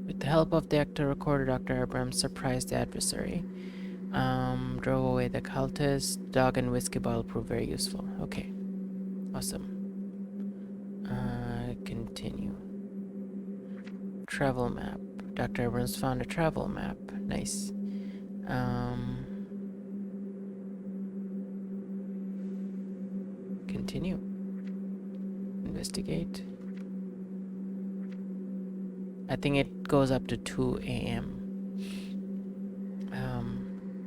With the help of the actor recorder, Dr. Abrams surprised the adversary. Drove away the cultist. Dog and whiskey bottle proved very useful. Okay. Awesome. Continue. travel map. Dr. Abrams found a travel map. Nice. Continue. Investigate. I think it goes up to 2 a.m.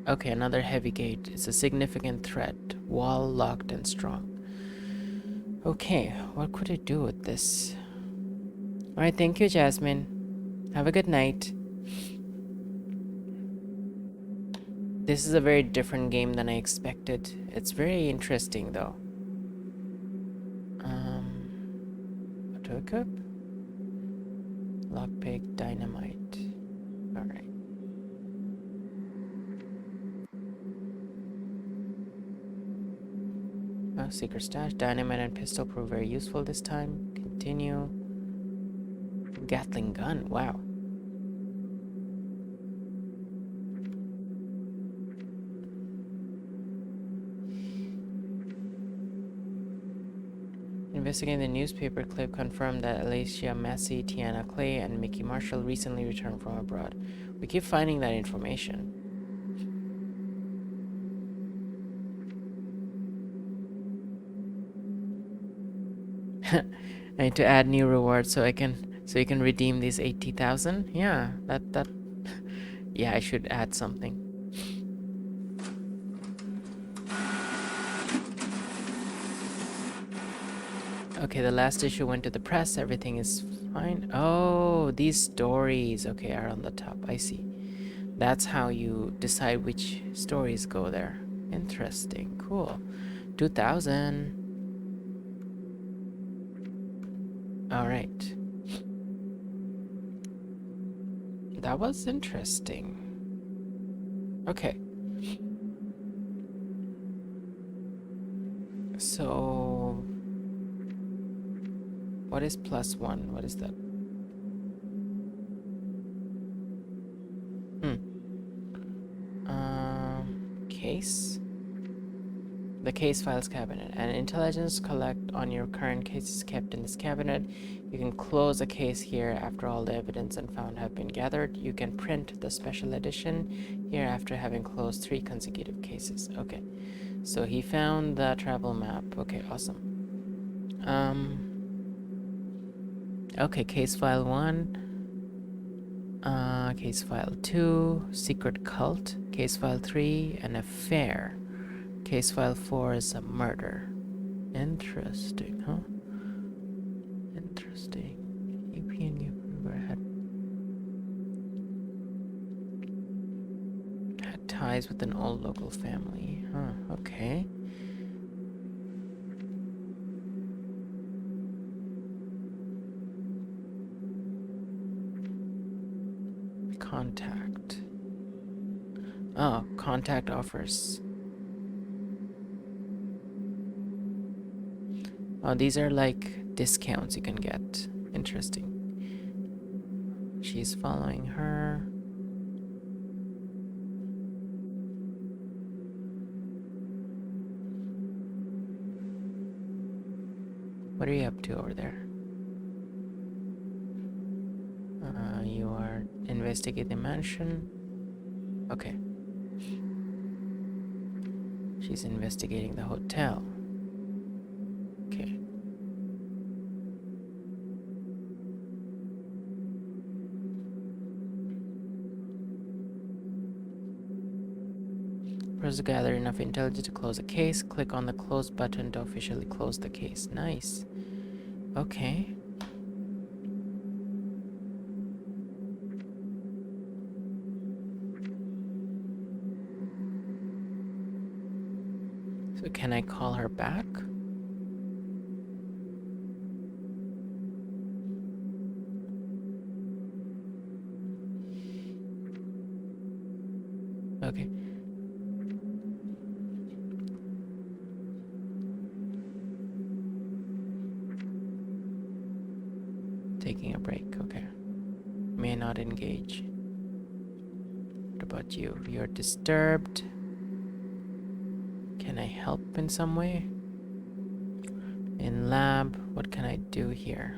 Okay, another heavy gate. It's a significant threat. Wall locked and strong. Okay, what could I do with this? Alright, thank you, Jasmine. Have a good night. This is a very different game than I expected. It's very interesting, though. Auto equip? Lockpick, dynamite. Alright. Oh, secret stash. Dynamite and pistol prove very useful this time. Continue. Gatling gun. Wow. Investigating the newspaper clip confirmed that Alicia Massey, Tiana Clay, and Mickey Marshall recently returned from abroad. We keep finding that information. I need to add new rewards so you can redeem these 80,000. Yeah, that yeah, I should add something. Okay, the last issue went to the press. Everything is fine. Oh, these stories, okay, are on the top. I see. That's how you decide which stories go there. Interesting. Cool. 2,000. All right. That was interesting. Okay. So, what is +1? What is that? Case. The case files cabinet. An intelligence collect on your current case is kept in this cabinet. You can close a case here after all the evidence and found have been gathered. You can print the special edition here after having closed 3 consecutive cases. Okay. So he found the travel map. Okay, awesome. Okay, case file 1. Case file 2, secret cult. Case file 3, an affair. Case file 4 is a murder. Interesting, huh? Interesting. European had ties with an old local family. Huh, okay. Contact. Oh, contact offers. Oh, these are like discounts you can get. Interesting. She's following her. What are you up to over there? You are investigating the mansion. Okay. She's investigating the hotel. Okay. Press to gather enough intelligence to close a case. Click on the close button to officially close the case. Nice. Okay. So can I call her back? Okay. Taking a break, okay. May not engage. What about you? You're disturbed. Can I help in some way? In lab, what can I do here?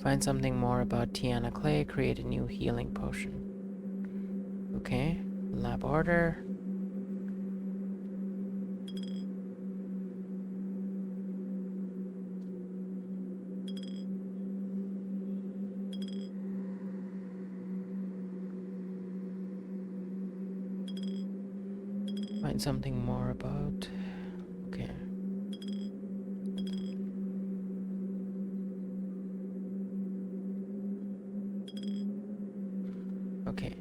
Find something more about Tiana Clay. Create a new healing potion. Okay. Lab order. Find something more about... Okay. Okay.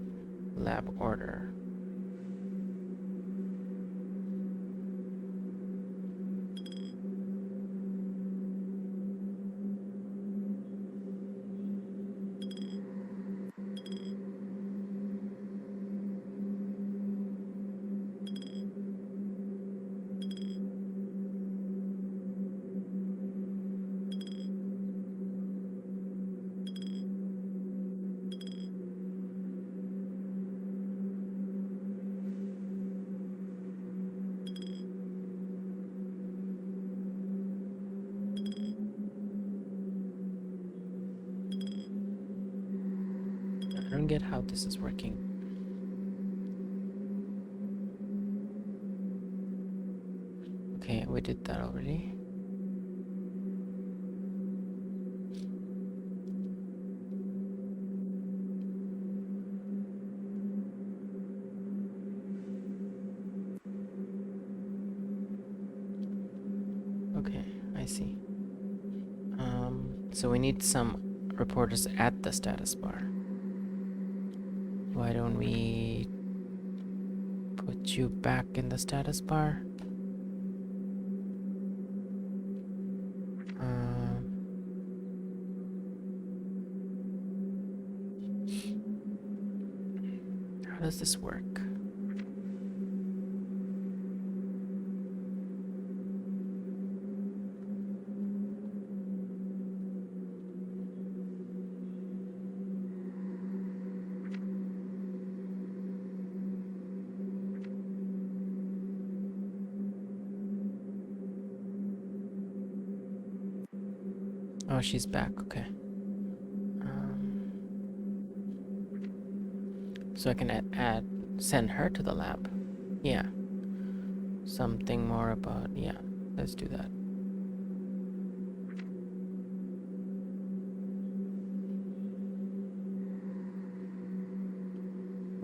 Lab order. I don't get how this is working. Okay, we did that already. Okay, I see. So we need some reporters at the status bar. Why don't we put you back in the status bar? How does this work? Oh, she's back. Okay. So I can send her to the lab. Yeah. Something more about, yeah. Let's do that.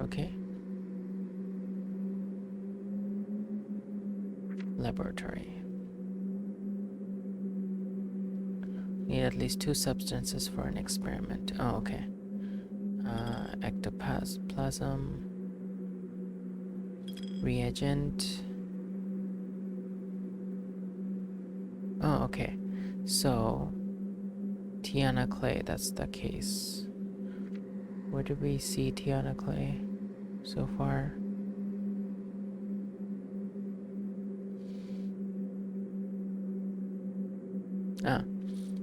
Okay. Laboratory. Need at least 2 substances for an experiment. Oh, okay. Ectoplasm. Reagent. Oh, okay. So, Tiana Clay, that's the case. Where do we see Tiana Clay so far?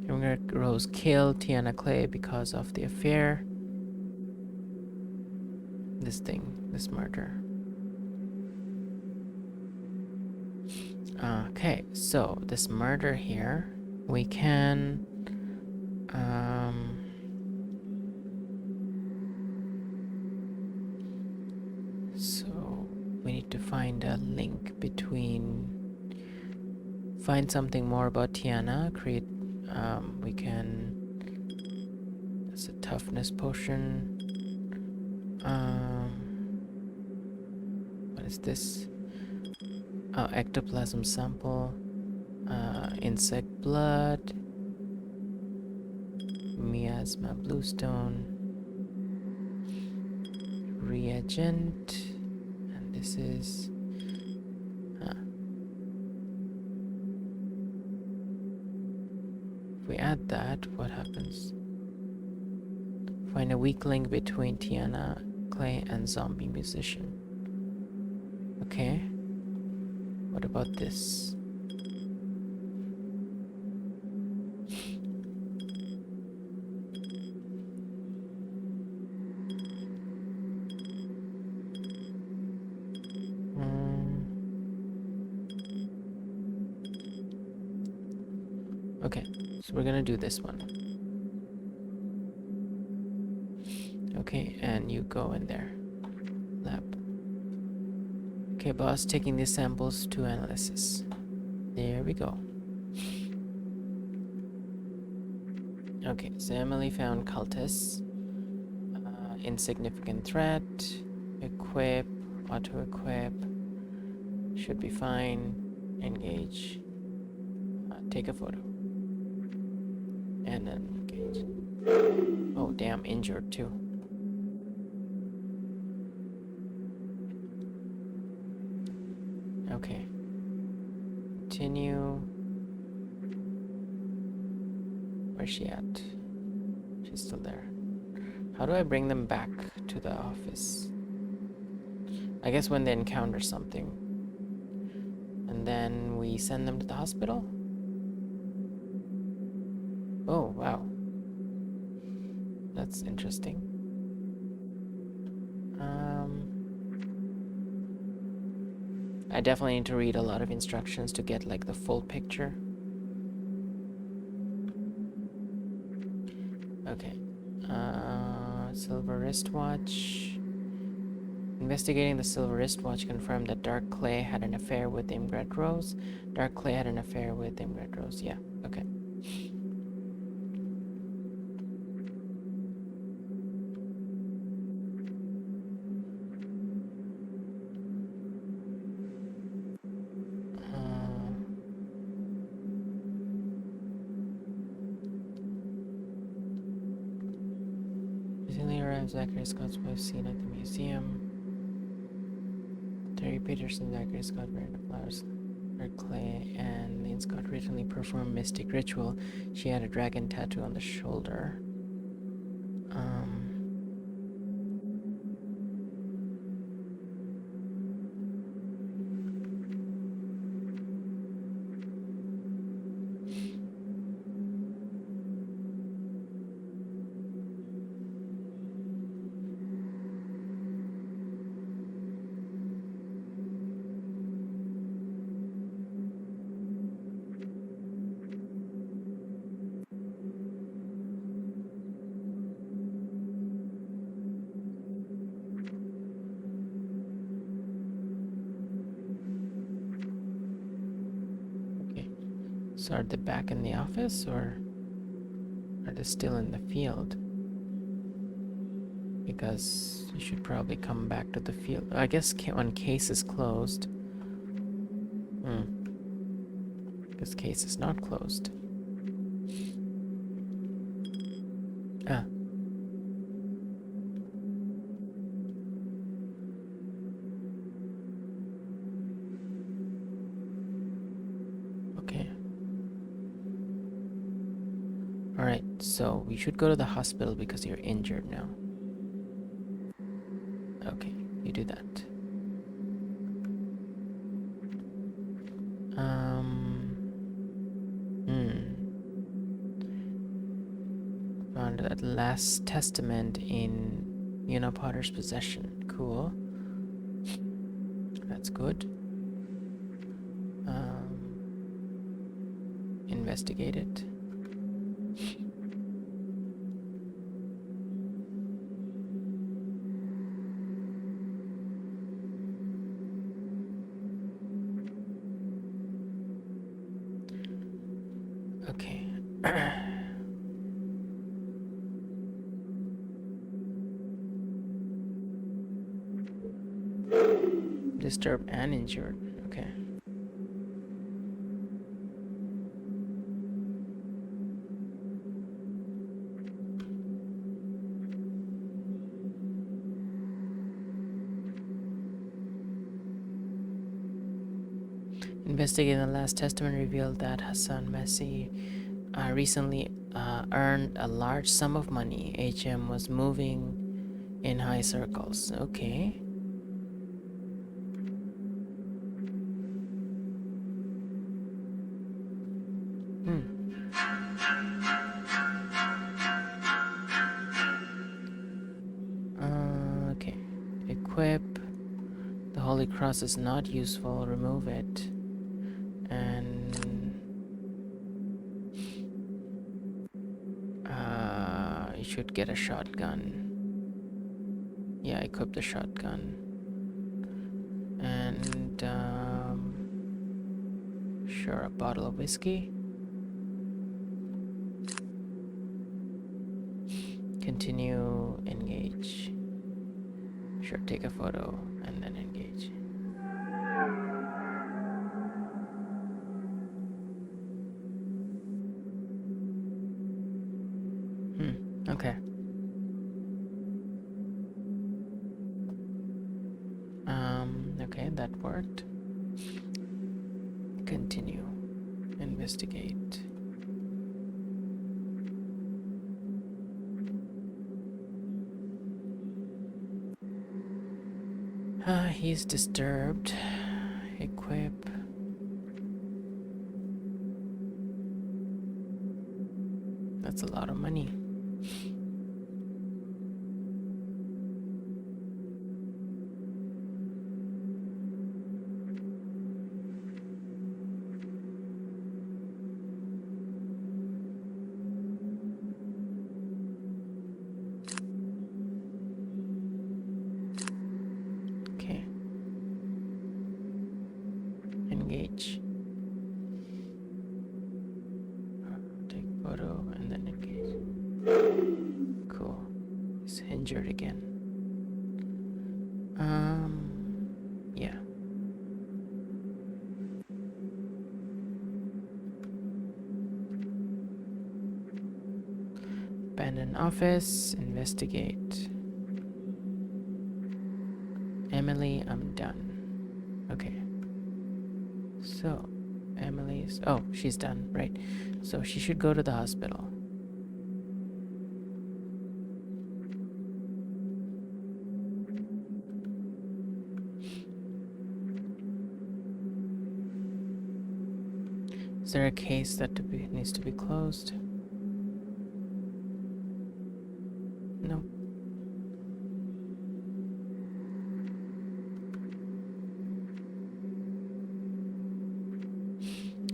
Younger Rose killed Tiana Clay because of the affair. This murder. Okay, so this murder here, we can so we need to find a link between, find something more about Tiana, create we can, that's a toughness potion. What is this? Oh, ectoplasm sample, insect blood, miasma bluestone, reagent, and this is if we add that, what happens? Find a weak link between Tiana Clay and zombie musician. Okay. What about this? Okay, so we're gonna do this one. Okay, and you go in there. Lab. Okay, boss, taking these samples to analysis. There we go. Okay, so Emily found cultists. Insignificant threat. Equip. Auto-equip. Should be fine. Engage. Take a photo. And then engage. Oh, damn, injured too. Okay. Continue. Where's she at? She's still there. How do I bring them back to the office? I guess when they encounter something. And then we send them to the hospital? Oh, wow. That's interesting. I definitely need to read a lot of instructions to get like the full picture. Okay. Silver wristwatch. Investigating the silver wristwatch confirmed that Dark Clay had an affair with Imgret Rose. Dark Clay had an affair with Imgret Rose. Yeah, okay. Recently arrived Zachary Scott's wife seen at the museum. Terry Peterson, Zachary Scott wearing the flowers. Dark Clay and Lynn Scott recently performed mystic ritual. She had a dragon tattoo on the shoulder. So are they back in the office or are they still in the field? Because you should probably come back to the field. I guess when case is closed. This case is not closed. Ah. Okay. Alright, so we should go to the hospital because you're injured now. Okay, you do that. Found that last testament in Una Potter's possession. Cool. That's good. Investigate it. Okay. Disturbed and injured. Okay. Investigating the last testament revealed that Hassan Messi recently earned a large sum of money. HM was moving in high circles. Okay. Okay. Equip. The Holy Cross is not useful. Remove it. And you should get a shotgun. Yeah, equip the shotgun. And, sure, a bottle of whiskey. Continue, engage. Sure, take a photo and then engage. Okay. Okay, that worked. Continue. Investigate. He's disturbed. Equip. That's a lot of money. Okay. Engage. Take photo and then engage. Cool. He's injured again. Yeah. Abandoned office. Investigate. Emily, I'm done. Okay. So, Emily's... Oh, she's done, right. So she should go to the hospital. Is there a case that needs to be closed? No.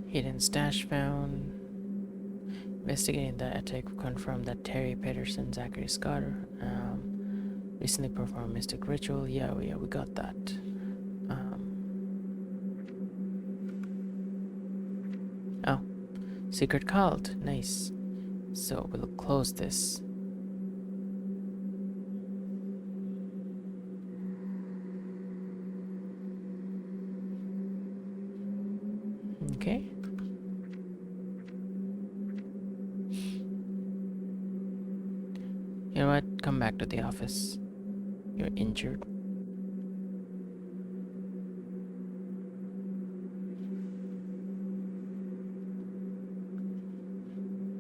Hidden stash found. Investigating the attack confirmed that Terry Peterson, Zachary Scott, recently performed mystic ritual. Yeah, we got that. Oh, secret cult. Nice. So we'll close this. Okay. You know what? Come back to the office. You're injured.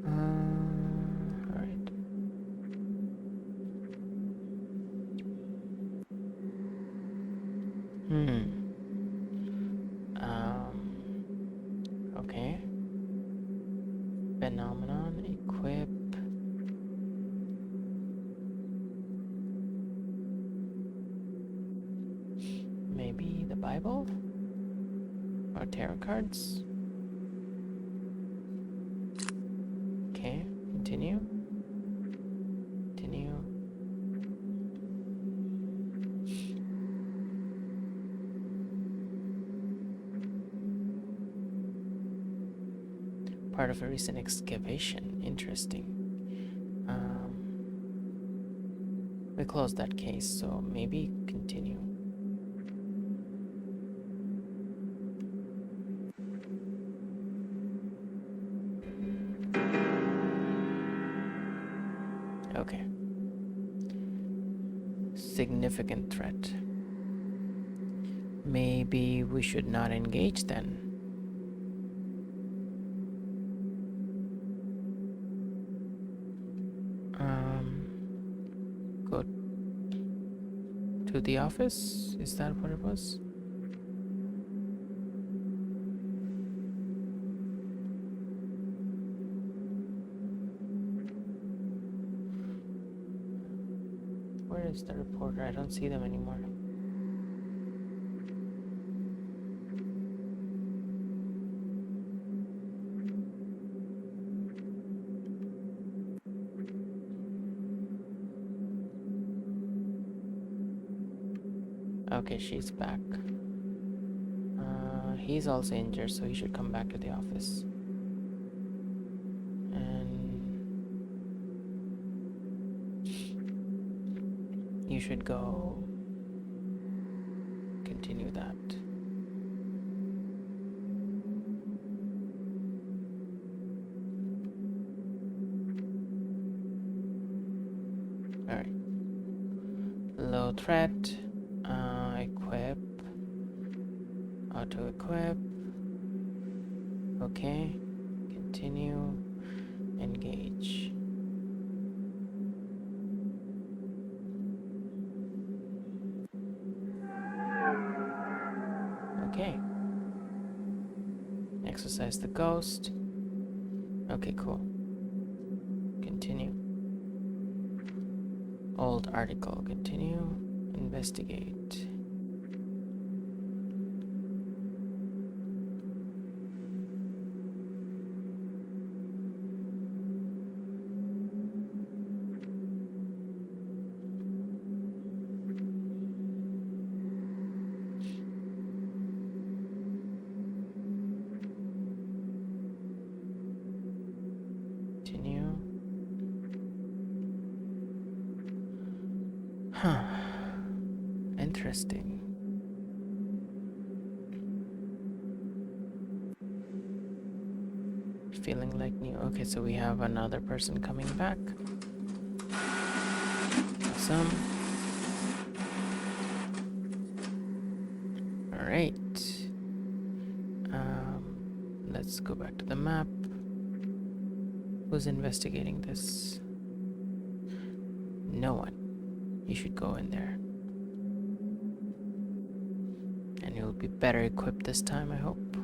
Alright. Okay. Phenomenon, equip. Maybe the Bible? Or tarot cards? Okay, continue. Continue. Part of a recent excavation. Interesting. We closed that case, so maybe continue. Okay. Significant threat. Maybe we should not engage then. Go to the office? Is that what it was? Where is the reporter? I don't see them anymore. Okay, she's back. He's also injured, so he should come back to the office. And you should go continue that. Alright. Low threat. Equip. Auto equip. Okay. Continue. Engage. Okay. Exercise the ghost. Okay, cool. Continue. Old article. Continue. Investigate. Continue. Huh. Interesting. Feeling like new. Okay, so we have another person coming back. Awesome. Alright. Let's go back to the map. Who's investigating this? No one. You should go in there. And you'll be better equipped this time, I hope.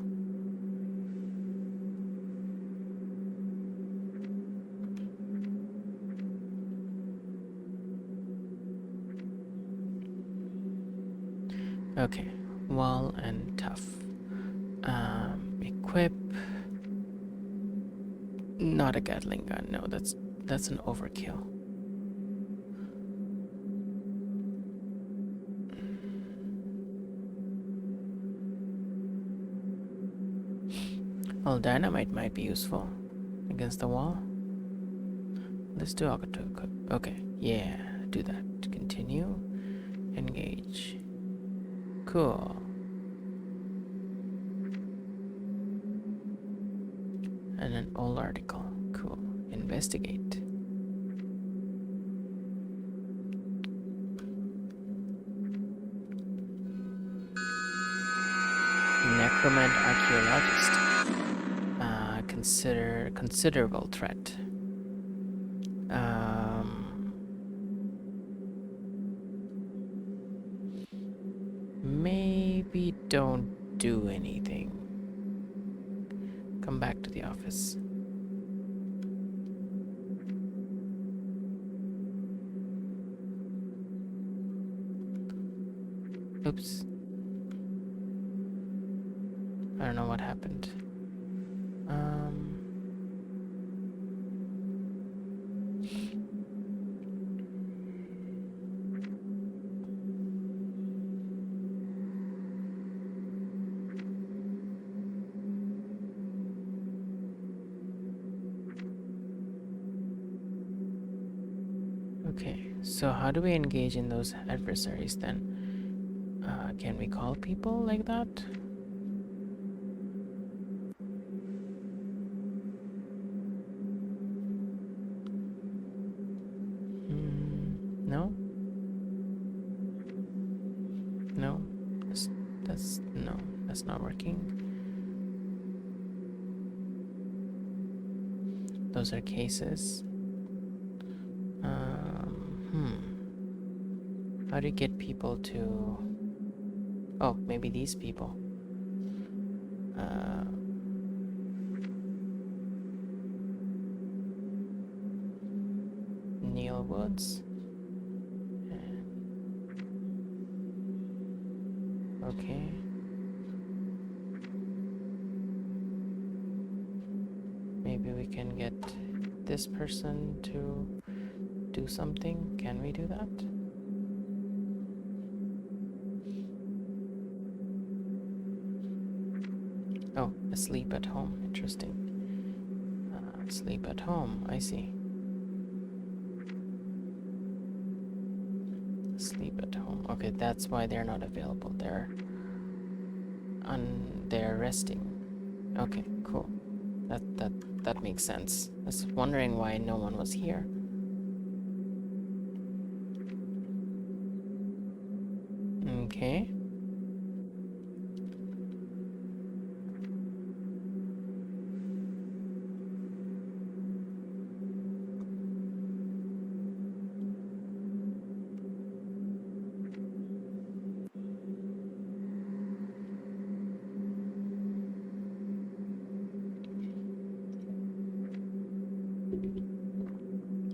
Okay, wall and tough. Equip. Not a Gatling gun. No, that's an overkill. Well, dynamite might be useful against the wall. Let's do auto equip. Okay, yeah, do that. Continue. Engage. Cool. And an old article. Cool. Investigate. Necromant archaeologist. Considerable threat. Maybe don't do anything. Come back to the office. Oops. I don't know what happened. Okay, so how do we engage in those adversaries then? Can we call people like that? No? No? No, that's not working. Those are cases. How do you get people to... Oh, maybe these people. Neil Woods. Okay. Maybe we can get this person to do something. Can we do that? Oh, asleep at home. Interesting. Sleep at home. I see. Sleep at home. Okay, that's why they're not available. They're resting. Okay, cool. That makes sense. I was wondering why no one was here. Okay.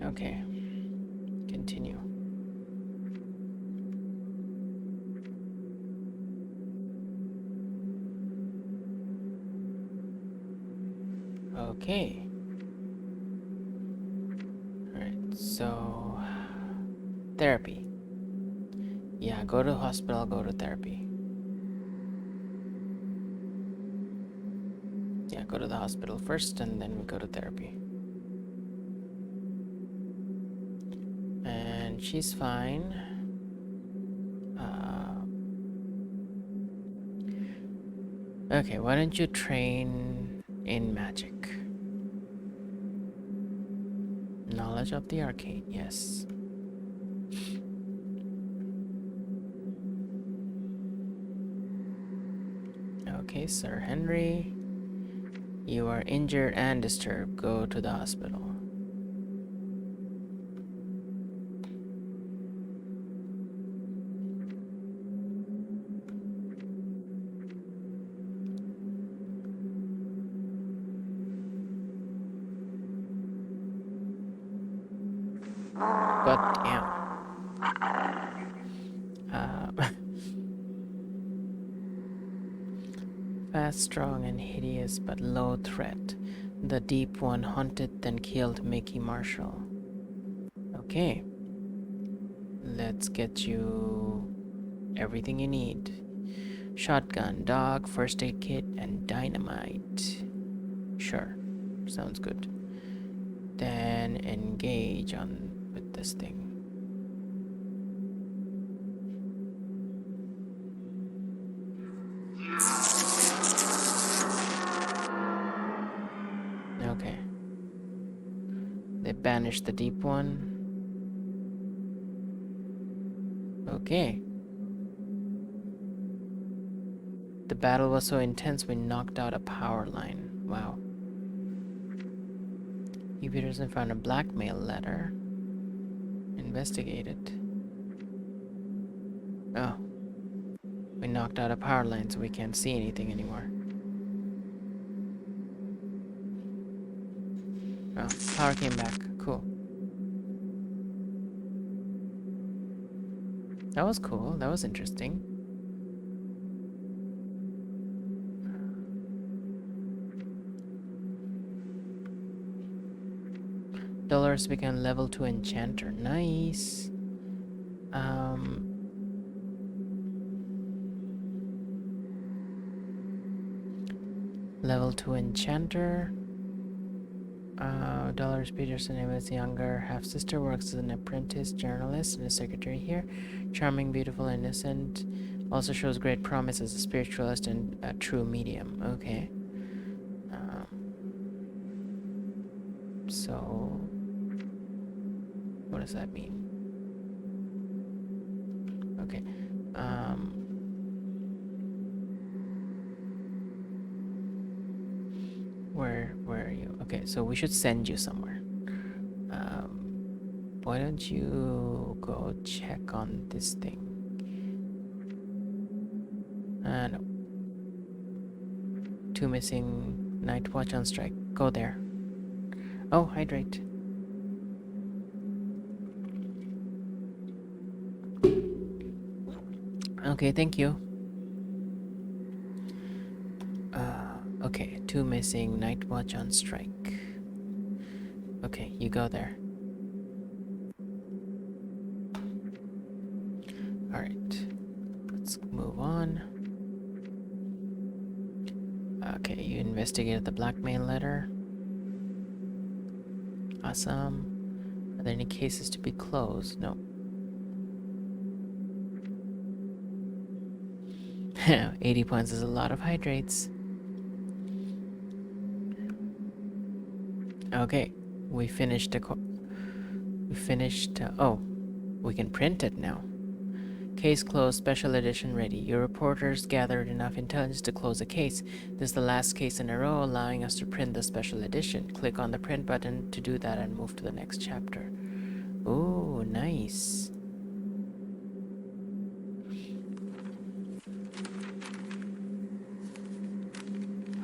Okay. Continue. Okay. Alright, so therapy. Yeah, go to hospital, go to therapy. Yeah, go to the hospital first and then we go to therapy. And she's fine. Okay, why don't you train in magic? Knowledge of the arcane, yes. Okay, Sir Henry. You are injured and disturbed. Go to the hospital. God damn. Fast, strong, and hideous, but low threat. The Deep One hunted, then killed Mickey Marshall. Okay. Let's get you everything you need. Shotgun, dog, first aid kit, and dynamite. Sure. Sounds good. Then engage on with this thing. Okay. They banished the Deep One. Okay. The battle was so intense we knocked out a power line. Wow. Peterson found a blackmail letter. Investigate it. Oh. We knocked out a power line so we can't see anything anymore. Oh, power came back. Cool. That was cool. That was interesting. Dolores became level 2 enchanter. Nice. Level 2 enchanter. Dolores Peterson was younger. Half sister works as an apprentice journalist and a secretary here. Charming, beautiful, innocent. Also shows great promise as a spiritualist and a true medium. Okay. So, what does that mean? Okay. Where are you? Okay, so we should send you somewhere. Why don't you go check on this thing? No. 2 missing. Night watch on strike. Go there. Oh, hydrate. Okay, thank you. Okay, 2 missing. Night watch on strike. Okay, you go there. Alright. Let's move on. Okay, you investigated the blackmail letter. Awesome. Are there any cases to be closed? No. 80 points is a lot of hydrates. Okay, we finished oh, we can print it now. Case closed, special edition ready. Your reporters gathered enough intelligence to close a case. This is the last case in a row, allowing us to print the special edition. Click on the print button to do that and move to the next chapter. Ooh, nice.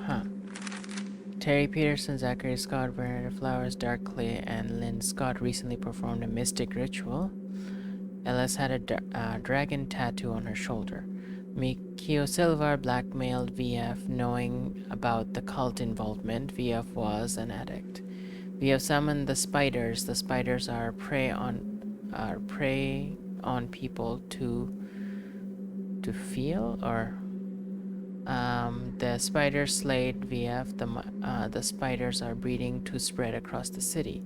Huh. Terry Peterson, Zachary Scott, Bernard Flowers, Dark Clay, and Lynn Scott recently performed a mystic ritual. Ellis had a dragon tattoo on her shoulder. Mikio Silva blackmailed VF, knowing about the cult involvement. VF was an addict. VF summoned the spiders. The spiders are prey on people to feel, or the spiders slayed VF. The spiders are breeding to spread across the city.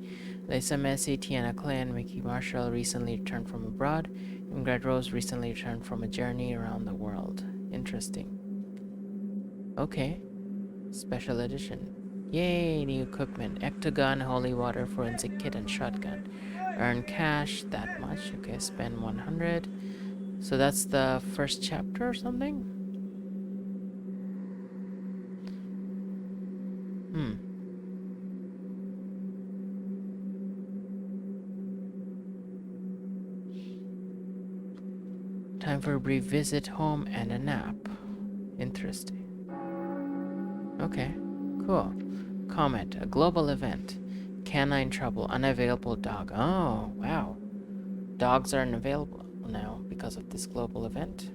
Lisa Messi, Tiana Clay, and Mickey Marshall recently returned from abroad. Ingrid Rose recently returned from a journey around the world. Interesting. Okay. Special edition. Yay, new equipment. Ectogun, holy water, forensic kit, and shotgun. Earn cash, that much. Okay, spend 100. So that's the first chapter or something? Time for a brief visit home and a nap. Interesting. Okay, cool. Comment, a global event. Canine trouble, unavailable dog. Oh, wow. Dogs are unavailable now because of this global event.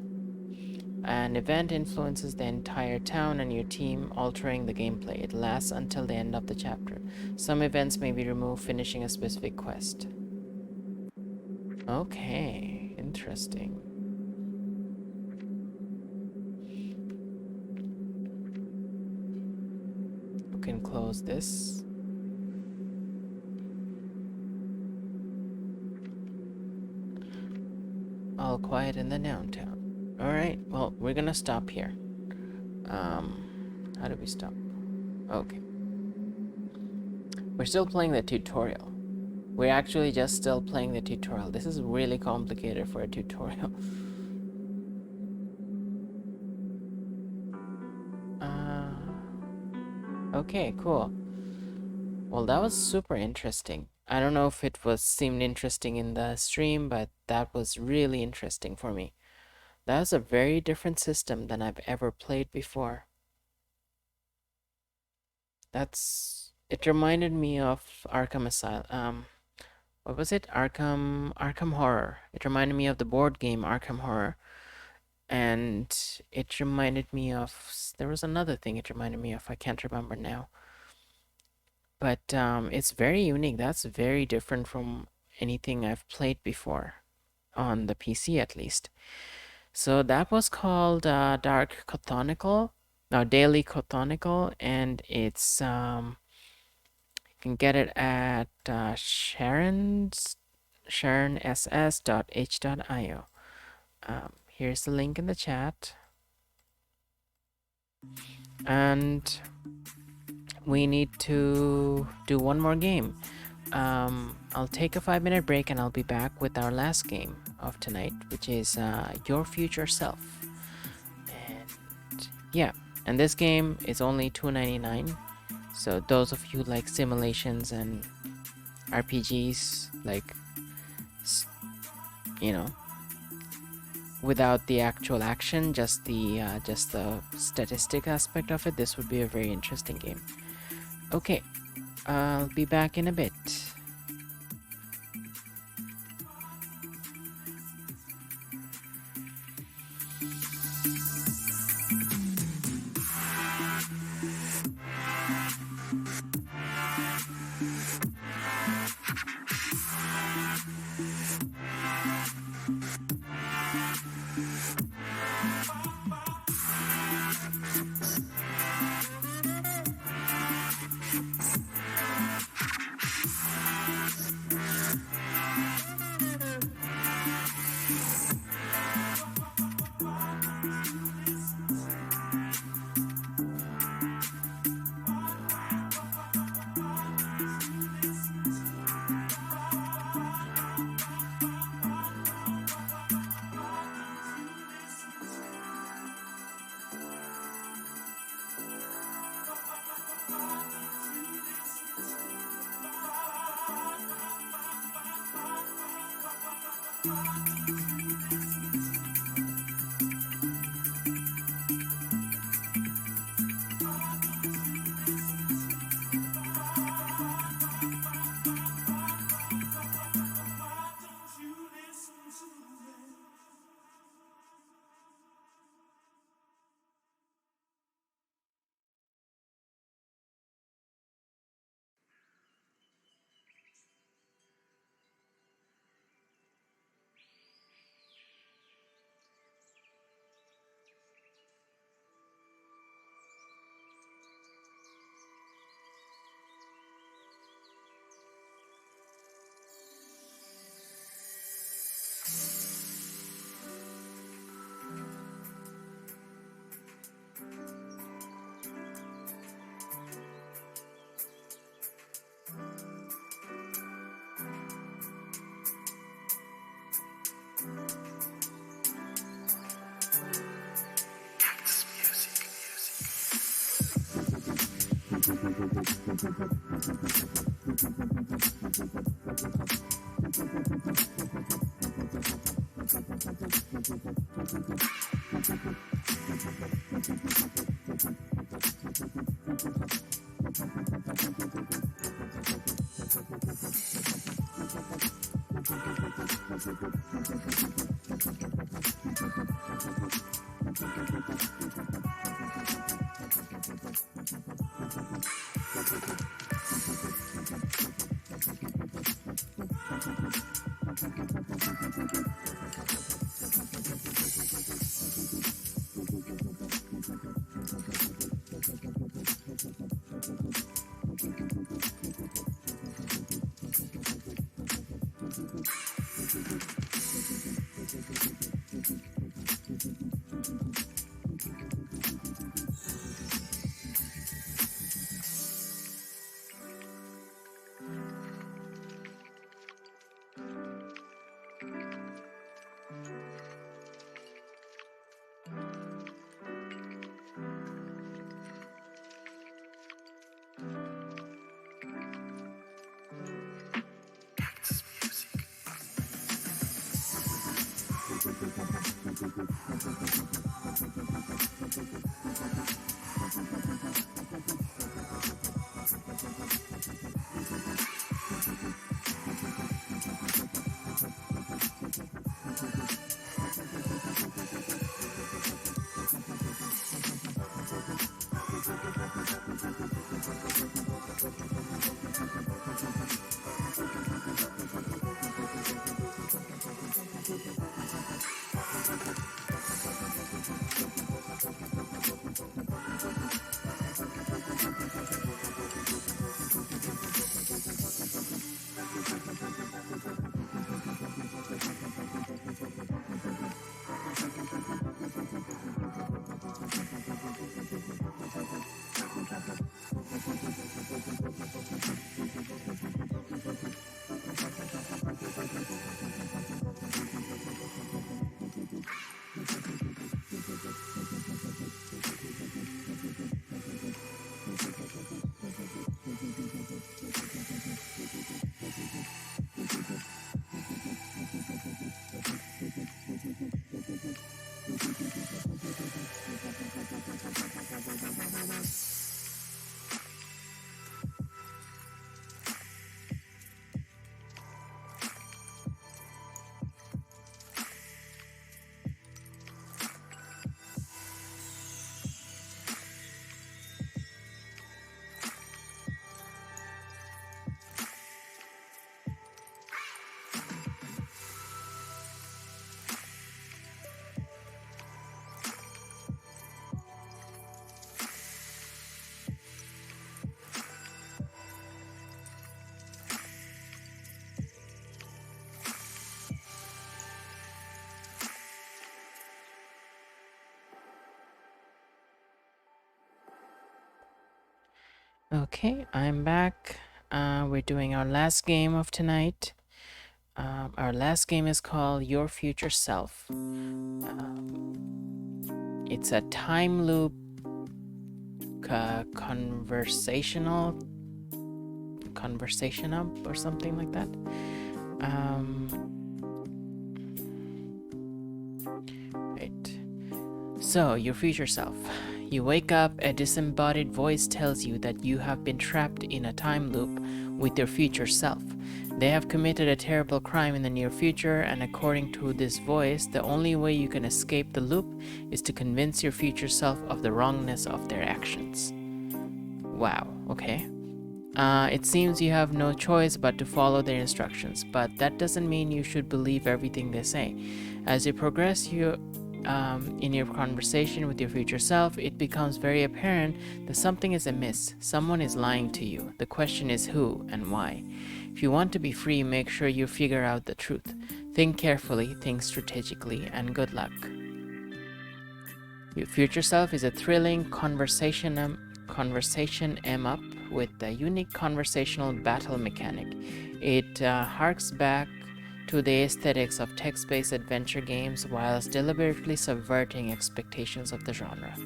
An event influences the entire town and your team, altering the gameplay. It lasts until the end of the chapter. Some events may be removed, finishing a specific quest. Okay, interesting. We can close this. All quiet in the downtown. Alright, well, we're gonna stop here. How do we stop? Okay. We're still playing the tutorial. We're actually just still playing the tutorial. This is really complicated for a tutorial. Okay, cool. Well, that was super interesting. I don't know if it seemed interesting in the stream, but that was really interesting for me. That was a very different system than I've ever played before. It reminded me of Arkham Asylum. What was it? Arkham Horror. It reminded me of the board game Arkham Horror. And it reminded me of, there was another thing it reminded me of. I can't remember now. But it's very unique. That's very different from anything I've played before, on the PC at least. So that was called Dark Cthonicle, no, Daily Cthonicle, and it's you can get it at sharonss.h.io. Here's the link in the chat, and we need to do one more game. I'll take a 5-minute break and I'll be back with our last game of tonight, which is Your Future Self. And yeah, and this game is only $2.99. So those of you who like simulations and RPGs, like, you know, without the actual action, just the statistic aspect of it, this would be a very interesting game. Okay, I'll be back in a bit. Okay, I'm back. We're doing our last game of tonight. Our last game is called Your Future Self. It's a time loop conversation up or something like that. Right. So, your future self. You wake up, a disembodied voice tells you that you have been trapped in a time loop with your future self. They have committed a terrible crime in the near future, and according to this voice, the only way you can escape the loop is to convince your future self of the wrongness of their actions. Wow, okay. It seems you have no choice but to follow their instructions, but that doesn't mean you should believe everything they say. As you progress in your conversation with your future self, it becomes very apparent that something is amiss. Someone is lying to you. The question is who and why. If you want to be free, make sure you figure out the truth. Think carefully, think strategically, and good luck. Your future self is a thrilling conversation em-up with a unique conversational battle mechanic. It harks back to the aesthetics of text-based adventure games whilst deliberately subverting expectations of the genre.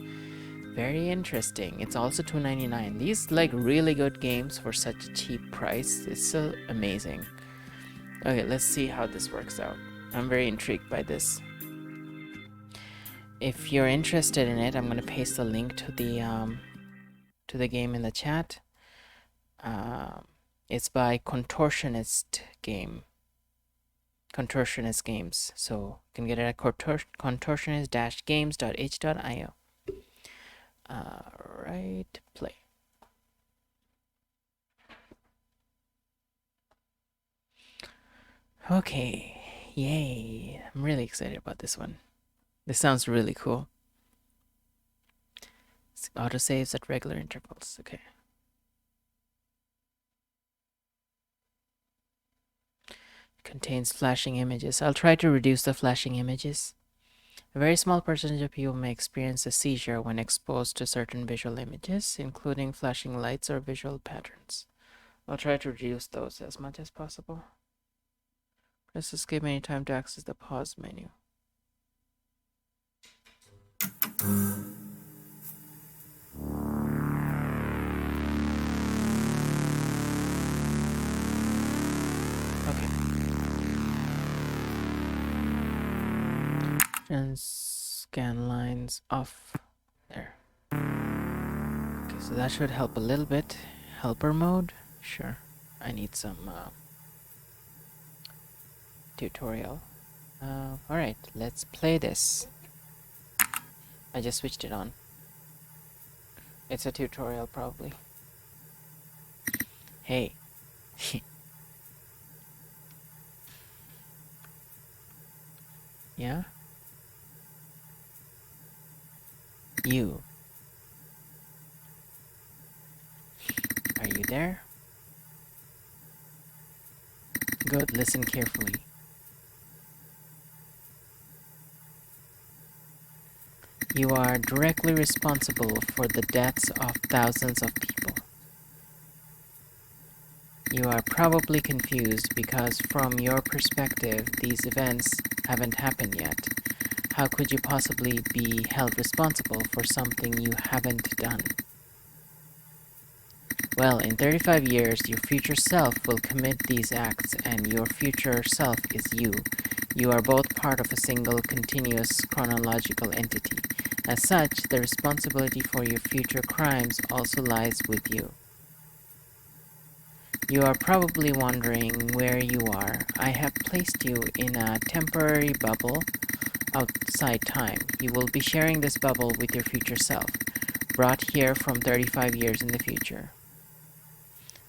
Very interesting. It's also $2.99. These like really good games for such a cheap price. It's so amazing. Okay, let's see how this works out. I'm very intrigued by this. If you're interested in it, I'm gonna paste the link to the game in the chat. It's by Contortionist Games. So you can get it at contortionist-games.h.io. Right, play. Okay, yay. I'm really excited about this one. This sounds really cool. Autosaves at regular intervals, okay. Contains flashing images. I'll try to reduce the flashing images. A very small percentage of people may experience a seizure when exposed to certain visual images, including flashing lights or visual patterns. I'll try to reduce those as much as possible. Press escape anytime to access the pause menu. Okay. And scan lines off. There. Okay, so that should help a little bit. Helper mode? Sure. I need some tutorial. Alright, let's play this. I just switched it on. It's a tutorial, probably. Hey. Yeah? You. Are you there? Good, listen carefully. You are directly responsible for the deaths of thousands of people. You are probably confused because from your perspective, these events haven't happened yet. How could you possibly be held responsible for something you haven't done? Well, in 35 years, your future self will commit these acts, and your future self is you. You are both part of a single continuous chronological entity. As such, the responsibility for your future crimes also lies with you. You are probably wondering where you are. I have placed you in a temporary bubble outside time. You will be sharing this bubble with your future self, brought here from 35 years in the future.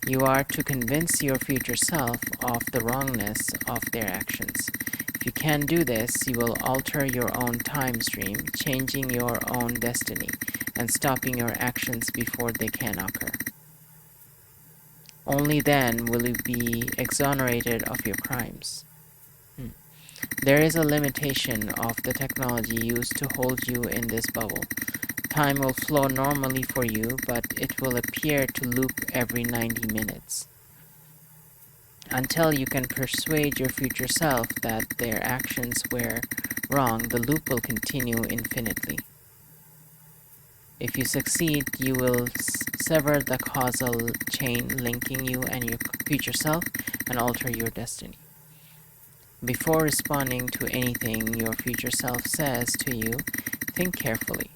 You are to convince your future self of the wrongness of their actions. If you can do this, you will alter your own time stream, changing your own destiny, and stopping your actions before they can occur. Only then will you be exonerated of your crimes. There is a limitation of the technology used to hold you in this bubble. Time will flow normally for you, but it will appear to loop every 90 minutes. Until you can persuade your future self that their actions were wrong, the loop will continue infinitely. If you succeed, you will sever the causal chain linking you and your future self and alter your destiny. Before responding to anything your future self says to you, think carefully.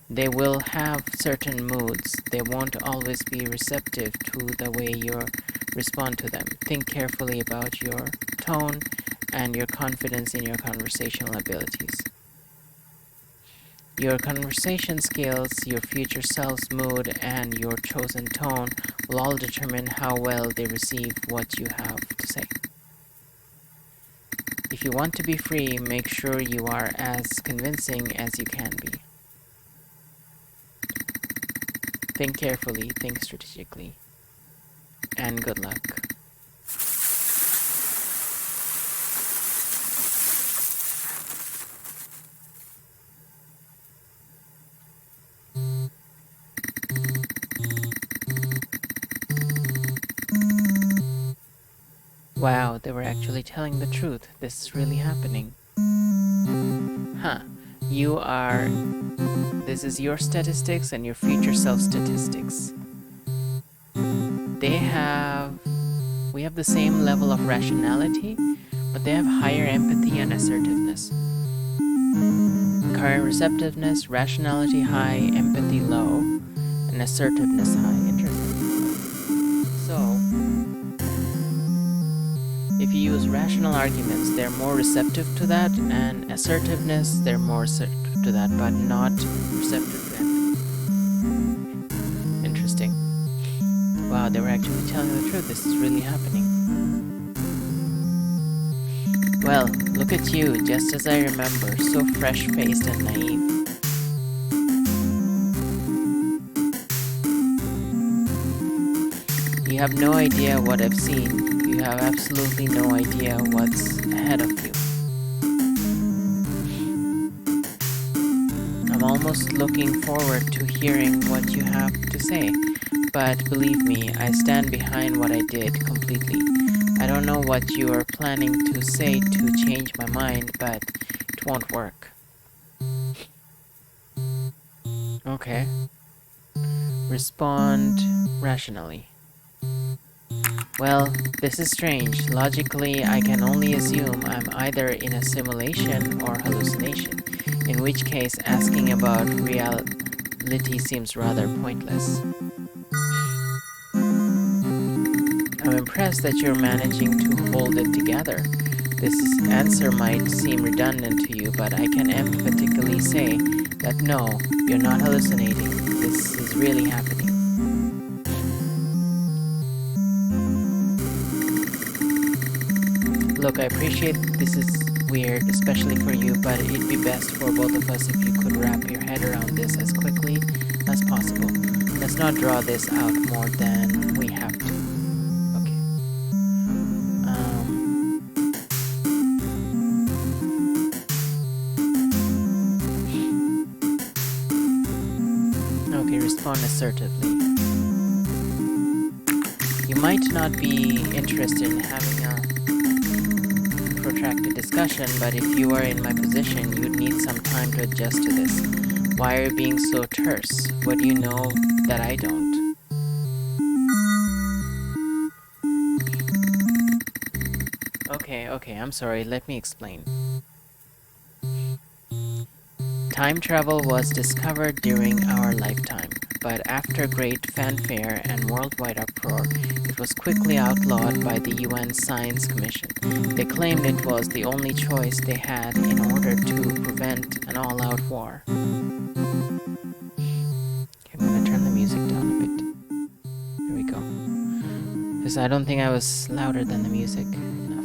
They will have certain moods. They won't always be receptive to the way you respond to them. Think carefully about your tone and your confidence in your conversational abilities. Your conversation skills, your future self's mood, and your chosen tone will all determine how well they receive what you have to say. If you want to be free, make sure you are as convincing as you can be. Think carefully, think strategically, and good luck. Wow, they were actually telling the truth. This is really happening. Huh. You are This is your statistics and your future self statistics. We have the same level of rationality, but they have higher empathy and assertiveness. Current receptiveness, rationality high, empathy low, and assertiveness high. Interesting. So, if you use rational arguments, they're more receptive to that, and assertiveness, they're more receptive to that, but not receptive to empathy. Interesting. Wow, they were actually telling the truth. This is really happening. Well, look at you, just as I remember, so fresh-faced and naive. You have no idea what I've seen. You have absolutely no idea what's ahead of you. I'm almost looking forward to hearing what you have to say, but believe me, I stand behind what I did completely. I don't know what you are planning to say to change my mind, but it won't work. Okay. Respond rationally. Well, this is strange. Logically, I can only assume I'm either in a simulation or hallucination, in which case asking about reality seems rather pointless. I'm impressed that you're managing to hold it together. This answer might seem redundant to you, but I can emphatically say that no, you're not hallucinating. This is really happening. Look, I appreciate this is weird, especially for you, but it'd be best for both of us if you could wrap your head around this as quickly as possible. Let's not draw this out more than we have to. Okay. Okay, respond assertively. You might not be interested in having a protracted discussion, but if you are in my position, you'd need some time to adjust to this. Why are you being so terse? What do you know that I don't? Okay, I'm sorry, let me explain. Time travel was discovered during our lifetime, but after great fanfare and worldwide uproar, it was quickly outlawed by the UN Science Commission. They claimed it was the only choice they had in order to prevent an all-out war. Okay, I'm gonna turn the music down a bit. There we go. Because I don't think I was louder than the music enough.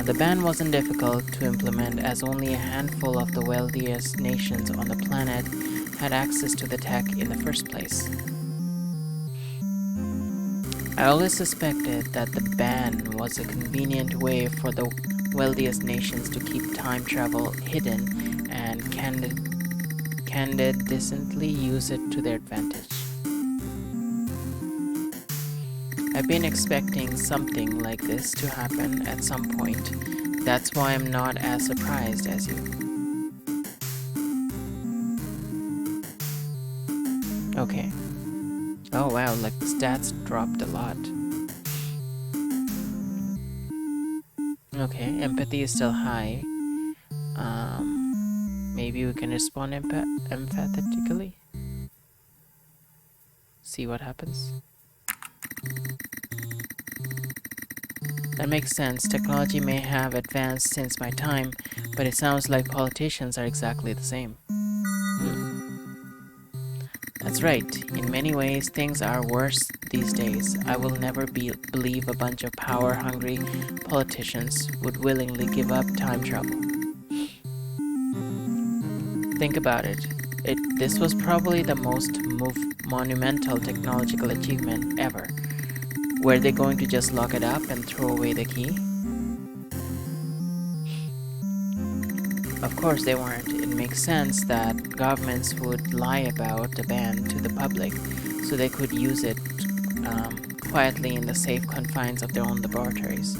The ban wasn't difficult to implement, as only a handful of the wealthiest nations on the planet had access to the tech in the first place. I always suspected that the ban was a convenient way for the wealthiest nations to keep time travel hidden and candidly use it to their advantage. I've been expecting something like this to happen at some point. That's why I'm not as surprised as you. Okay. Oh wow, like the stats dropped a lot. Okay, empathy is still high. Maybe we can respond emphatically. See what happens. That makes sense. Technology may have advanced since my time, but it sounds like politicians are exactly the same. That's right. In many ways, things are worse these days. I will never believe a bunch of power-hungry politicians would willingly give up time travel. Think about it. This was probably the most monumental technological achievement ever. Were they going to just lock it up and throw away the key? Of course they weren't. It makes sense that governments would lie about the ban to the public so they could use it quietly in the safe confines of their own laboratories.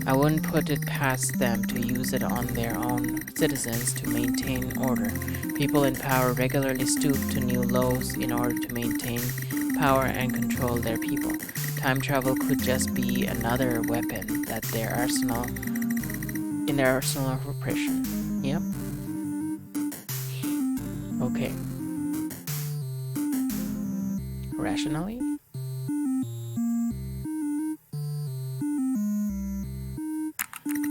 I wouldn't put it past them to use it on their own citizens to maintain order. People in power regularly stoop to new lows in order to maintain power and control their people. Time travel could just be another weapon that in their arsenal of repression. Yep. Okay. Rationally?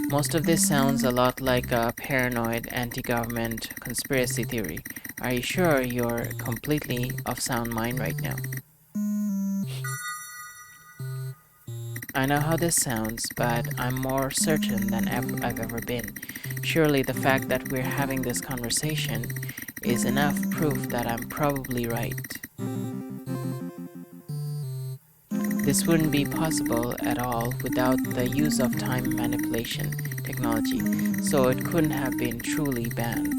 Most of this sounds a lot like a paranoid anti-government conspiracy theory. Are you sure you're completely of sound mind right now? I know how this sounds, but I'm more certain than I've ever been. Surely the fact that we're having this conversation is enough proof that I'm probably right. This wouldn't be possible at all without the use of time manipulation technology, so it couldn't have been truly banned.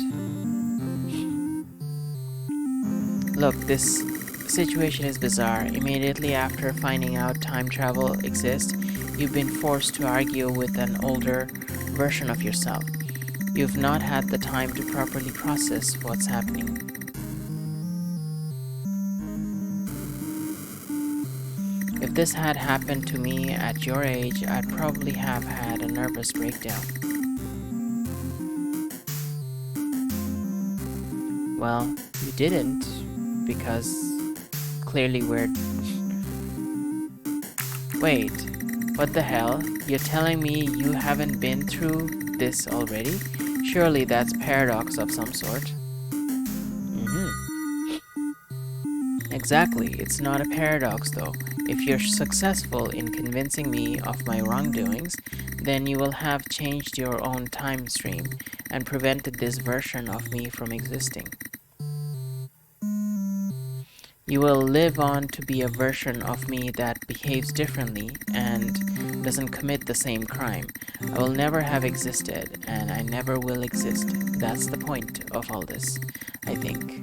Look, this situation is bizarre. Immediately after finding out time travel exists, you've been forced to argue with an older version of yourself. You've not had the time to properly process what's happening. If this had happened to me at your age, I'd probably have had a nervous breakdown. Well, you didn't, because clearly we're... Wait, what the hell? You're telling me you haven't been through this already? Surely that's paradox of some sort. Exactly, it's not a paradox though. If you're successful in convincing me of my wrongdoings, then you will have changed your own time stream and prevented this version of me from existing. You will live on to be a version of me that behaves differently and doesn't commit the same crime. I will never have existed, and I never will exist. That's the point of all this, I think.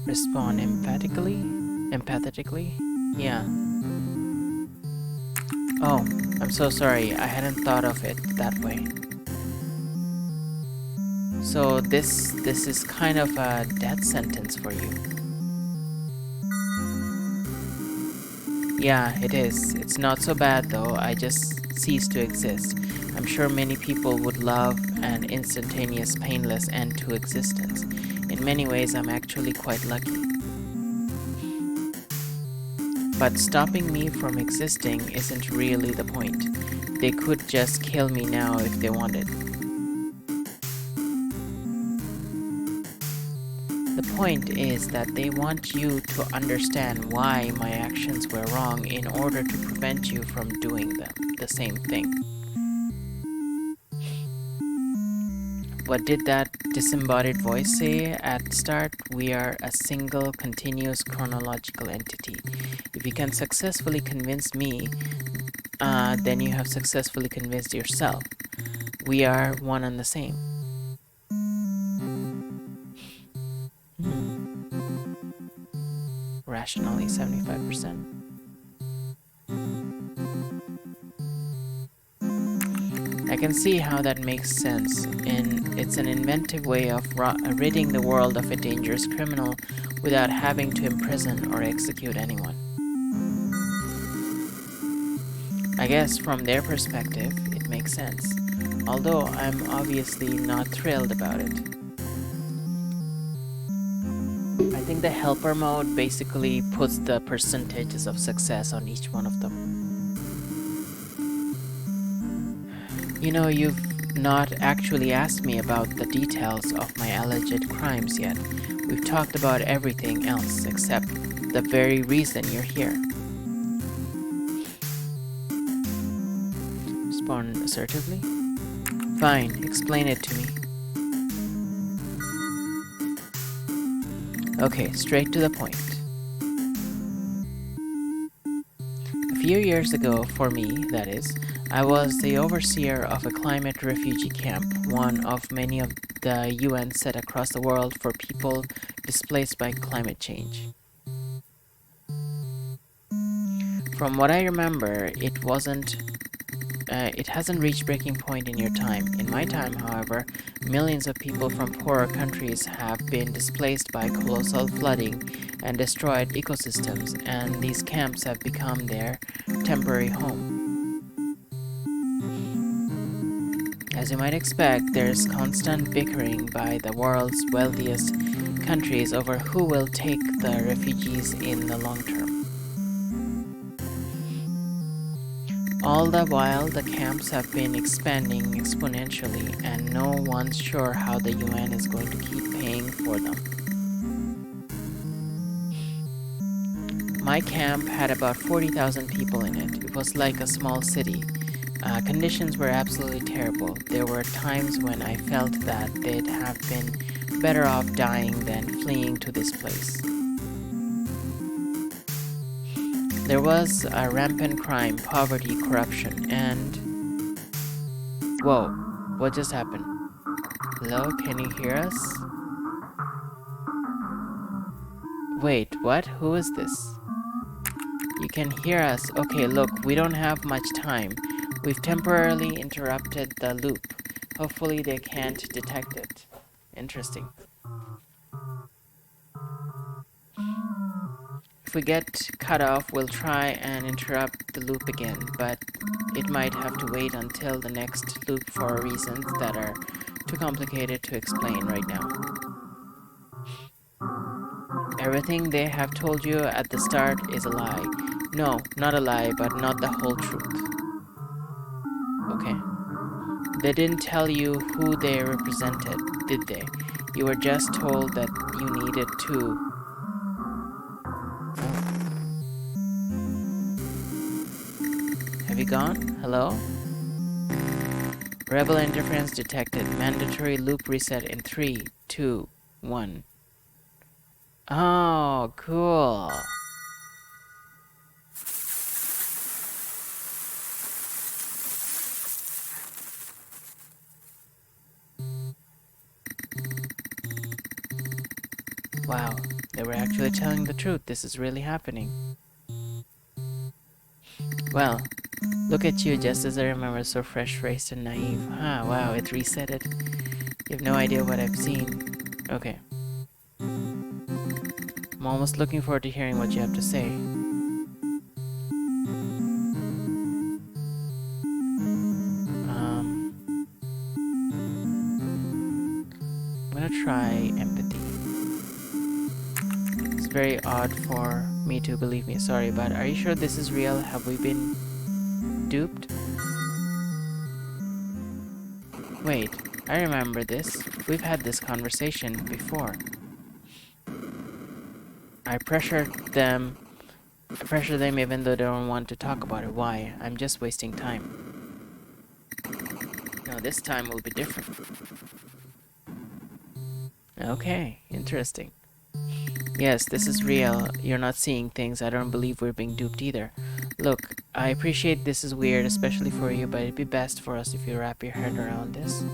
Respond empathetically? Yeah. Oh, I'm so sorry. I hadn't thought of it that way. So this is kind of a death sentence for you. Yeah, it is. It's not so bad though. I just cease to exist. I'm sure many people would love an instantaneous, painless end to existence. In many ways, I'm actually quite lucky. But stopping me from existing isn't really the point. They could just kill me now if they wanted. The point is that they want you to understand why my actions were wrong in order to prevent you from doing the same thing. What did that disembodied voice say at the start? We are a single, continuous chronological entity. If you can successfully convince me, then you have successfully convinced yourself. We are one and the same. Rationally, 75%. I can see how that makes sense, and it's an inventive way of ridding the world of a dangerous criminal without having to imprison or execute anyone. I guess from their perspective, it makes sense, although I'm obviously not thrilled about it. I think the helper mode basically puts the percentages of success on each one of them. You know, you've not actually asked me about the details of my alleged crimes yet. We've talked about everything else except the very reason you're here. Respond assertively. Fine, explain it to me. Okay, straight to the point. A few years ago, for me, that is, I was the overseer of a climate refugee camp, one of many of the UN set across the world for people displaced by climate change. From what I remember, it hasn't reached breaking point in your time. In my time, however, millions of people from poorer countries have been displaced by colossal flooding and destroyed ecosystems, and these camps have become their temporary home. As you might expect, there's constant bickering by the world's wealthiest countries over who will take the refugees in the long term. All the while, the camps have been expanding exponentially, and no one's sure how the UN is going to keep paying for them. My camp had about 40,000 people in it. It was like a small city. Conditions were absolutely terrible. There were times when I felt that they'd have been better off dying than fleeing to this place. There was a rampant crime, poverty, corruption, and... Whoa, what just happened? Hello, can you hear us? Wait, what? Who is this? You can hear us. Okay, look, we don't have much time. We've temporarily interrupted the loop. Hopefully they can't detect it. Interesting. If we get cut off, we'll try and interrupt the loop again, but it might have to wait until the next loop for reasons that are too complicated to explain right now. Everything they have told you at the start is a lie. No, not a lie, but not the whole truth. Okay. They didn't tell you who they represented, did they? You were just told that you needed to... Have you gone? Hello? Rebel interference detected. Mandatory loop reset in 3, 2, 1. Oh, cool. Wow, they were actually telling the truth. This is really happening. Well, look at you, just as I remember, so fresh-faced and naive. Ah, wow, it reset it. You have no idea what I've seen. Okay. I'm almost looking forward to hearing what you have to say. I'm gonna try empathy. It's very odd for me to believe me, sorry, but are you sure this is real? Have we been duped? Wait, I remember this. We've had this conversation before. I pressure them even though they don't want to talk about it. Why? I'm just wasting time. No, this time will be different. Okay, interesting. Yes, this is real. You're not seeing things. I don't believe we're being duped either. Look, I appreciate this is weird, especially for you, but it'd be best for us if you wrap your head around this.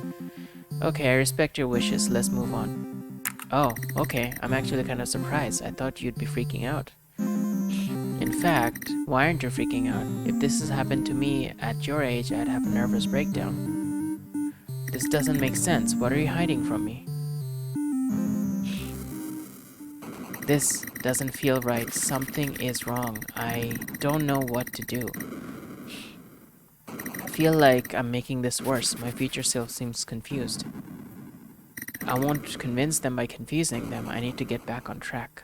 Okay, I respect your wishes. Let's move on. Oh, okay. I'm actually kind of surprised. I thought you'd be freaking out. In fact, why aren't you freaking out? If this has happened to me at your age, I'd have a nervous breakdown. This doesn't make sense. What are you hiding from me? This doesn't feel right. Something is wrong. I don't know what to do. I feel like I'm making this worse. My future self seems confused. I won't convince them by confusing them. I need to get back on track.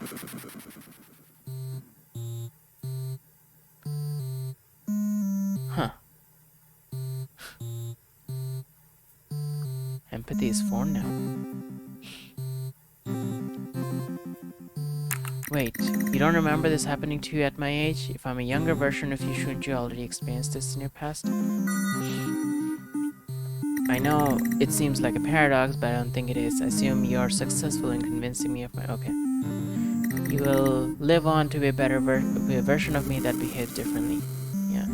Huh. Empathy is 4 now. Wait, you don't remember this happening to you at my age? If I'm a younger version of you, shouldn't you already experience this in your past? I know it seems like a paradox, but I don't think it is. I assume you're successful in convincing me of my... Okay. You will live on to be a better version of me that behaves differently. Yeah.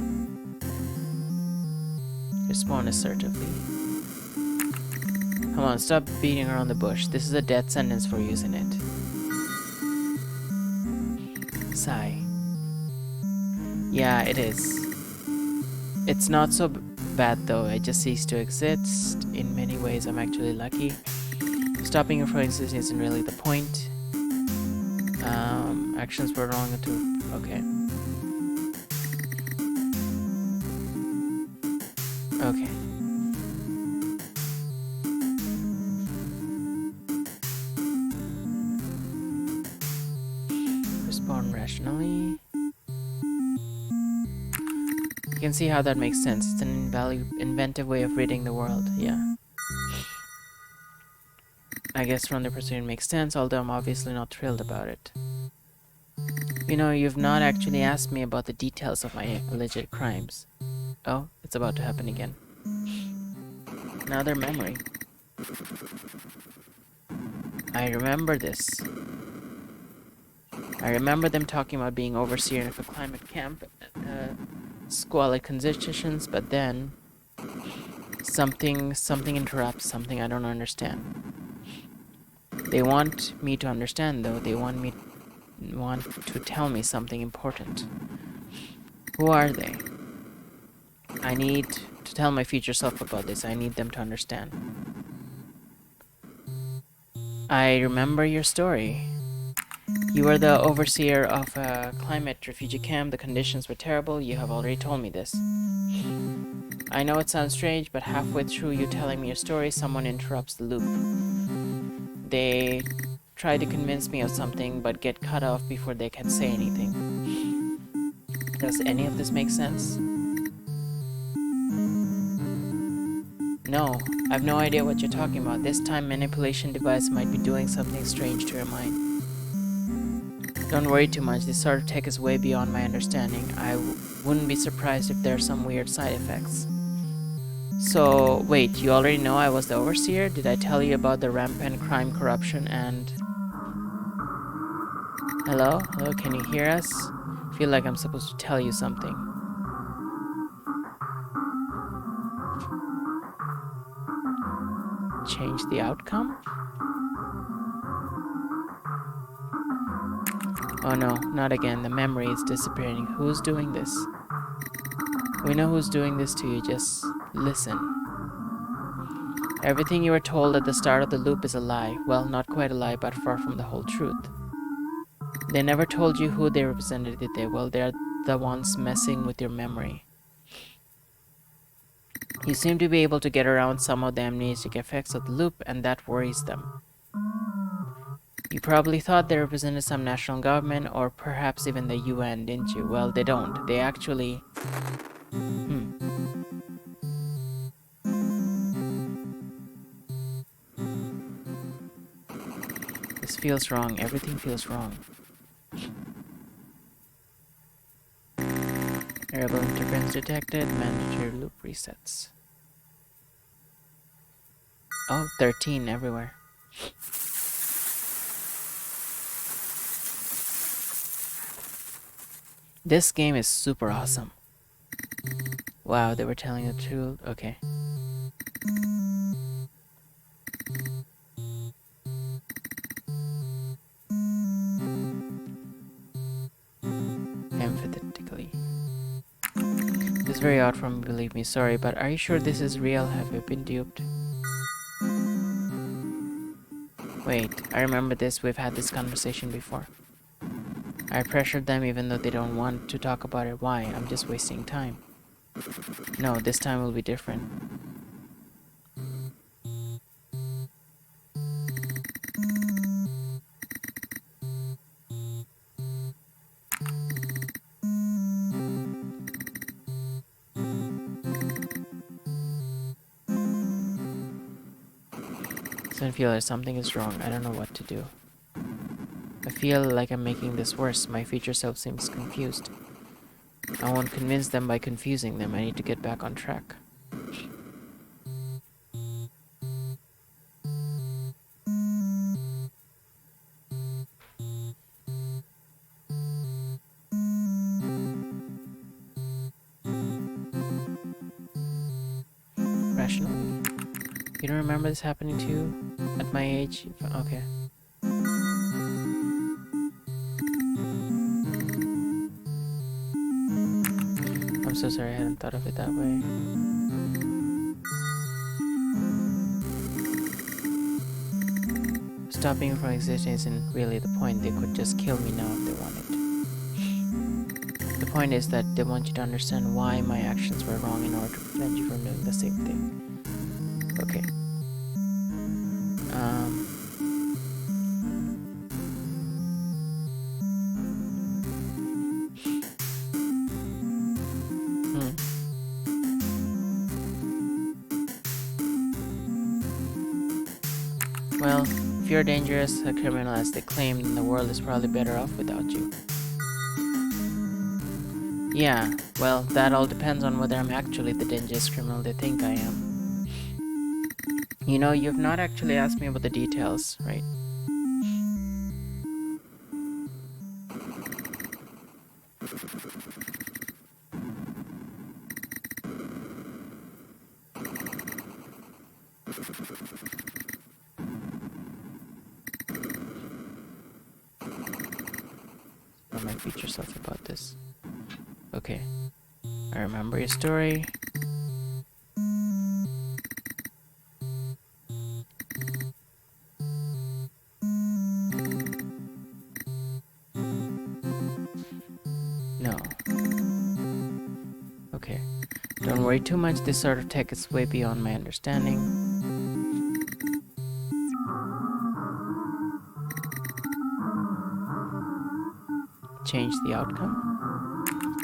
Respond assertively. Come on, stop beating around the bush. This is a death sentence for using it. Sigh. Yeah, it is. It's not so bad though, it just ceased to exist. In many ways, I'm actually lucky. Stopping you from existing isn't really the point. Actions were wrong too. Okay. Okay. Respond rationally. You can see how that makes sense. It's an inventive way of reading the world. Yeah. I guess from the perspective it makes sense, although I'm obviously not thrilled about it. You know, you've not actually asked me about the details of my alleged crimes. Oh, it's about to happen again. Another memory. I remember this. I remember them talking about being overseer of a climate camp, squalid conditions, but then something interrupts, something I don't understand. They want me to understand, though. They want to tell me something important. Who are they? I need to tell my future self about this. I need them to understand. I remember your story. You were the overseer of a climate refugee camp. The conditions were terrible. You have already told me this. I know it sounds strange, but halfway through you telling me your story, someone interrupts the loop. They try to convince me of something, but get cut off before they can say anything. Does any of this make sense? No, I have no idea what you're talking about. This time manipulation device might be doing something strange to your mind. Don't worry too much, this sort of tech is way beyond my understanding. I wouldn't be surprised if there are some weird side effects. So, wait, you already know I was the overseer? Did I tell you about the rampant crime, corruption, and... Hello? Hello, can you hear us? I feel like I'm supposed to tell you something. Change the outcome? Oh no, not again. The memory is disappearing. Who's doing this? We know who's doing this to you. Just listen. Everything you were told at the start of the loop is a lie. Well, not quite a lie, but far from the whole truth. They never told you who they represented, did they? Well, they're the ones messing with your memory. You seem to be able to get around some of the amnesic effects of the loop, and that worries them. You probably thought they represented some national government, or perhaps even the UN, didn't you? Well, they don't. They actually... This feels wrong. Everything feels wrong. Variable interference detected. Mandatory loop resets. Oh, 13 everywhere. This game is super awesome. Wow, they were telling the truth. Okay. Emphatically. This is very odd for me, believe me. Sorry, but are you sure this is real? Have you been duped? Wait, I remember this. We've had this conversation before. I pressured them even though they don't want to talk about it. Why? I'm just wasting time. No, this time will be different. So I feel like something is wrong. I don't know what to do. I feel like I'm making this worse. My future self seems confused. I won't convince them by confusing them. I need to get back on track. Rationally? You don't remember this happening to you at my age? Okay. I'm so sorry, I hadn't thought of it that way. Stopping from existing isn't really the point. They could just kill me now if they wanted. The point is that they want you to understand why my actions were wrong in order to prevent you from doing the same thing. Okay. Well, if you're dangerous, a criminal as they claim, then the world is probably better off without you. Yeah, well, that all depends on whether I'm actually the dangerous criminal they think I am. You know, you've not actually asked me about the details, right? Tell my future self about this. Okay. I remember your story. No. Okay. Don't worry too much, this sort of tech is way beyond my understanding. Change the outcome?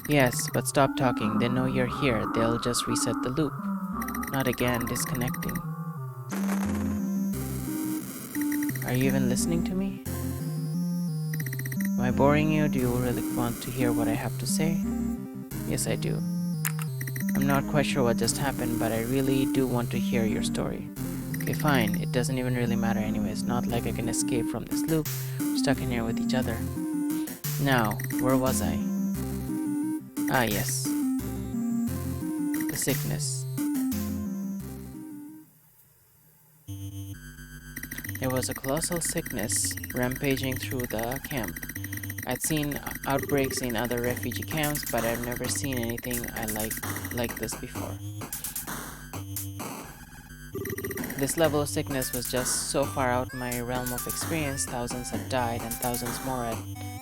Yes, but stop talking. They know you're here. They'll just reset the loop. Not again, disconnecting. Are you even listening to me? Am I boring you? Do you really want to hear what I have to say? Yes, I do. I'm not quite sure what just happened, but I really do want to hear your story. Okay, fine. It doesn't even really matter anyways. Not like I can escape from this loop. We're stuck in here with each other. Now, where was I? Ah, yes. The sickness. There was a colossal sickness rampaging through the camp. I'd seen outbreaks in other refugee camps, but I've never seen anything like this before. This level of sickness was just so far out my realm of experience. Thousands had died and thousands more at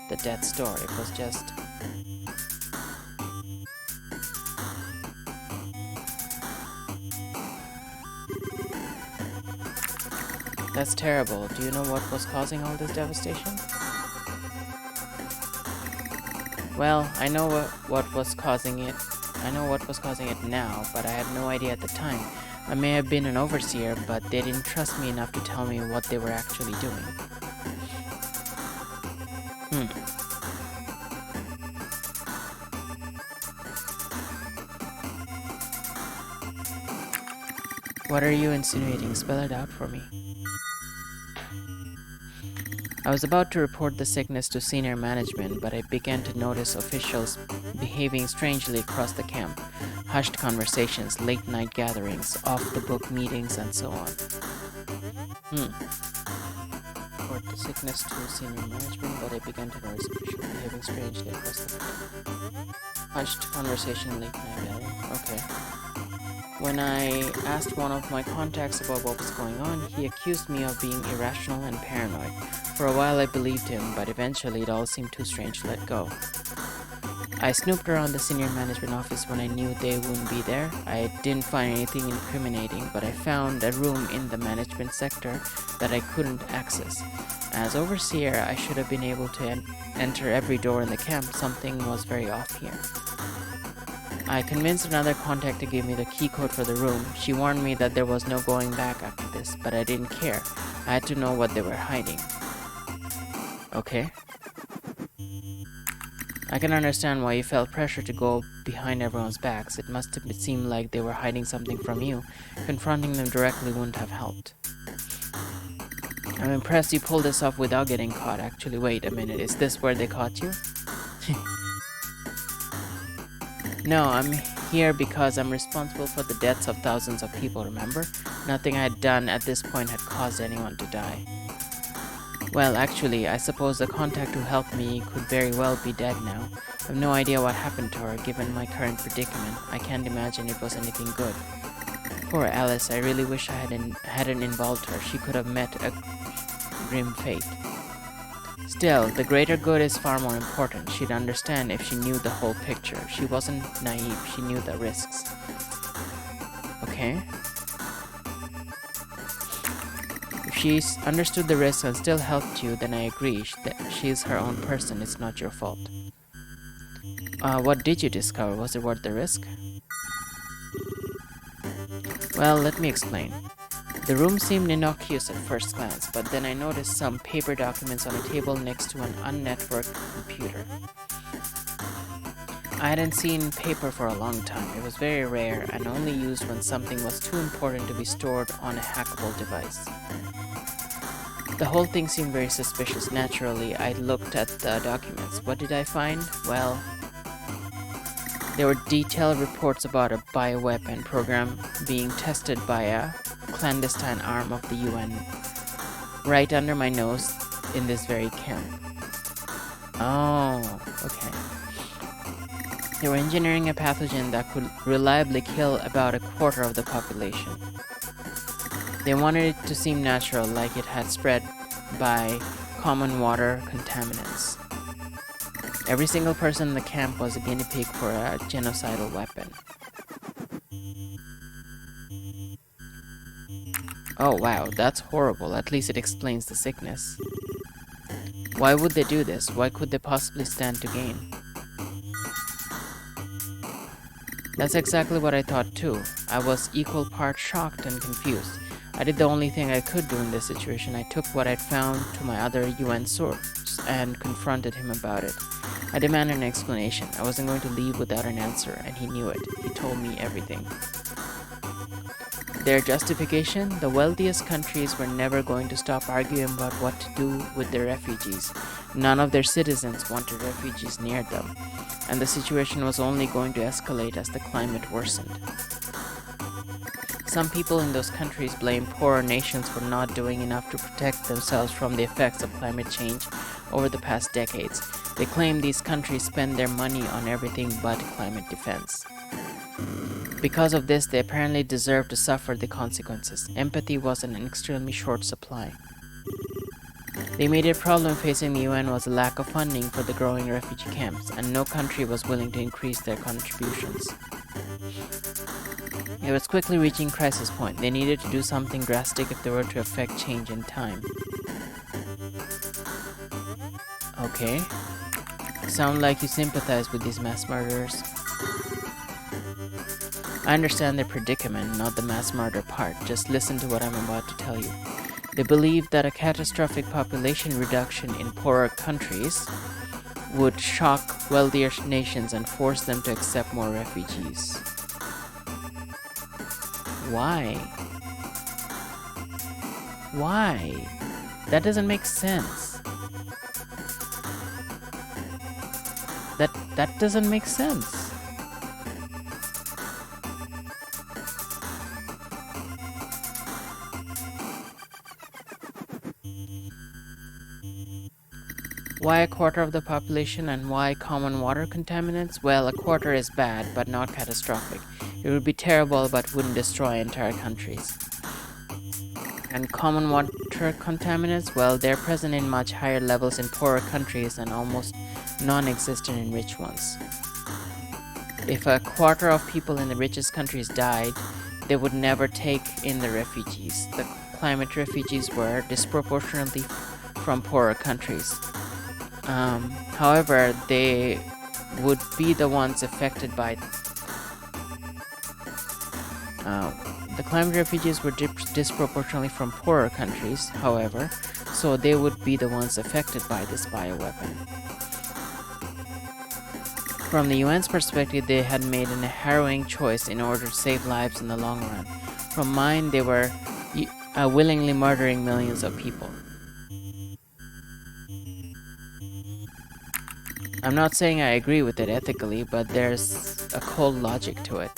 the death's door. It was just... That's terrible. Do you know what was causing all this devastation? Well, I know what was causing it. I know what was causing it now, but I had no idea at the time. I may have been an overseer, but they didn't trust me enough to tell me what they were actually doing. What are you insinuating? Spell it out for me. I was about to report the sickness to senior management, but I began to notice officials behaving strangely across the camp. Hushed conversations, late-night gatherings, off-the-book meetings, and so on. Report the sickness to senior management, but I began to notice officials behaving strangely across the camp. Hushed conversation, late-night gathering. Okay. When I asked one of my contacts about what was going on, he accused me of being irrational and paranoid. For a while I believed him, but eventually it all seemed too strange to let go. I snooped around the senior management office when I knew they wouldn't be there. I didn't find anything incriminating, but I found a room in the management sector that I couldn't access. As overseer, I should have been able to enter every door in the camp. Something was very off here. I convinced another contact to give me the key code for the room. She warned me that there was no going back after this, but I didn't care. I had to know what they were hiding. Okay. I can understand why you felt pressure to go behind everyone's backs. It must have seemed like they were hiding something from you. Confronting them directly wouldn't have helped. I'm impressed you pulled this off without getting caught. Actually, wait a minute. Is this where they caught you? No, I'm here because I'm responsible for the deaths of thousands of people, remember? Nothing I had done at this point had caused anyone to die. Well, actually, I suppose the contact who helped me could very well be dead now. I have no idea what happened to her, given my current predicament. I can't imagine it was anything good. Poor Alice, I really wish I hadn't involved her. She could have met a grim fate. Still, the greater good is far more important. She'd understand if she knew the whole picture. She wasn't naive, she knew the risks. Okay. If she's understood the risks and still helped you, then I agree that she's her own person. It's not your fault. What did you discover? Was it worth the risk? Well, let me explain. The room seemed innocuous at first glance, but then I noticed some paper documents on a table next to an unnetworked computer. I hadn't seen paper for a long time. It was very rare and only used when something was too important to be stored on a hackable device. The whole thing seemed very suspicious. Naturally, I looked at the documents. What did I find? Well, there were detailed reports about a bioweapon program being tested by a clandestine arm of the UN right under my nose in this very camp. Oh, okay. They were engineering a pathogen that could reliably kill about a quarter of the population. They wanted it to seem natural, like it had spread by common water contaminants. Every single person in the camp was a guinea pig for a genocidal weapon. Oh wow, that's horrible. At least it explains the sickness. Why would they do this? What could they possibly stand to gain? That's exactly what I thought too. I was equal parts shocked and confused. I did the only thing I could do in this situation. I took what I'd found to my other UN source and confronted him about it. I demanded an explanation. I wasn't going to leave without an answer, and he knew it. He told me everything. Their justification? The wealthiest countries were never going to stop arguing about what to do with their refugees. None of their citizens wanted refugees near them, and the situation was only going to escalate as the climate worsened. Some people in those countries blame poorer nations for not doing enough to protect themselves from the effects of climate change over the past decades. They claim these countries spend their money on everything but climate defense. Because of this, they apparently deserve to suffer the consequences. Empathy was in an extremely short supply. The immediate problem facing the UN was a lack of funding for the growing refugee camps, and no country was willing to increase their contributions. It was quickly reaching crisis point. They needed to do something drastic if they were to affect change in time. Okay. Sound like you sympathize with these mass murderers. I understand their predicament, not the mass murder part. Just listen to what I'm about to tell you. They believe that a catastrophic population reduction in poorer countries would shock wealthier nations and force them to accept more refugees. Why? Why? That doesn't make sense. That doesn't make sense. Why a quarter of the population and why common water contaminants? Well, a quarter is bad, but not catastrophic. It would be terrible, but wouldn't destroy entire countries. And common water contaminants? Well, they're present in much higher levels in poorer countries and almost non-existent in rich ones. If a quarter of people in the richest countries died, they would never take in the refugees. The climate refugees were disproportionately from poorer countries. However, they would be the ones affected by the climate refugees were disproportionately from poorer countries, however, so they would be the ones affected by this bioweapon. From the UN's perspective, they had made a harrowing choice in order to save lives in the long run. From mine, they were willingly murdering millions of people. I'm not saying I agree with it ethically, but there's a cold logic to it.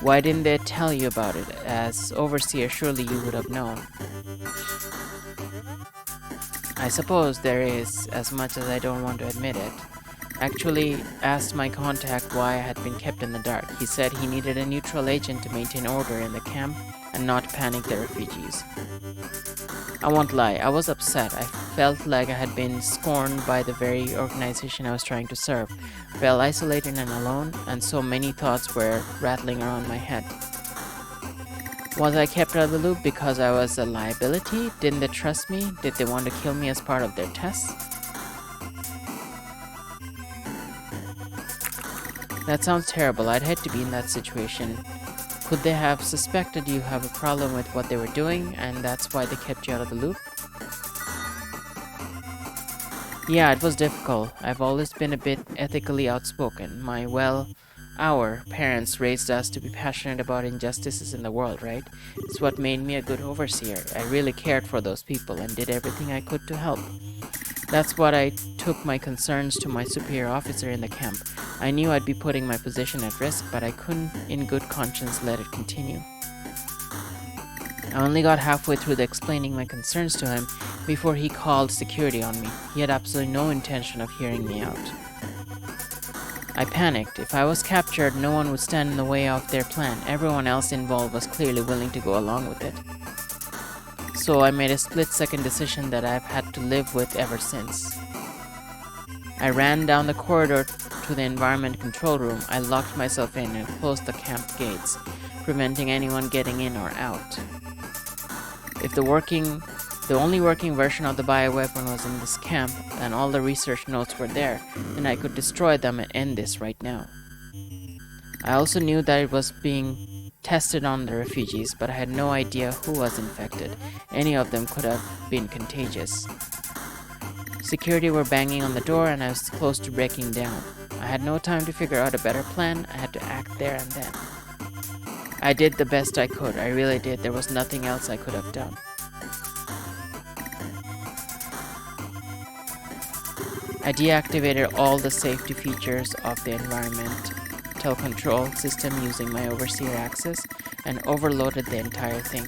Why didn't they tell you about it? As overseer, surely you would have known. I suppose there is, as much as I don't want to admit it. Actually asked my contact why I had been kept in the dark. He said he needed a neutral agent to maintain order in the camp and not panic the refugees. I won't lie, I was upset. I felt like I had been scorned by the very organization I was trying to serve. Felt isolated and alone, and so many thoughts were rattling around my head. Was I kept out of the loop because I was a liability? Didn't they trust me? Did they want to kill me as part of their tests? That sounds terrible. I'd hate to be in that situation. Could they have suspected you have a problem with what they were doing, and that's why they kept you out of the loop? Yeah, it was difficult. I've always been a bit ethically outspoken. Our parents raised us to be passionate about injustices in the world, right? It's what made me a good overseer. I really cared for those people and did everything I could to help. That's what I took my concerns to my superior officer in the camp. I knew I'd be putting my position at risk, but I couldn't in good conscience let it continue. I only got halfway through explaining my concerns to him before he called security on me. He had absolutely no intention of hearing me out. I panicked. If I was captured, no one would stand in the way of their plan. Everyone else involved was clearly willing to go along with it. So I made a split-second decision that I've had to live with ever since. I ran down the corridor to the environment control room. I locked myself in and closed the camp gates, preventing anyone getting in or out. If the only working version of the bioweapon was in this camp, and all the research notes were there, then I could destroy them and end this right now. I also knew that it was being tested on the refugees, but I had no idea who was infected. Any of them could have been contagious. Security were banging on the door and I was close to breaking down. I had no time to figure out a better plan. I had to act there and then. I did the best I could. I really did. There was nothing else I could have done. I deactivated all the safety features of the environmental control system using my overseer access and overloaded the entire thing.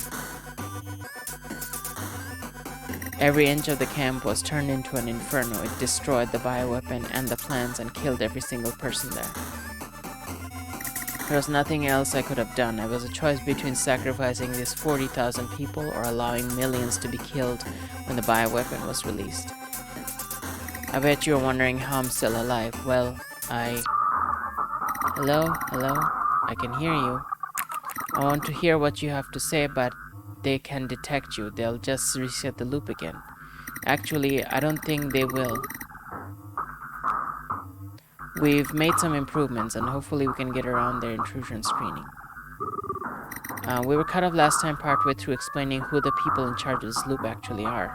Every inch of the camp was turned into an inferno. It destroyed the bioweapon and the plants and killed every single person there. There was nothing else I could have done. It was a choice between sacrificing these 40,000 people or allowing millions to be killed when the bioweapon was released. I bet you're wondering how I'm still alive. Well, Hello? I can hear you. I want to hear what you have to say, but they can detect you. They'll just reset the loop again. Actually, I don't think they will. We've made some improvements, and hopefully we can get around their intrusion screening. We were cut off last time partway through explaining who the people in charge of this loop actually are.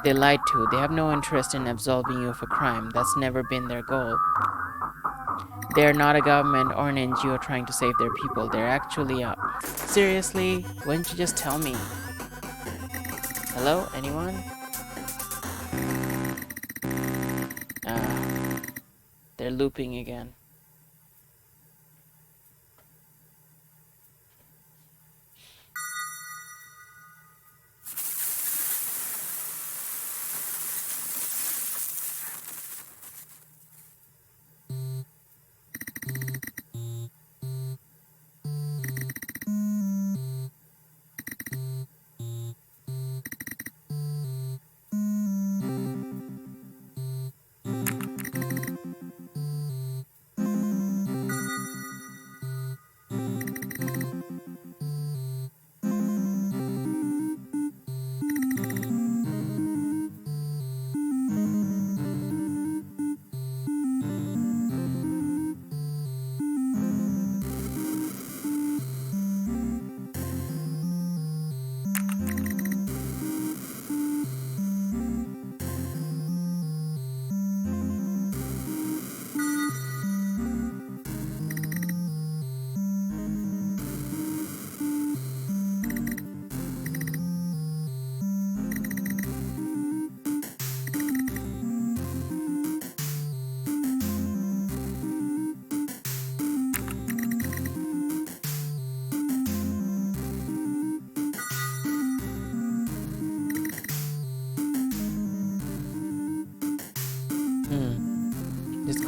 They lied to. They have no interest in absolving you of a crime. That's never been their goal. They're not a government or an NGO trying to save their people. They're actually up. Seriously? Why didn't you just tell me? Hello? Anyone? They're looping again.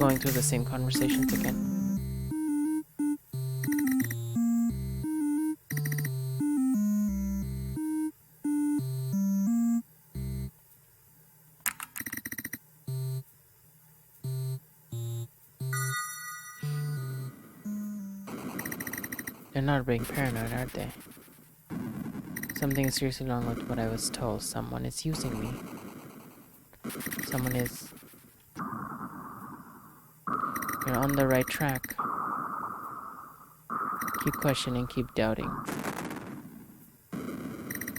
going through the same conversations again. They're not being paranoid, are they? Something is seriously wrong with what I was told. Someone is using me. Someone is... You're on the right track. Keep questioning, keep doubting.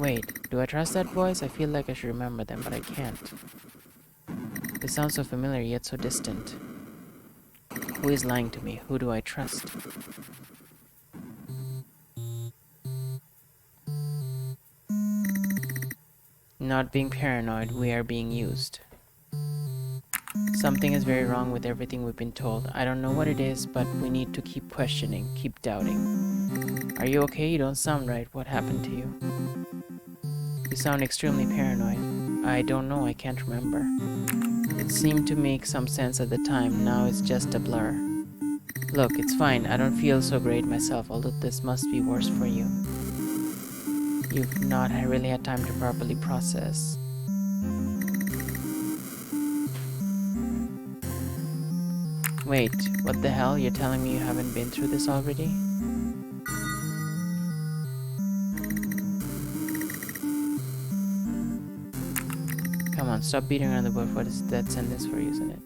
Wait, do I trust that voice? I feel like I should remember them, but I can't. They sound so familiar, yet so distant. Who is lying to me? Who do I trust? Not being paranoid, we are being used. Something is very wrong with everything we've been told. I don't know what it is, but we need to keep questioning, keep doubting. Are you okay? You don't sound right. What happened to you? You sound extremely paranoid. I don't know, I can't remember. It seemed to make some sense at the time, now it's just a blur. Look, it's fine, I don't feel so great myself, although this must be worse for you. You've not really had time to properly process. Wait, what the hell? You're telling me you haven't been through this already? Come on, stop beating around the bush. What is that sentence for you, isn't it?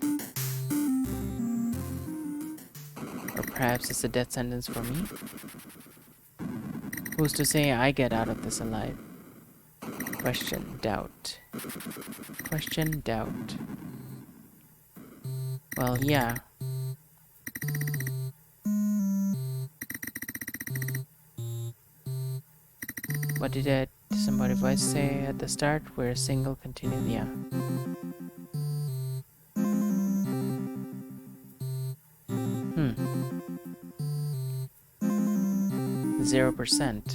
Or perhaps it's a death sentence for me? Who's to say I get out of this alive? Question, doubt. Question, doubt. Well, yeah. What did somebody voice say at the start? We're a single continued, yeah. 0%.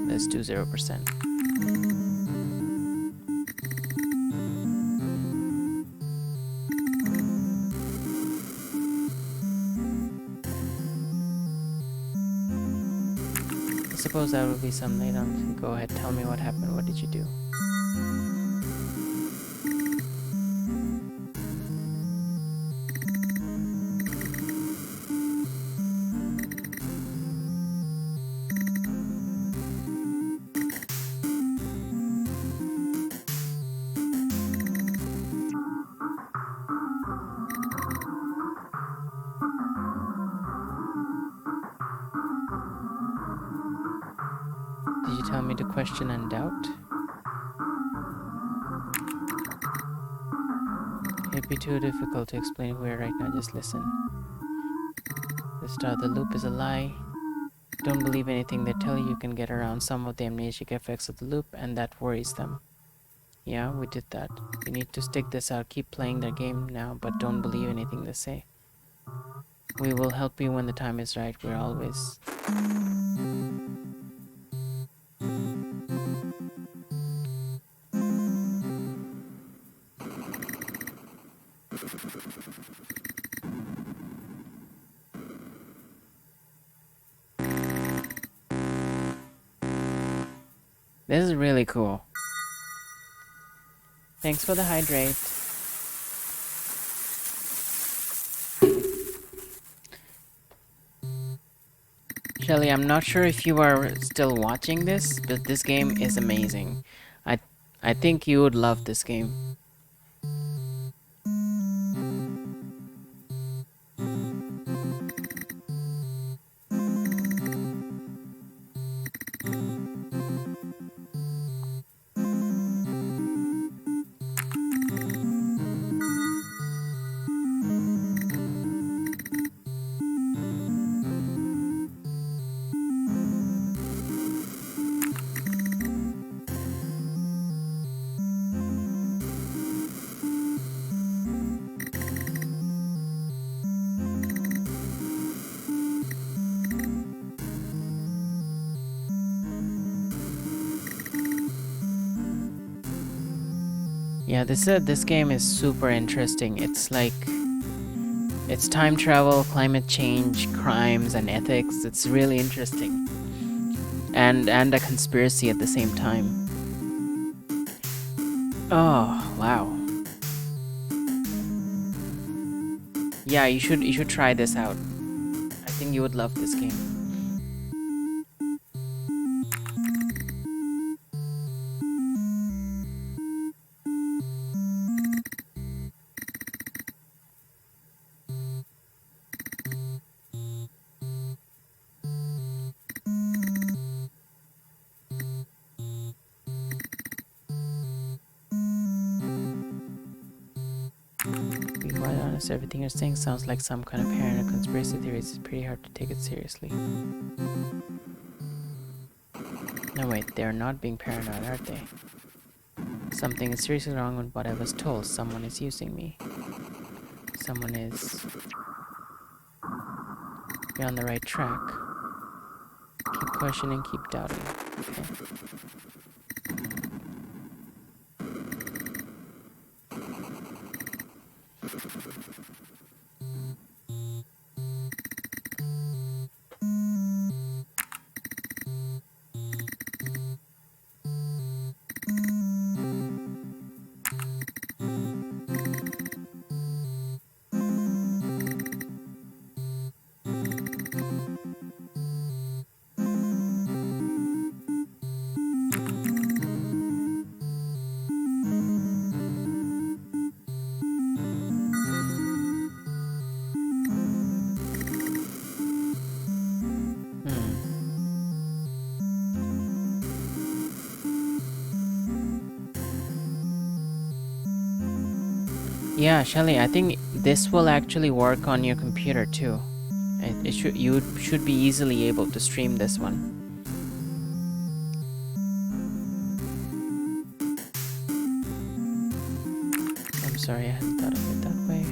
Let's do 0%. I suppose that would be some later on. Go ahead, tell me what happened. What did you do? Did you tell me to question and doubt? It'd be too difficult to explain where right now, just listen. The start of the loop is a lie. Don't believe anything they tell you. You can get around some of the amnesic effects of the loop, and that worries them. Yeah, we did that. You need to stick this out. Keep playing their game now, but don't believe anything they say. We will help you when the time is right. We're always... This is really cool. Thanks for the hydrate. Shelly, I'm not sure if you are still watching this, but this game is amazing. I think you would love this game. Yeah, this game is super interesting. It's like It's time travel, climate change, crimes, and ethics. It's really interesting. And a conspiracy at the same time. Oh, wow. Yeah, you should try this out. I think you would love this game. To be quite honest, everything you're saying sounds like some kind of paranoid conspiracy theories. It's pretty hard to take it seriously. No wait, they're not being paranoid, are they? Something is seriously wrong with what I was told. Someone is using me. Someone is... You're on the right track. Keep questioning, keep doubting. Okay. Yeah, Shelly, I think this will actually work on your computer too. You should be easily able to stream this one. I'm sorry, I hadn't thought of it that way.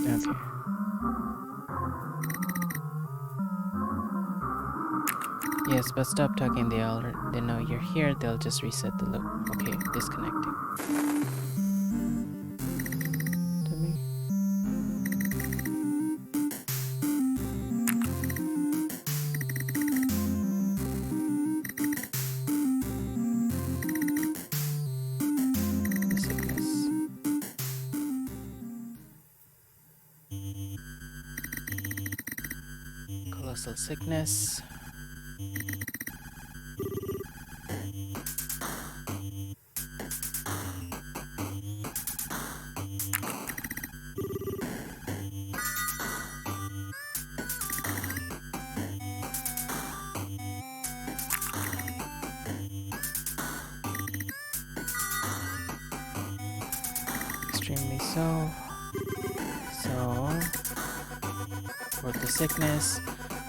Okay. Yes, but stop talking. They know you're here. They'll just reset the loop. Okay, disconnecting. To me. The sickness. Colossal sickness. Extremely so. For the sickness,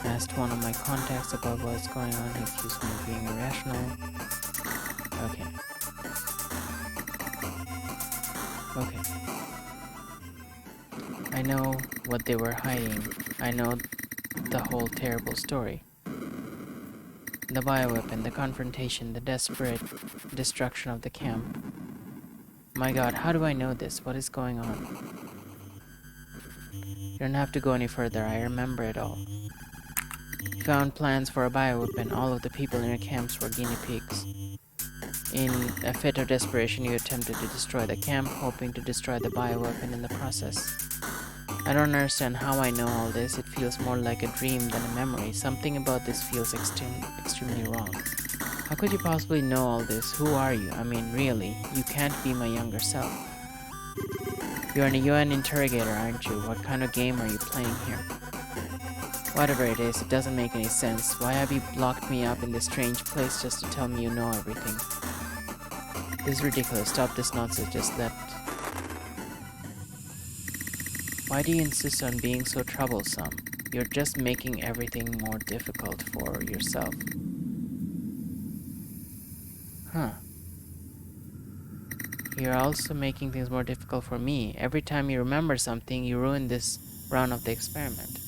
I asked one of my contacts about what's going on. He accused me of being irrational. Okay. Okay. I know what they were hiding. I know the whole terrible story. The bioweapon, the confrontation, the desperate destruction of the camp. My god, how do I know this? What is going on? You don't have to go any further, I remember it all. You found plans for a bioweapon. All of the people in your camps were guinea pigs. In a fit of desperation, you attempted to destroy the camp, hoping to destroy the bioweapon in the process. I don't understand how I know all this. It feels more like a dream than a memory. Something about this feels extremely wrong. How could you possibly know all this? Who are you? I mean, really, you can't be my younger self. You're an UN interrogator, aren't you? What kind of game are you playing here? Whatever it is, it doesn't make any sense. Why have you locked me up in this strange place just to tell me you know everything? This is ridiculous. Stop this nonsense. Just let... Why do you insist on being so troublesome? You're just making everything more difficult for yourself. Huh. You're also making things more difficult for me. Every time you remember something, you ruin this run of the experiment.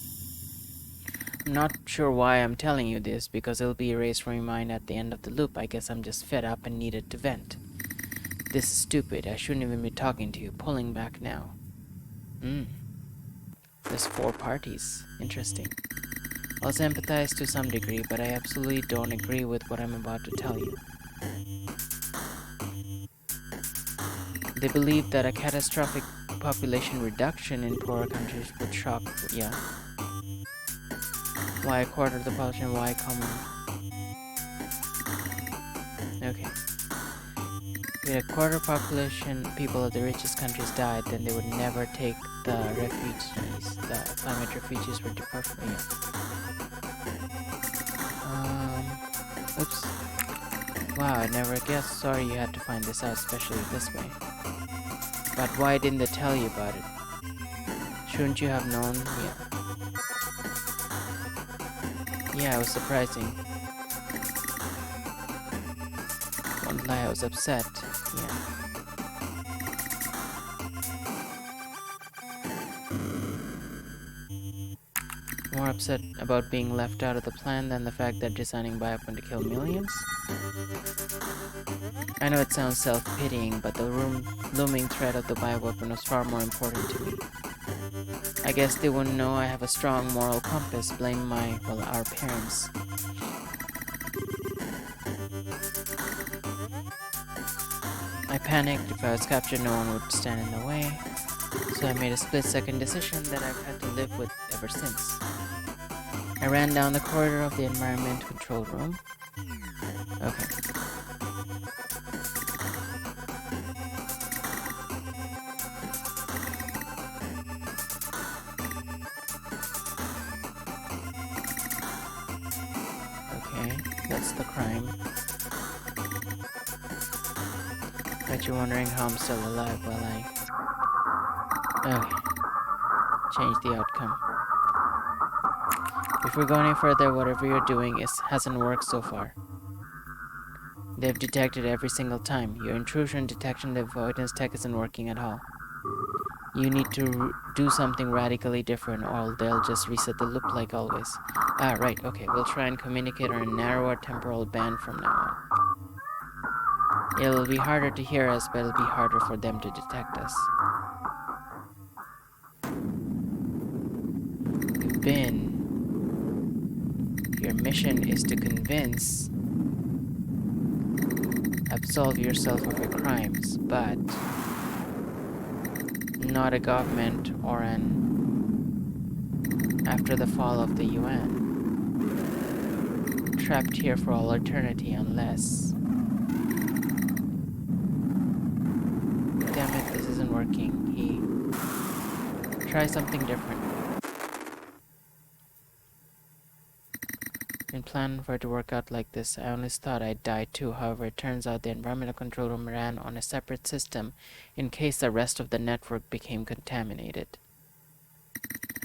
I'm not sure why I'm telling you this, because it'll be erased from your mind at the end of the loop. I guess I'm just fed up and needed to vent. This is stupid. I shouldn't even be talking to you. Pulling back now. There's 4 parties. Interesting. I'll sympathize to some degree, but I absolutely don't agree with what I'm about to tell you. They believe that a catastrophic population reduction in poorer countries would shock... Yeah. Why a quarter of the population? Why common? Okay. If a quarter population people of the richest countries died, then they would never take the refugees. The climate refugees were deported from here. Oops. Wow, I never guessed. Sorry you had to find this out, especially this way. But why didn't they tell you about it? Shouldn't you have known? Yeah, it was surprising. Won't lie, I was upset. Yeah. More upset about being left out of the plan than the fact that designing bioweapon to kill millions? I know it sounds self-pitying, but the looming threat of the bioweapon was far more important to me. I guess they wouldn't know I have a strong moral compass. Blame our parents. I panicked. If I was captured, no one would stand in the way. So I made a split-second decision that I've had to live with ever since. I ran down the corridor of the environment control room. Okay. That's the crime. Bet you're wondering how I'm still alive while Okay. Change the outcome. Before going any further, whatever you're doing hasn't worked so far. They've detected every single time. Your intrusion detection avoidance tech isn't working at all. You need to do something radically different, or they'll just reset the loop like always. Ah, right, okay, we'll try and communicate on a narrower temporal band from now on. It'll be harder to hear us, but it'll be harder for them to detect us. Your mission is to convince, absolve yourself of your crimes, but not a government or after the fall of the UN. Trapped here for all eternity unless... Damn it, this isn't working. Try something different. Didn't plan for it to work out like this. I honestly thought I'd die too. However, it turns out the environmental control room ran on a separate system in case the rest of the network became contaminated.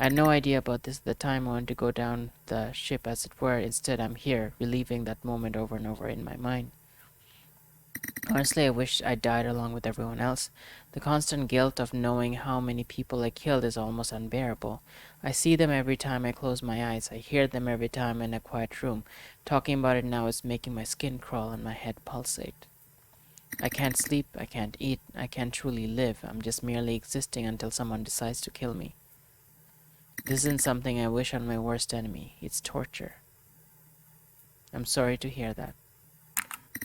I had no idea about this at the time. I wanted to go down the ship as it were. Instead, I'm here, reliving that moment over and over in my mind. Honestly, I wish I died along with everyone else. The constant guilt of knowing how many people I killed is almost unbearable. I see them every time I close my eyes. I hear them every time in a quiet room. Talking about it now is making my skin crawl and my head pulsate. I can't sleep, I can't eat, I can't truly live. I'm just merely existing until someone decides to kill me. This isn't something I wish on my worst enemy. It's torture. I'm sorry to hear that.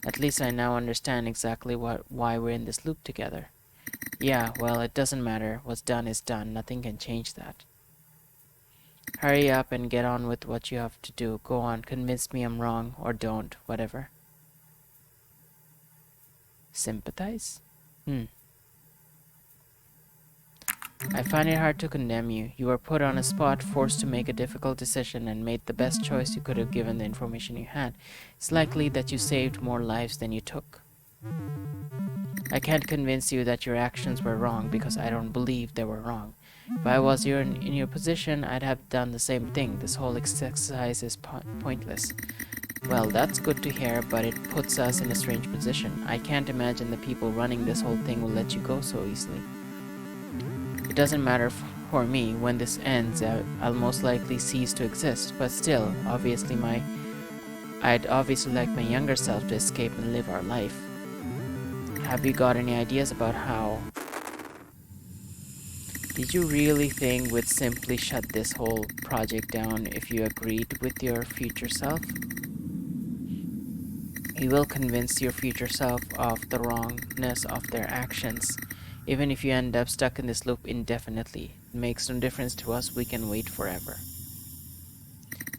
At least I now understand exactly why we're in this loop together. Yeah, well, it doesn't matter. What's done is done. Nothing can change that. Hurry up and get on with what you have to do. Go on, convince me I'm wrong, or don't, whatever. Sympathize? I find it hard to condemn you. You were put on a spot, forced to make a difficult decision, and made the best choice you could have given the information you had. It's likely that you saved more lives than you took. I can't convince you that your actions were wrong because I don't believe they were wrong. If I was in your position, I'd have done the same thing. This whole exercise is pointless. Well, that's good to hear, but it puts us in a strange position. I can't imagine the people running this whole thing will let you go so easily. It doesn't matter for me. When this ends, I'll most likely cease to exist. But still, I'd obviously like my younger self to escape and live our life. Have you got any ideas about how? Did you really think we'd simply shut this whole project down if you agreed with your future self? You will convince your future self of the wrongness of their actions. Even if you end up stuck in this loop indefinitely, it makes no difference to us. We can wait forever.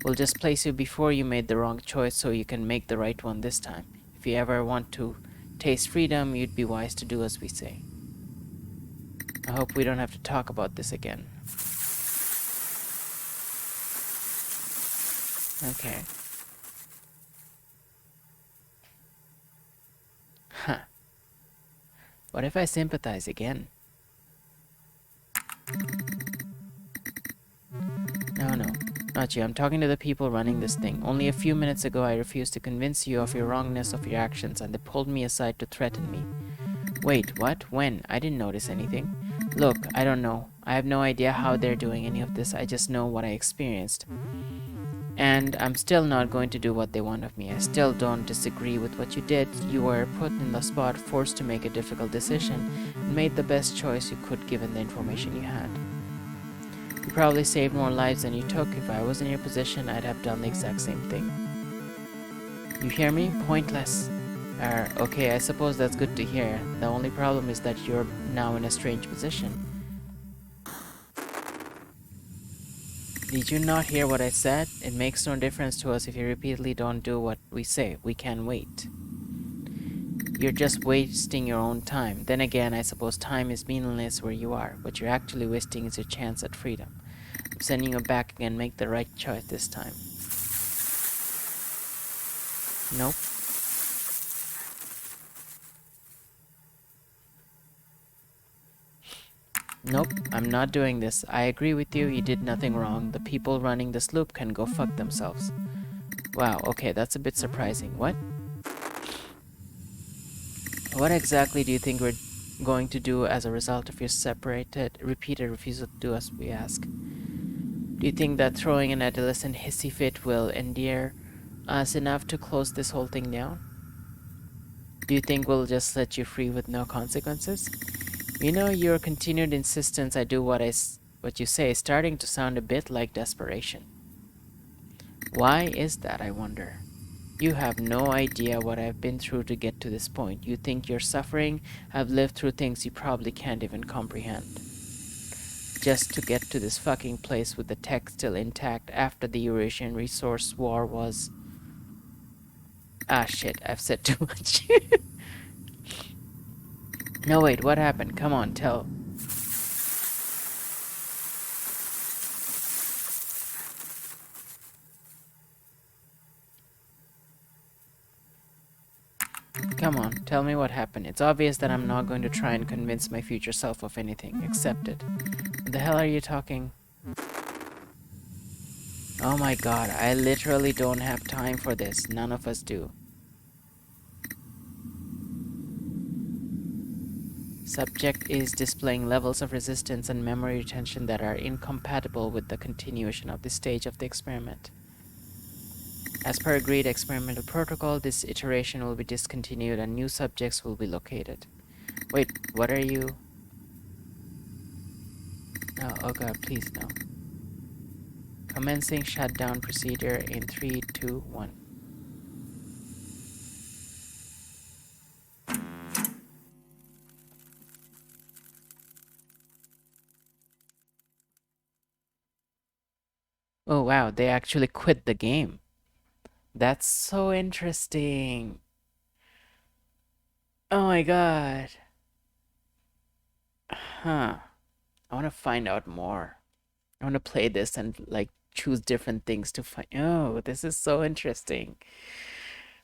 We'll just place you before you made the wrong choice so you can make the right one this time. If you ever want to taste freedom, you'd be wise to do as we say. I hope we don't have to talk about this again. Okay. Huh. What if I sympathize again? No, not you. I'm talking to the people running this thing. Only a few minutes ago I refused to convince you of your wrongness of your actions, and they pulled me aside to threaten me. Wait, what? When? I didn't notice anything. Look, I don't know. I have no idea how they're doing any of this. I just know what I experienced. And I'm still not going to do what they want of me. I still don't disagree with what you did. You were put in the spot, forced to make a difficult decision, and made the best choice you could given the information you had. You probably saved more lives than you took. If I was in your position, I'd have done the exact same thing. You hear me? Pointless. Okay, I suppose that's good to hear. The only problem is that you're now in a strange position. Did you not hear what I said? It makes no difference to us if you repeatedly don't do what we say. We can wait. You're just wasting your own time. Then again, I suppose time is meaningless where you are. What you're actually wasting is your chance at freedom. I'm sending you back again. Make the right choice this time. Nope. Nope, I'm not doing this. I agree with you, you did nothing wrong. The people running this loop can go fuck themselves. Wow, okay, that's a bit surprising. What? What exactly do you think we're going to do as a result of your repeated refusal to do as we ask? Do you think that throwing an adolescent hissy fit will endear us enough to close this whole thing down? Do you think we'll just let you free with no consequences? You know, your continued insistence I do what you say is starting to sound a bit like desperation. Why is that, I wonder? You have no idea what I've been through to get to this point. You think you're suffering. I've lived through things you probably can't even comprehend. Just to get to this fucking place with the tech still intact after the Eurasian Resource War was... Ah shit, I've said too much. No wait, what happened? Come on, tell. Come on, tell me what happened. It's obvious that I'm not going to try and convince my future self of anything. Accept it. What the hell are you talking? Oh my god, I literally don't have time for this. None of us do. Subject is displaying levels of resistance and memory retention that are incompatible with the continuation of this stage of the experiment. As per agreed experimental protocol, this iteration will be discontinued and new subjects will be located. Wait, what are you? No, oh god, please no. Commencing shutdown procedure in 3, 2, 1. Oh wow, they actually quit the game. That's so interesting. Oh my god. Huh. I want to find out more. I want to play this and like choose different things to find. Oh, this is so interesting.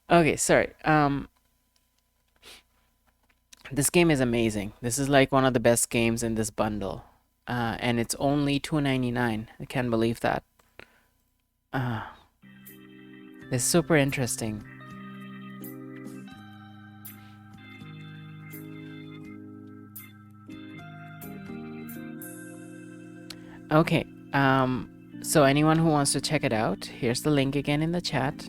Okay, sorry. This game is amazing. This is like one of the best games in this bundle. And it's only $2.99. I can't believe that. It's super interesting. Okay, so anyone who wants to check it out, here's the link again in the chat.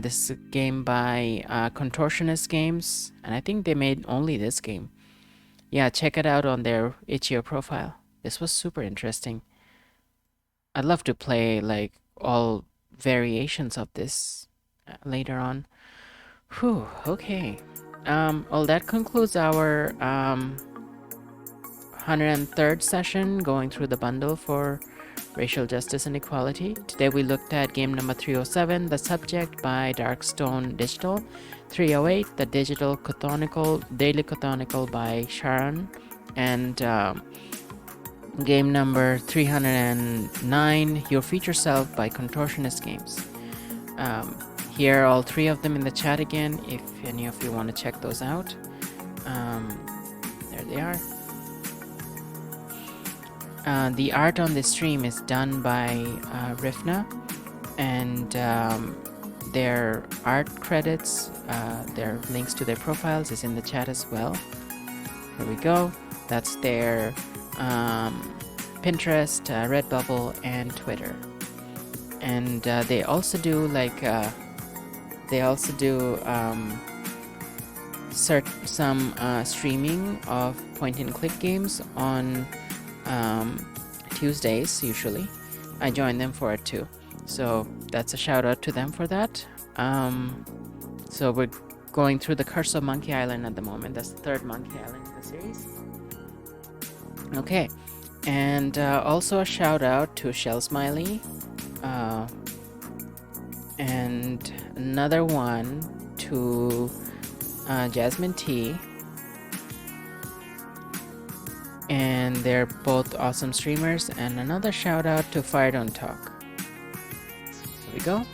This is a game by Contortionist Games, and I think they made only this game. Yeah, check it out on their itch.io profile. This was super interesting. I'd love to play like all variations of this later on. Whew, okay. Well, that concludes our 103rd session going through the bundle for Racial Justice and Equality. Today we looked at game number 307, The Subject by Darkstone Digital. 308, The Digital Cthonicle, Daily Cthonicle by Sharon. And game number 309, Your Future Self by Contortionist Games. Here are all three of them in the chat again, if any of you want to check those out. There they are. The art on this stream is done by Rifna, and their art credits, their links to their profiles is in the chat as well. Here we go. That's their Pinterest, Redbubble, and Twitter. And they also do like some streaming of point-and-click games on Tuesdays usually. I join them for it too, so that's a shout out to them for that. So we're going through the Curse of Monkey Island at the moment. That's the third Monkey Island in the series. Okay, and also a shout out to Shell Smiley, and another one to Jasmine T. And they're both awesome streamers. And another shout out to Fire Don't Talk. There we go.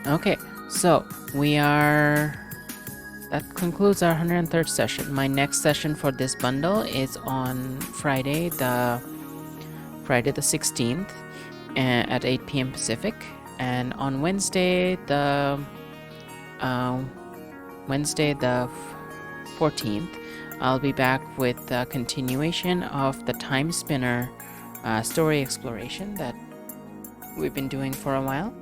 Okay, so that concludes our 103rd session. My next session for this bundle is on Friday the 16th at 8 p.m. Pacific, and on Wednesday the 14th, I'll be back with a continuation of the Time Spinner story exploration that we've been doing for a while.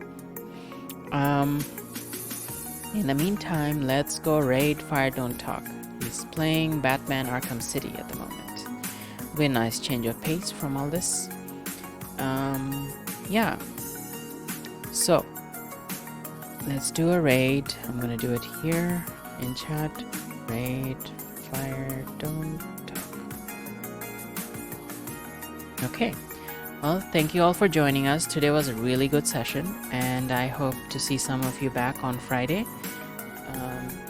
In the meantime, let's go raid Fire Don't Talk. He's playing Batman Arkham City at the moment. Be a nice change of pace from all this. Yeah. So, let's do a raid. I'm gonna do it here in chat. Raid Fire Don't Talk. Okay. Well, thank you all for joining us. Today was a really good session, and I hope to see some of you back on Friday.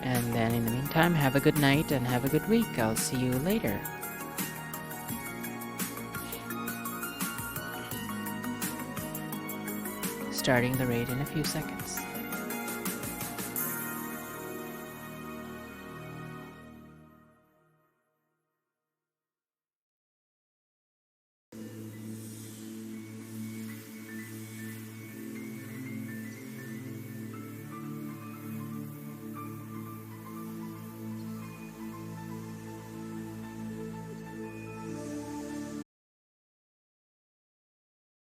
And then in the meantime, have a good night and have a good week. I'll see you later. Starting the raid in a few seconds.